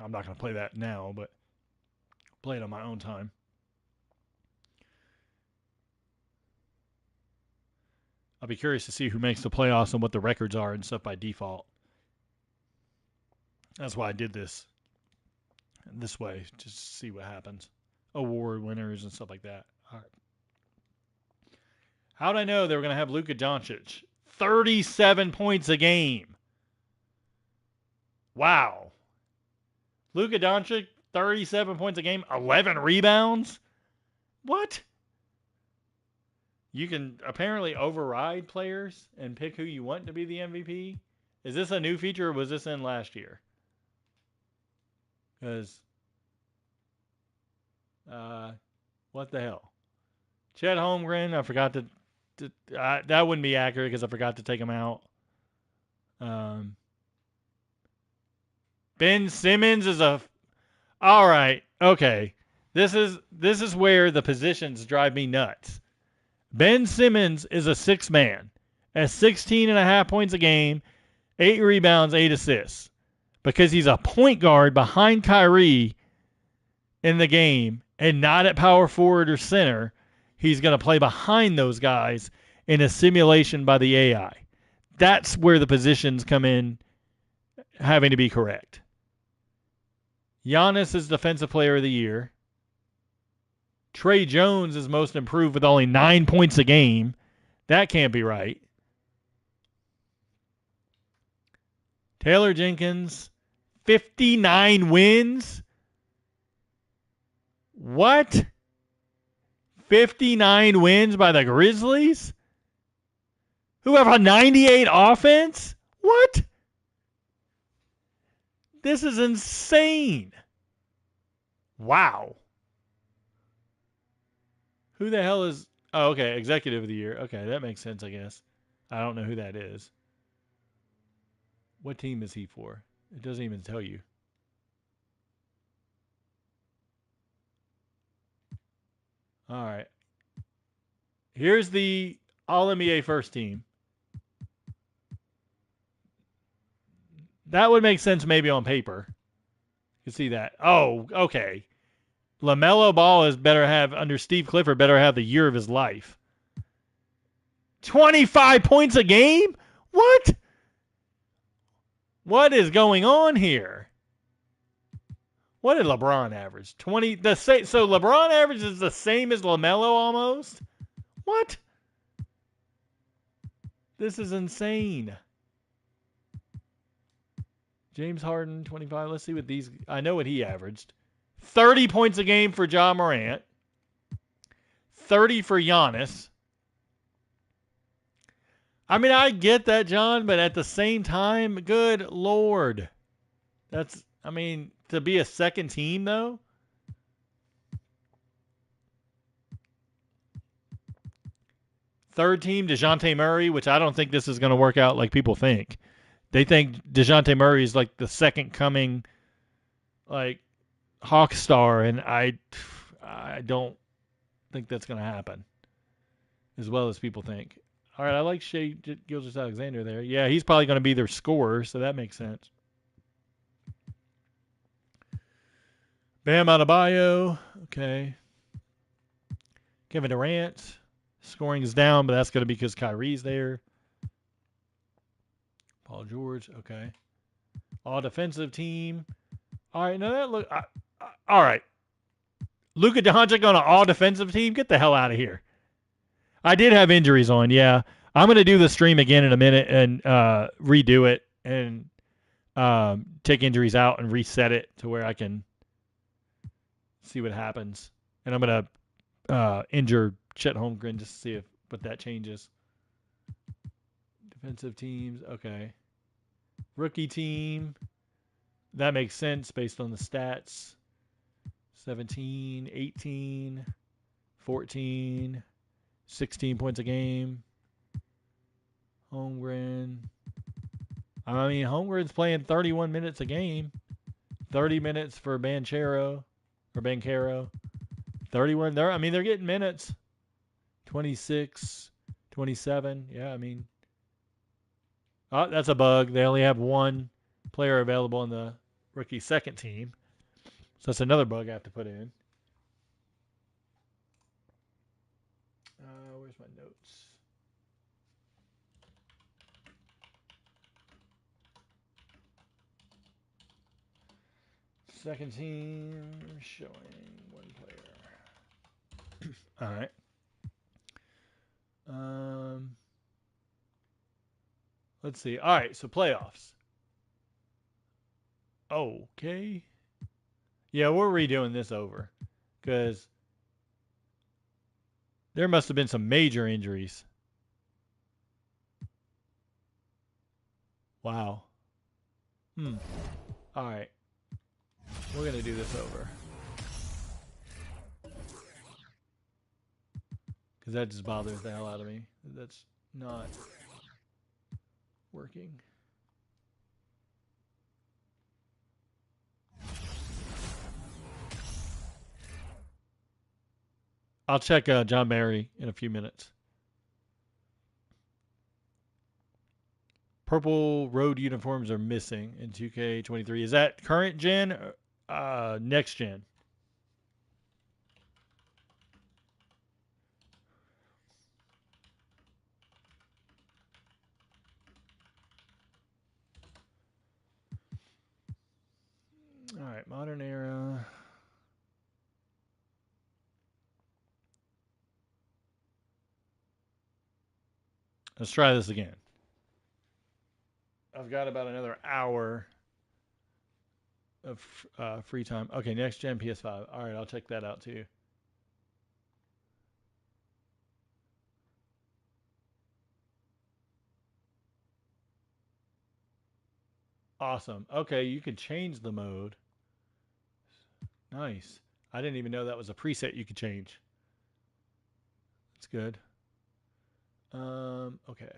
I'm not going to play that now, but play it on my own time. I'll be curious to see who makes the playoffs and what the records are and stuff by default. That's why I did this way, just to see what happens. Award winners and stuff like that. All right. How'd I know they were going to have Luka Doncic? 37 points a game. Wow. Luka Doncic, 37 points a game, 11 rebounds? What? You can apparently override players and pick who you want to be the MVP? Is this a new feature or was this in last year? Because, what the hell? Chet Holmgren, I forgot to that wouldn't be accurate because I forgot to take him out. Ben Simmons is a. All right, okay. This is where the positions drive me nuts. Ben Simmons is a 6-man at 16 and a half points a game, 8 rebounds, 8 assists, because he's a point guard behind Kyrie in the game and not at power forward or center. He's going to play behind those guys in a simulation by the AI. That's where the positions come in having to be correct. Giannis is Defensive Player of the Year. Trey Jones is most improved with only 9 points a game. That can't be right. Taylor Jenkins, 59 wins? What? 59 wins by the Grizzlies? Who have a 98 offense? What? This is insane. Wow. Who the hell is... Oh, okay. Executive of the Year. Okay, that makes sense, I guess. I don't know who that is. What team is he for? It doesn't even tell you. All right. Here's the All-NBA first team. That would make sense maybe on paper. You can see that. Oh, okay. LaMelo Ball is better have, under Steve Clifford, better have the year of his life. 25 points a game? What? What is going on here? What did LeBron average? 20. So LeBron averages the same as LaMelo almost? What? This is insane. James Harden, 25. Let's see what these... I know what he averaged. 30 points a game for Ja Morant. 30 for Giannis. I mean, I get that, John, but at the same time, good Lord. That's... I mean, to be a second team, though? Third team, DeJounte Murray, which I don't think this is going to work out like people think. They think DeJounte Murray is like the second coming, like, Hawk star, and I don't think that's going to happen as well as people think. All right, I like Shea Gilgeous-Alexander there. Yeah, he's probably going to be their scorer, so that makes sense. Bam Adebayo, okay. Kevin Durant, scoring is down, but that's going to be because Kyrie's there. Paul George, okay. All defensive team. All right, now that look. All right. Luka Doncic on an all defensive team? Get the hell out of here. I did have injuries on, yeah. I'm going to do the stream again in a minute and redo it. And take injuries out and reset it to where I can see what happens. And I'm gonna injure Chet Holmgren just to see if what that changes. Defensive teams, okay. Rookie team, that makes sense based on the stats. 17, 18, 14, 16 points a game. Holmgren. I mean, Holmgren's playing 31 minutes a game. 30 minutes for Banchero or Bancaro. 31. They're getting minutes. 26, 27. Yeah, I mean, oh, that's a bug. They only have one player available in the rookie second team. So that's another bug I have to put in. Where's my notes? Second team showing one player. All right. Let's see. All right, so playoffs. Okay. Yeah, we're redoing this over because there must have been some major injuries. Wow. All right. We're going to do this over. Because that just bothers the hell out of me. That's not working. I'll check John Barry in a few minutes. Purple road uniforms are missing in 2K23. Is that current gen or next gen? All right, modern era. Let's try this again. I've got about another hour of free time. Okay, next gen PS5. All right, I'll check that out too. Awesome. Okay, you can change the mode. Nice. I didn't even know that was a preset you could change. That's good. Okay.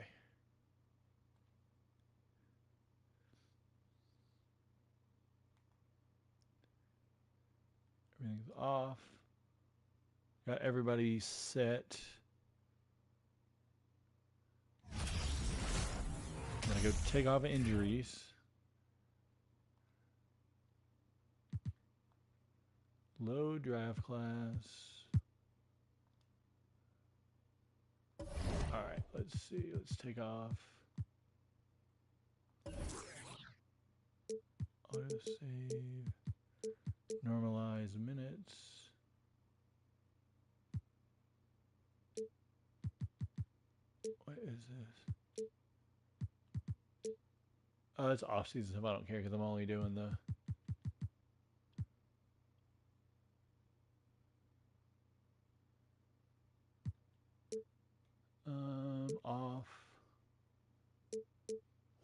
Everything's off. Got everybody set. I'm gonna go take off injuries. Low draft class. All right, let's see. Let's take off. Auto save. Normalize minutes. What is this? Oh, it's off season stuff. I don't care because I'm only doing the. Off.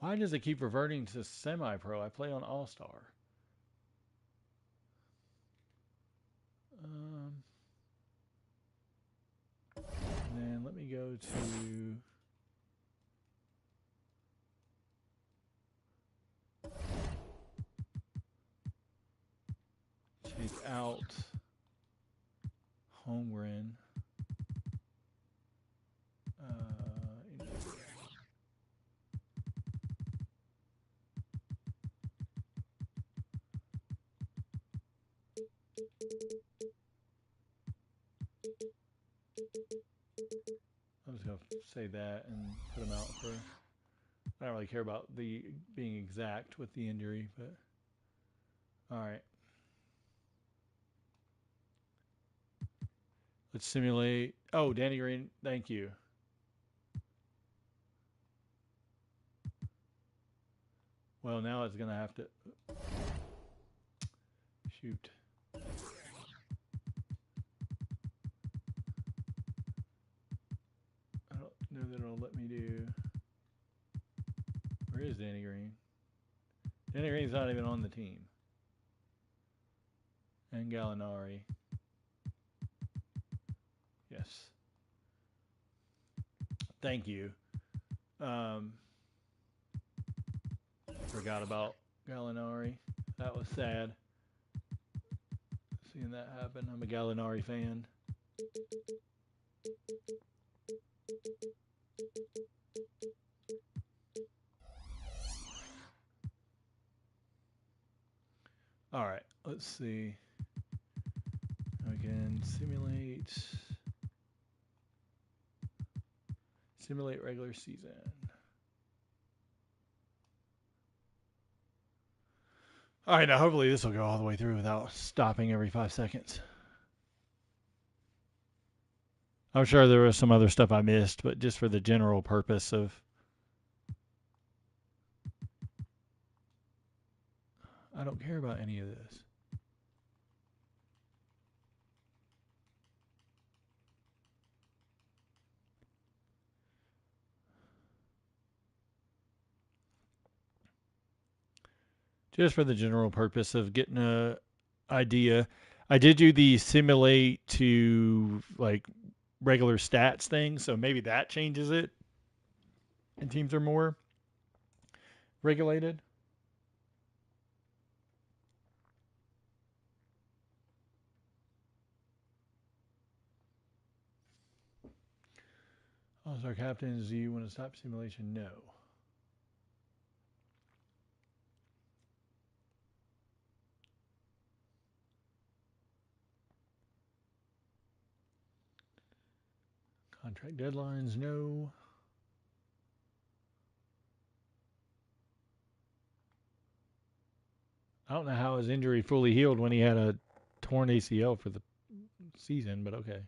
Why does it keep reverting to semi-pro? I play on All-Star. And then let me go to take out Holmgren. I'm just gonna say that and put them out for. I don't really care about the being exact with the injury, but all right. Let's simulate. Oh, Danny Green, thank you. Well, now it's going to have to shoot. I don't know that it'll let me do. Where is Danny Green? Danny Green's not even on the team. And Gallinari. Yes. Thank you. Forgot about Gallinari. That was sad. Seeing that happen. I'm a Gallinari fan. All right, let's see. We can simulate regular season. All right, now hopefully this will go all the way through without stopping every 5 seconds. I'm sure there was some other stuff I missed, but just for the general purpose of I don't care about any of this. Just for the general purpose of getting a idea. I did do the simulate to like regular stats thing, so maybe that changes it. And teams are more regulated. All-Star captains, do you want to stop simulation? No. Contract deadlines, no. I don't know how his injury fully healed when he had a torn ACL for the season, but okay.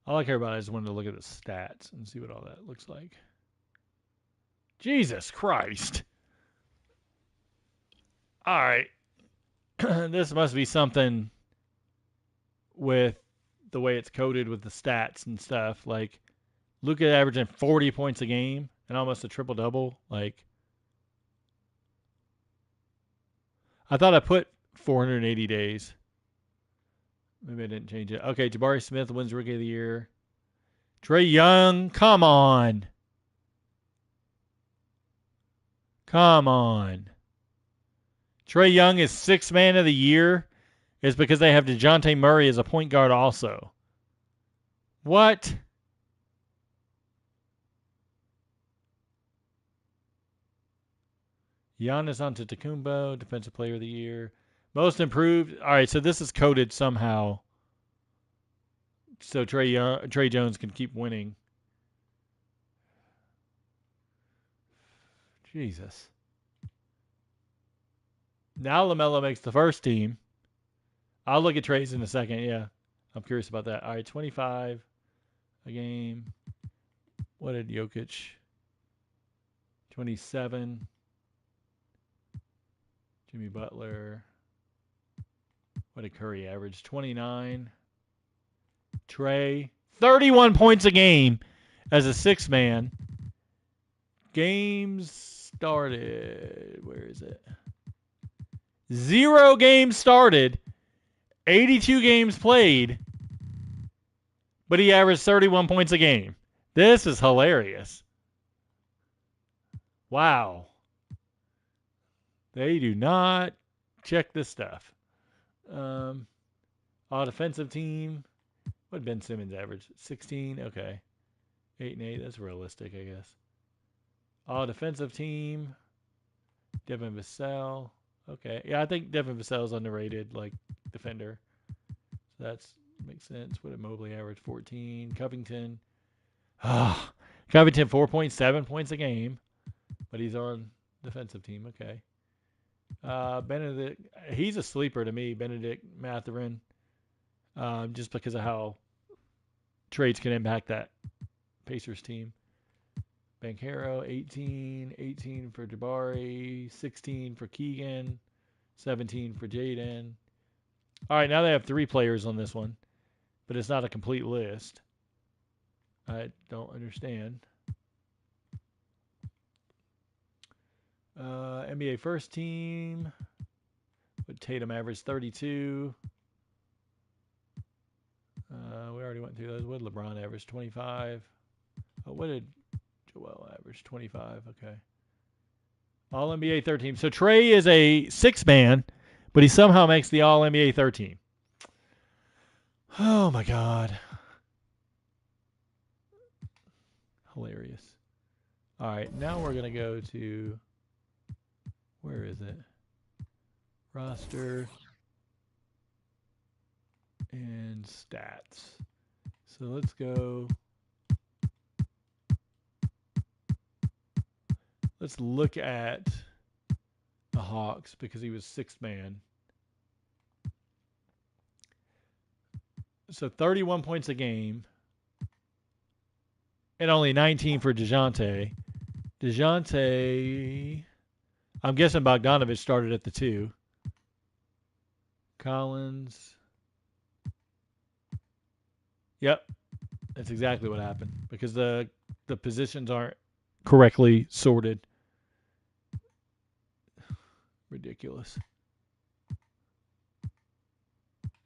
All I care about is wanted to look at the stats and see what all that looks like. Jesus Christ. All right. This must be something with the way it's coded with the stats and stuff. Like, Luka averaging 40 points a game and almost a triple-double. Like, I thought I put 480 days. Maybe I didn't change it. Okay, Jabari Smith wins Rookie of the Year. Trae Young, come on. Come on. Trae Young is Sixth Man of the Year. It's because they have DeJounte Murray as a point guard also. What? Giannis Antetokounmpo, Defensive Player of the Year. Most Improved. All right, so this is coded somehow. So Trae Jones can keep winning. Jesus. Now LaMelo makes the first team. I'll look at Trae's in a second. Yeah, I'm curious about that. All right, 25 a game. What did Jokic? 27. Jimmy Butler. What did Curry average? 29. Trae. 31 points a game as a sixth man. Games started. Where is it? 0 games started. 82 games played. But he averaged 31 points a game. This is hilarious. Wow. They do not check this stuff. All defensive team. What did Ben Simmons average? 16? Okay. 8 and 8. That's realistic, I guess. All defensive team. Devin Vassell. Okay. Yeah, I think Devin Vassell is underrated, like defender. So that makes sense. What did Mobley average? 14. Covington. Covington 4.7 points a game. But he's on defensive team. Okay. Benedict. He's a sleeper to me. Benedict Mathurin. Just because of how trades can impact that Pacers team. Banchero, 18. 18 for Jabari. 16 for Keegan. 17 for Jaden. All right, now they have 3 players on this one, but it's not a complete list. I don't understand. NBA first team. But Tatum averaged 32. We already went through those. What did LeBron average? 25. Oh, what did Joel average? 25. Okay. All NBA third team. So Trey is a 6-man, but he somehow makes the All NBA third team. Oh my God. Hilarious. All right, now we're gonna go to, where is it? Roster and stats. So let's go. Let's look at the Hawks because he was 6th man. So 31 points a game and only 19 for DeJounte. DeJounte, I'm guessing Bogdanovich started at the 2. Collins. Yep, that's exactly what happened because the positions aren't correctly sorted. Ridiculous.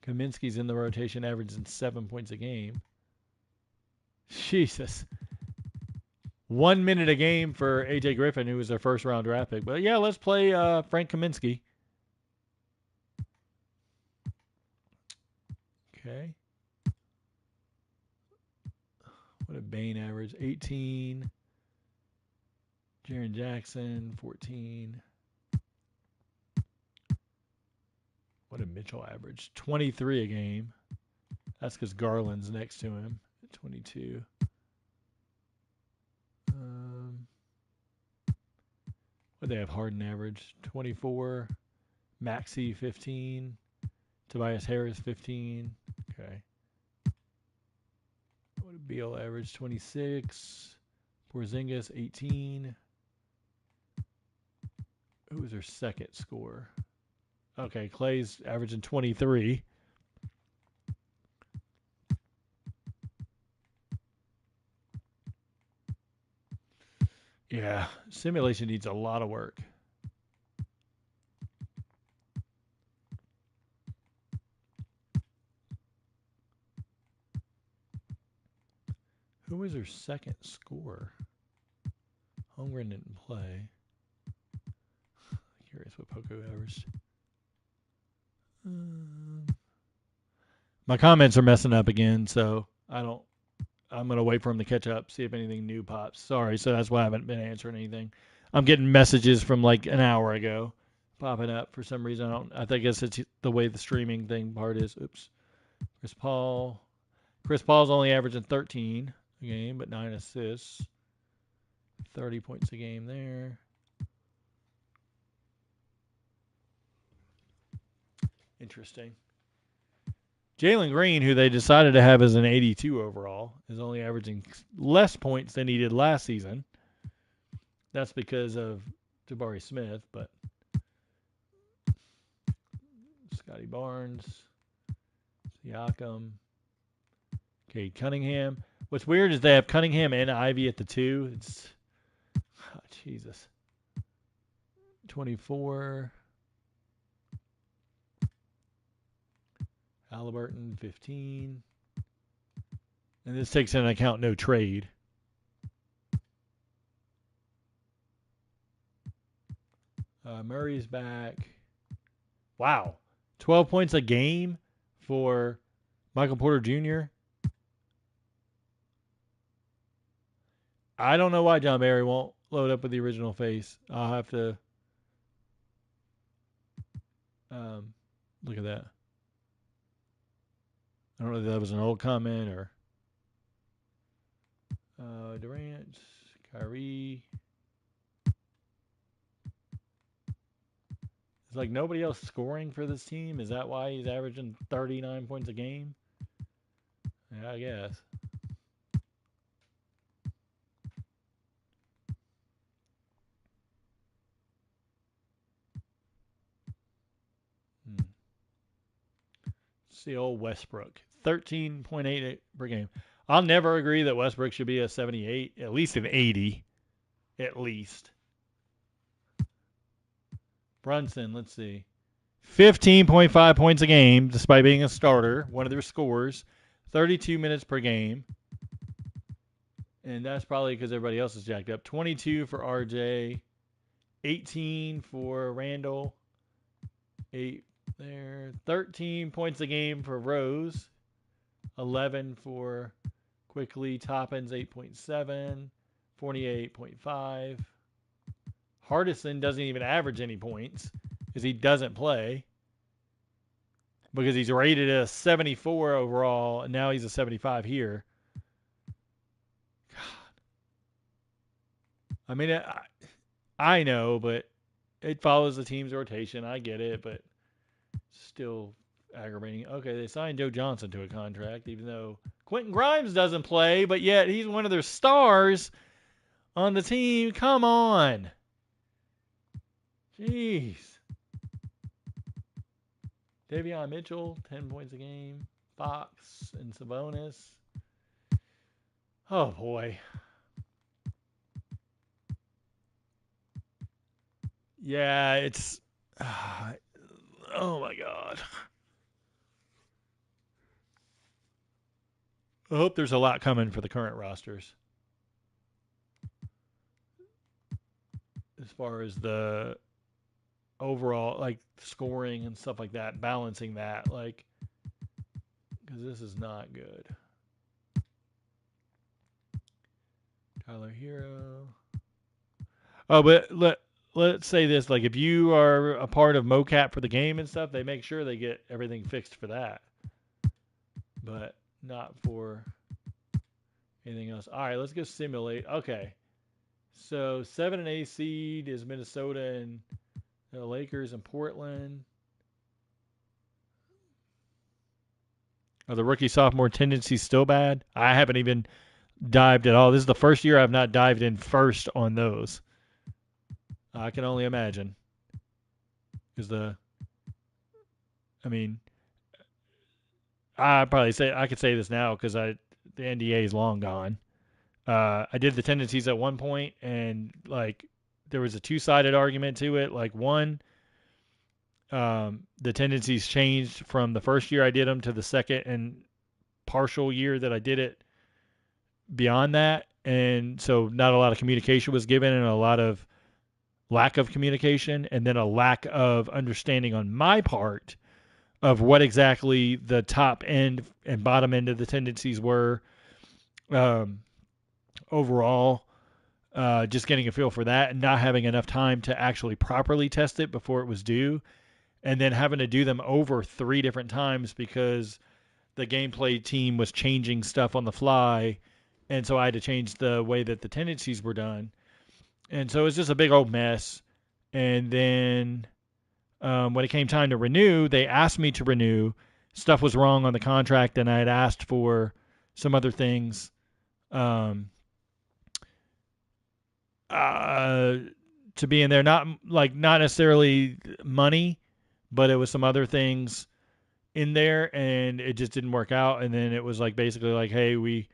Kaminsky's in the rotation, averaging 7 points a game. Jesus. 1 minute a game for AJ Griffin, who was their first round draft pick. But yeah, let's play Frank Kaminsky. Okay. What did Bain average? 18. Jaren Jackson, 14. What did Mitchell average? 23 a game. That's because Garland's next to him at 22. What did they have Harden average? 24. Maxey, 15. Tobias Harris, 15. Okay. What did Beal average? 26. Porzingis, 18. Who was their second scorer? Okay, Clay's averaging 23. Yeah, simulation needs a lot of work. Who was their second scorer? Holmgren didn't play. Curious what Poco averaged. My comments are messing up again, so I'm going to wait for him to catch up, see if anything new pops. Sorry, so that's why I haven't been answering anything. I'm getting messages from like an hour ago popping up for some reason. I guess it's the way the streaming thing part is. Oops. Chris Paul's only averaging 13 a game, but 9 assists. 30 points a game there. Interesting. Jalen Green, who they decided to have as an 82 overall, is only averaging less points than he did last season. That's because of Jabari Smith, but Scotty Barnes, Siakam, Cade Cunningham. What's weird is they have Cunningham and Ivy at the 2. It's Jesus. 24. Halliburton, 15. And this takes into account no trade. Murray's back. Wow. 12 points a game for Michael Porter Jr. I don't know why John Barry won't load up with the original face. I'll have to look at that. I don't know if that was an old comment or Durant, Kyrie. It's like nobody else scoring for this team. Is that why he's averaging 39 points a game? Yeah, I guess. see old Westbrook, 13.8 per game. I'll never agree that Westbrook should be a 78, at least an 80, at least. Brunson, let's see. 15.5 points a game, despite being a starter, one of their scores. 32 minutes per game. And that's probably because everybody else is jacked up. 22 for RJ. 18 for Randall. 8 there. 13 points a game for Rose. 11 for Quickly. Toppins, 8.7. 48.5. Hardison doesn't even average any points because he doesn't play. Because he's rated a 74 overall, and now he's a 75 here. God. I mean, I know, but it follows the team's rotation. I get it, but still aggravating. Okay, they signed Joe Johnson to a contract, even though Quentin Grimes doesn't play, but yet he's one of their stars on the team. Come on. Jeez. Davion Mitchell, 10 points a game. Fox and Sabonis. Oh, boy. Yeah, it's... oh, my God. I hope there's a lot coming for the current rosters. As far as the overall, like, scoring and stuff like that, balancing that, like, because this is not good. Tyler Hero. Oh, but let's say this, like, if you are a part of mocap for the game and stuff, they make sure they get everything fixed for that. But not for anything else. All right, let's go simulate. Okay. So 7 and 8 seed is Minnesota and the Lakers and Portland. Are the rookie sophomore tendencies still bad? I haven't even dived at all. This is the first year I've not dived in first on those. I can only imagine. Because I could say this now because the NDA is long gone. I did the tendencies at one point, and like there was a two-sided argument to it. Like one, the tendencies changed from the first year I did them to the second and partial year that I did it beyond that. And so not a lot of communication was given and a lot of lack of communication, and then a lack of understanding on my part of what exactly the top end and bottom end of the tendencies were overall. Just getting a feel for that and not having enough time to actually properly test it before it was due, and then having to do them over 3 different times because the gameplay team was changing stuff on the fly, and so I had to change the way that the tendencies were done. And so it was just a big old mess. And then when it came time to renew, they asked me to renew. Stuff was wrong on the contract, and I had asked for some other things to be in there. Not necessarily money, but it was some other things in there, and it just didn't work out. And then it was like basically like, hey, we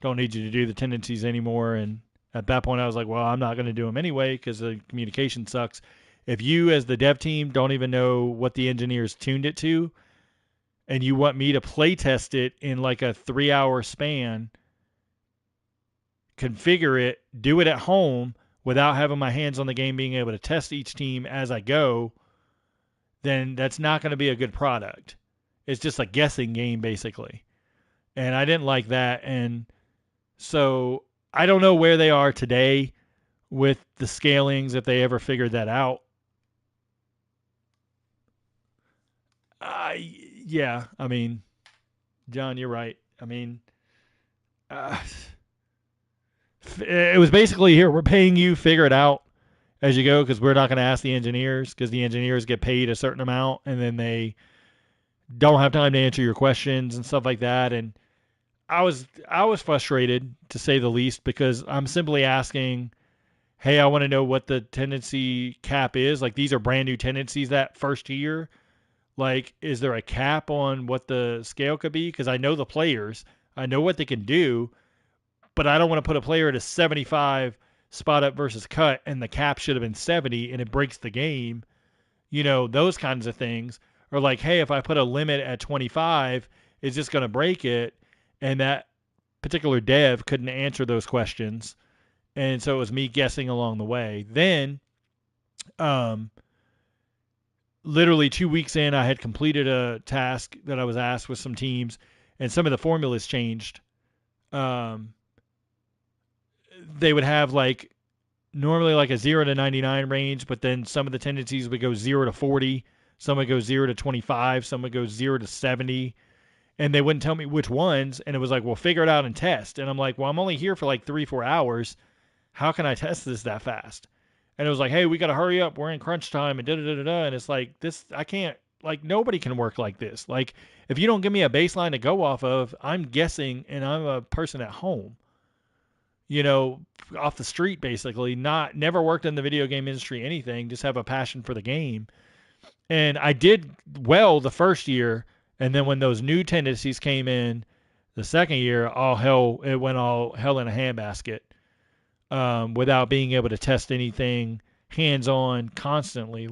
don't need you to do the tendencies anymore. And at that point, I was like, well, I'm not going to do them anyway because the communication sucks. If you, as the dev team, don't even know what the engineers tuned it to, and you want me to play test it in like a 3-hour span, configure it, do it at home without having my hands on the game, being able to test each team as I go, then that's not going to be a good product. It's just a guessing game, basically. And I didn't like that. And so I don't know where they are today with the scalings, if they ever figured that out. Yeah, I mean, John, you're right. I mean, it was basically, here, we're paying you, figure it out as you go, because we're not going to ask the engineers, because the engineers get paid a certain amount, and then they don't have time to answer your questions and stuff like that. And I was frustrated, to say the least, because I'm simply asking, hey, I want to know what the tendency cap is. Like, these are brand new tendencies that first year. Like, is there a cap on what the scale could be? Because I know the players, I know what they can do, but I don't want to put a player at a 75 spot up versus cut, and the cap should have been 70, and it breaks the game. Those kinds of things. Or like, hey, if I put a limit at 25, is this going to break it? And that particular dev couldn't answer those questions. And so it was me guessing along the way. Then, um, literally 2 weeks in, I had completed a task that I was asked with some teams, and some of the formulas changed. Um, they would have like normally like a 0 to 99 range, but then some of the tendencies would go 0 to 40, some would go 0 to 25, some would go 0 to 70, and they wouldn't tell me which ones. And it was like, well, figure it out and test. And I'm like, well, I'm only here for like 3-4 hours. How can I test this that fast? And it was like, hey, we got to hurry up. We're in crunch time and da da da da. And it's like, this, I can't, like, nobody can work like this. Like, if you don't give me a baseline to go off of, I'm guessing, and I'm a person at home, off the street, basically, never worked in the video game industry, anything, just have a passion for the game. And I did well the first year. And then when those new tendencies came in the second year, it went all hell in a handbasket. Without being able to test anything hands-on constantly.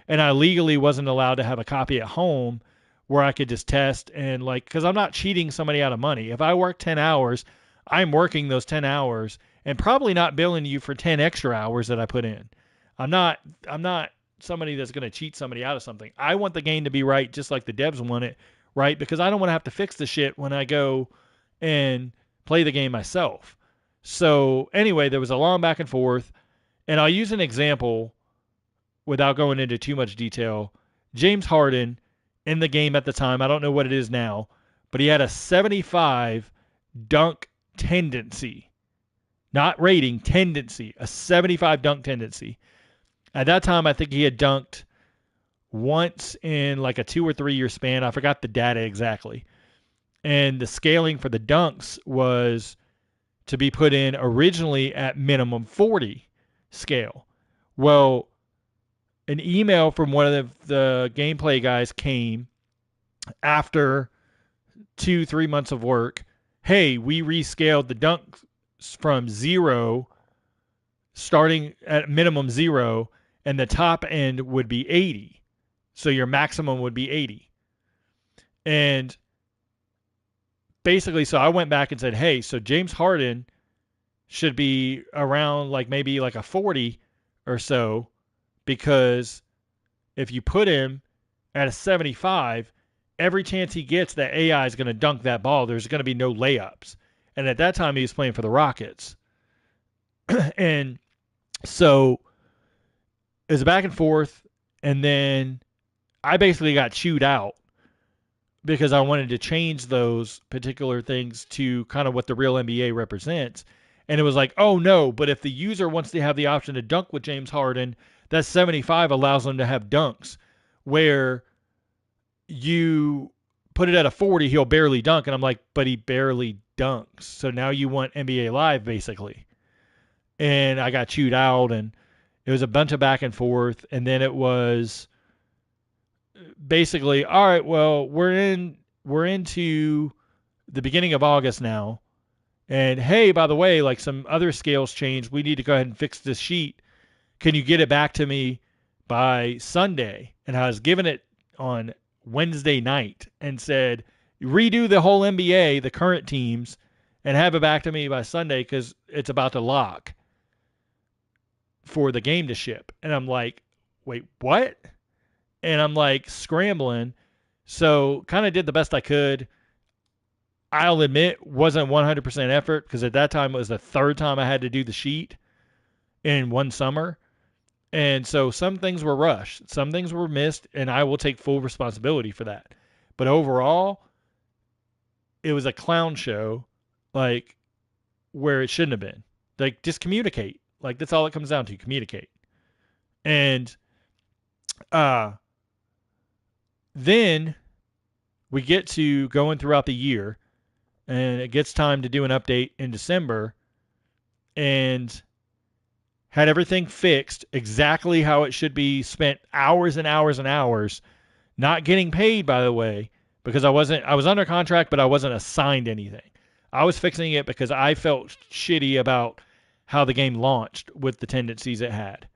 And I legally wasn't allowed to have a copy at home where I could just test and because I'm not cheating somebody out of money. If I work 10 hours, I'm working those 10 hours and probably not billing you for 10 extra hours that I put in. I'm not somebody that's going to cheat somebody out of something. I want the game to be right just like the devs want it right, because I don't want to have to fix the shit when I go and play the game myself. So anyway, there was a long back and forth, and I'll use an example without going into too much detail. James Harden in the game at the time, I don't know what it is now, but he had a 75 dunk tendency. Not rating, tendency. A 75 dunk tendency. At that time, I think he had dunked once in like a 2 or 3 year span. I forgot the data exactly. And the scaling for the dunks was to be put in originally at minimum 40 scale. Well, an email from one of the gameplay guys came after 2-3 months of work. Hey, we rescaled the dunks from 0, starting at minimum 0, and the top end would be 80. So your maximum would be 80. And basically, so I went back and said, hey, so James Harden should be around maybe a 40 or so, because if you put him at a 75, every chance he gets, that AI is going to dunk that ball. There's going to be no layups. And at that time, he was playing for the Rockets. And so it was back and forth, and then I basically got chewed out because I wanted to change those particular things to kind of what the real NBA represents. And it was like, oh no, but if the user wants to have the option to dunk with James Harden, that 75 allows them to have dunks. Where you put it at a 40, he'll barely dunk. And I'm like, but he barely dunks. So now you want NBA Live, basically. And I got chewed out, and it was a bunch of back and forth. And then it was basically, all right, well, we're into the beginning of August now. And hey, by the way, some other scales changed. We need to go ahead and fix this sheet. Can you get it back to me by Sunday? And I was given it on Wednesday night and said, redo the whole NBA, the current teams, and have it back to me by Sunday because it's about to lock for the game to ship. And I'm like, wait, what? And I'm scrambling. So kind of did the best I could. I'll admit, wasn't 100% effort, because at that time it was the third time I had to do the sheet in one summer. And so some things were rushed, some things were missed, and I will take full responsibility for that. But overall, it was a clown show, where it shouldn't have been. Just communicate. That's all it comes down to, communicate. And then we get to going throughout the year, and it gets time to do an update in December, and had everything fixed exactly how it should be, spent hours and hours and hours Not getting paid, by the way, because I was under contract, but I wasn't assigned anything. I was fixing it because I felt shitty about how the game launched with the tendencies it had.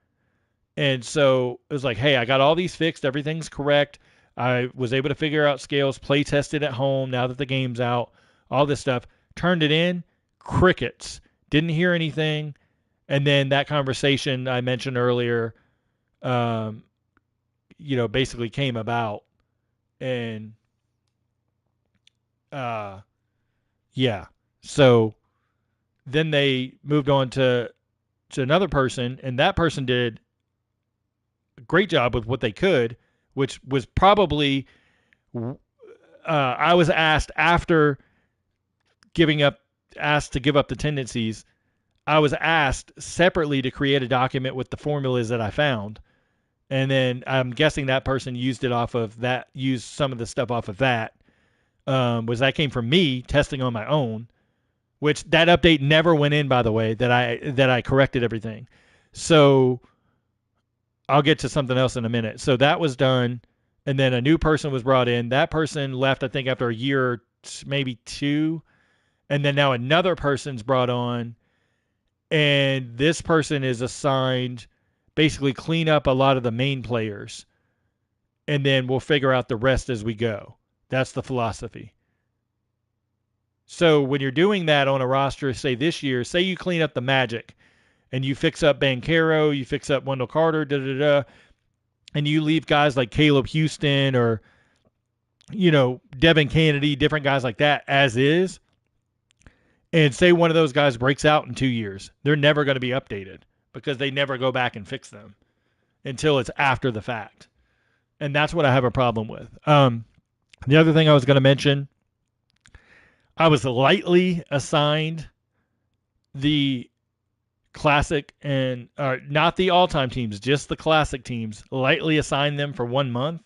And so it was like, hey, I got all these fixed. Everything's correct. I was able to figure out scales, play tested at home now that the game's out, all this stuff. Turned it in, crickets. Didn't hear anything. And then that conversation I mentioned earlier, um, basically came about. And uh, yeah. So then they moved on to another person, and that person did a great job with what they could, which was probably I was asked to give up the tendencies. I was asked separately to create a document with the formulas that I found, and then I'm guessing that person used some of the stuff off of that. Was that came from me testing on my own, which that update never went in, by the way, that I corrected everything. So I'll get to something else in a minute. So that was done, and then a new person was brought in. That person left, I think, after a year, maybe two, and then now another person's brought on, and this person is assigned basically clean up a lot of the main players, and then we'll figure out the rest as we go. That's the philosophy. So when you're doing that on a roster, say this year, say you clean up the Magic and you fix up Banchero, you fix up Wendell Carter, and you leave guys like Caleb Houston or Devin Kennedy, different guys like that as is, and say one of those guys breaks out in 2 years, they're never going to be updated because they never go back and fix them until it's after the fact. And that's what I have a problem with. The other thing I was going to mention, I was lightly assigned the classic and not the all-time teams, just the classic teams, lightly assigned them for 1 month,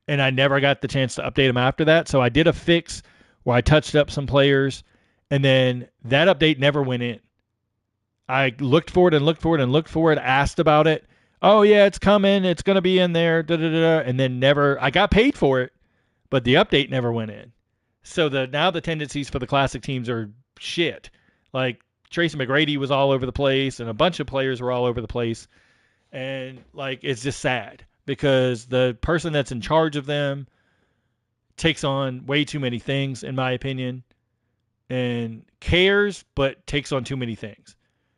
and I never got the chance to update them after that. So I did a fix where I touched up some players, and then that update never went in. I looked for it, asked about it. Oh yeah, it's coming, it's going to be in there, and then never. I got paid for it, but the update never went in. So now the tendencies for the classic teams are shit. Like Tracy McGrady was all over the place, and a bunch of players were all over the place, and like it's just sad because the person that's in charge of them takes on way too many things, in my opinion, and cares but takes on too many things.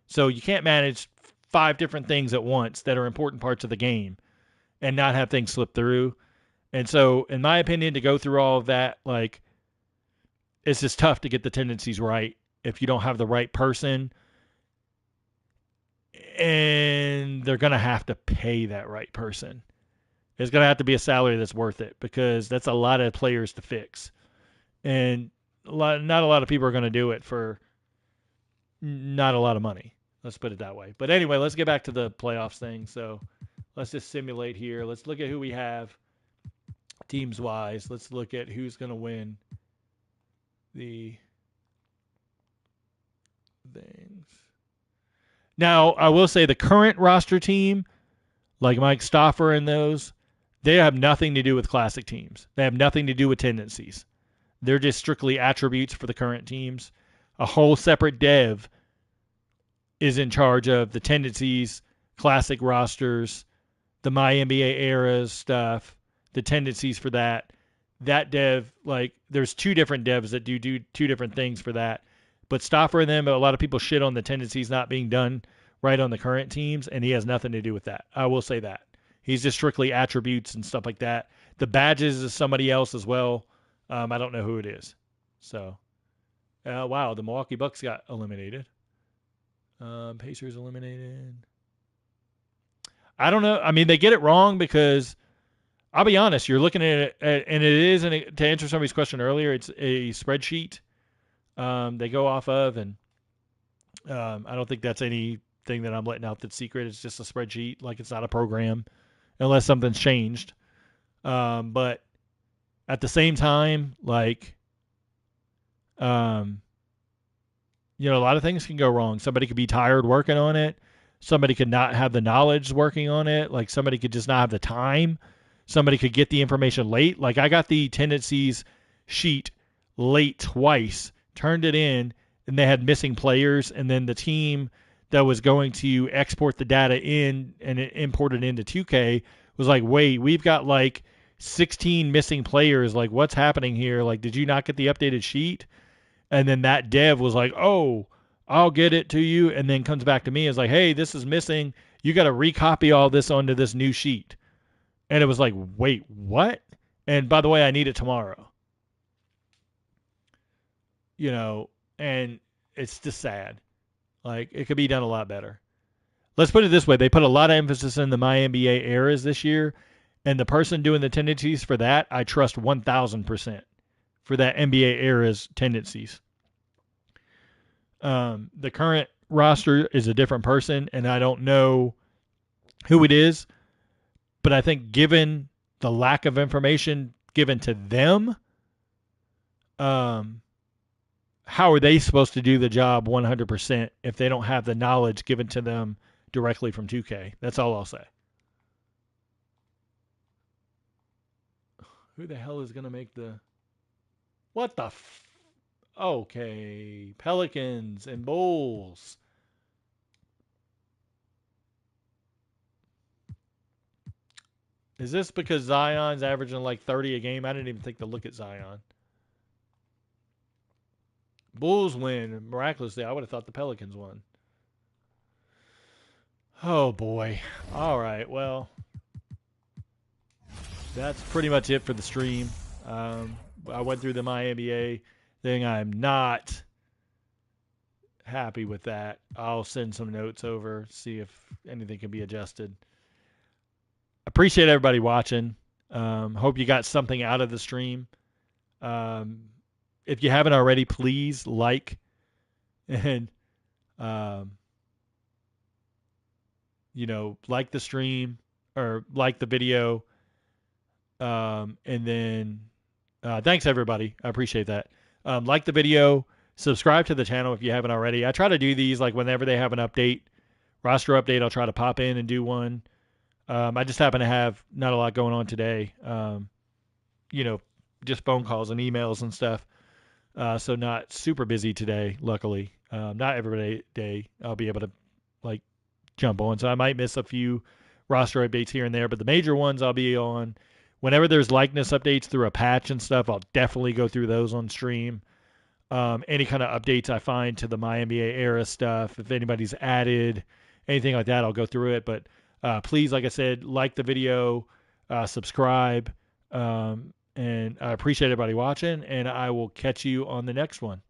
So you can't manage 5 different things at once that are important parts of the game and not have things slip through. And so, in my opinion, to go through all of that, like, it's just tough to get the tendencies right if you don't have the right person. And they're going to have to pay that right person. It's going to have to be a salary that's worth it because that's a lot of players to fix. And not a lot of people are going to do it for not a lot of money. Let's put it that way. But anyway, let's get back to the playoffs thing. So let's just simulate here. Let's look at who we have teams-wise. Let's look at who's going to win the things. Now, I will say the current roster team, like Mike Stoffer and those, they have nothing to do with classic teams. They have nothing to do with tendencies. They're just strictly attributes for the current teams. A whole separate dev is in charge of the tendencies, classic rosters, the MyNBA era stuff, the tendencies for that. That dev, like, there's 2 different devs that do 2 different things for that. But Stoffer and them, a lot of people shit on the tendencies not being done right on the current teams, and he has nothing to do with that. I will say that. He's just strictly attributes and stuff like that. The badges is somebody else as well. I don't know who it is. So, wow, the Milwaukee Bucks got eliminated. Pacers eliminated. I don't know. I mean, they get it wrong because I'll be honest. You're looking at it, and it is, to answer somebody's question earlier, it's a spreadsheet they go off of, and I don't think that's anything that I'm letting out that's secret. It's just a spreadsheet. Like, it's not a program unless something's changed. But at the same time, like, a lot of things can go wrong. Somebody could be tired working on it. Somebody could not have the knowledge working on it. Like, somebody could just not have the time. somebody could get the information late. Like I got the tendencies sheet late twice, turned it in, and they had missing players, and then the team that was going to export the data in and import it into 2K was like, wait, we've got like 16 missing players. Like, what's happening here? Like, did you not get the updated sheet? And then that dev was like, oh, I'll get it to you. And then comes back to me and is like, hey, this is missing. You got to recopy all this onto this new sheet. And it was like, wait, what? And by the way, I need it tomorrow. You know, and it's just sad. Like, it could be done a lot better. Let's put it this way. They put a lot of emphasis in the MyNBA eras this year, and the person doing the tendencies for that, I trust 1,000% for that NBA era's tendencies. The current roster is a different person, and I don't know who it is, but I think given the lack of information given to them, how are they supposed to do the job 100% if they don't have the knowledge given to them directly from 2K? That's all I'll say. Who the hell is going to make the... What the... Okay. Pelicans and Bulls. Is this because Zion's averaging like 30 a game? I didn't even think to look at Zion. Bulls win miraculously. I would have thought the Pelicans won. Oh boy. All right. Well, that's pretty much it for the stream. I went through the MyNBA thing. I'm not happy with that. I'll send some notes over, see if anything can be adjusted. Appreciate everybody watching. Hope you got something out of the stream. If you haven't already, please like and like the stream or like the video. And then thanks everybody. I appreciate that. Like the video, subscribe to the channel if you haven't already. I try to do these like whenever they have an update, roster update. I'll try to pop in and do one. I just happen to have not a lot going on today. Just phone calls and emails and stuff. So not super busy today, luckily. Not every day I'll be able to like jump on. So I might miss a few roster updates here and there, but the major ones I'll be on. Whenever there's likeness updates through a patch and stuff, I'll definitely go through those on stream. Any kind of updates I find to the MyNBA era stuff, if anybody's added anything like that, I'll go through it. But please, like I said, like the video, subscribe, and I appreciate everybody watching, and I will catch you on the next one.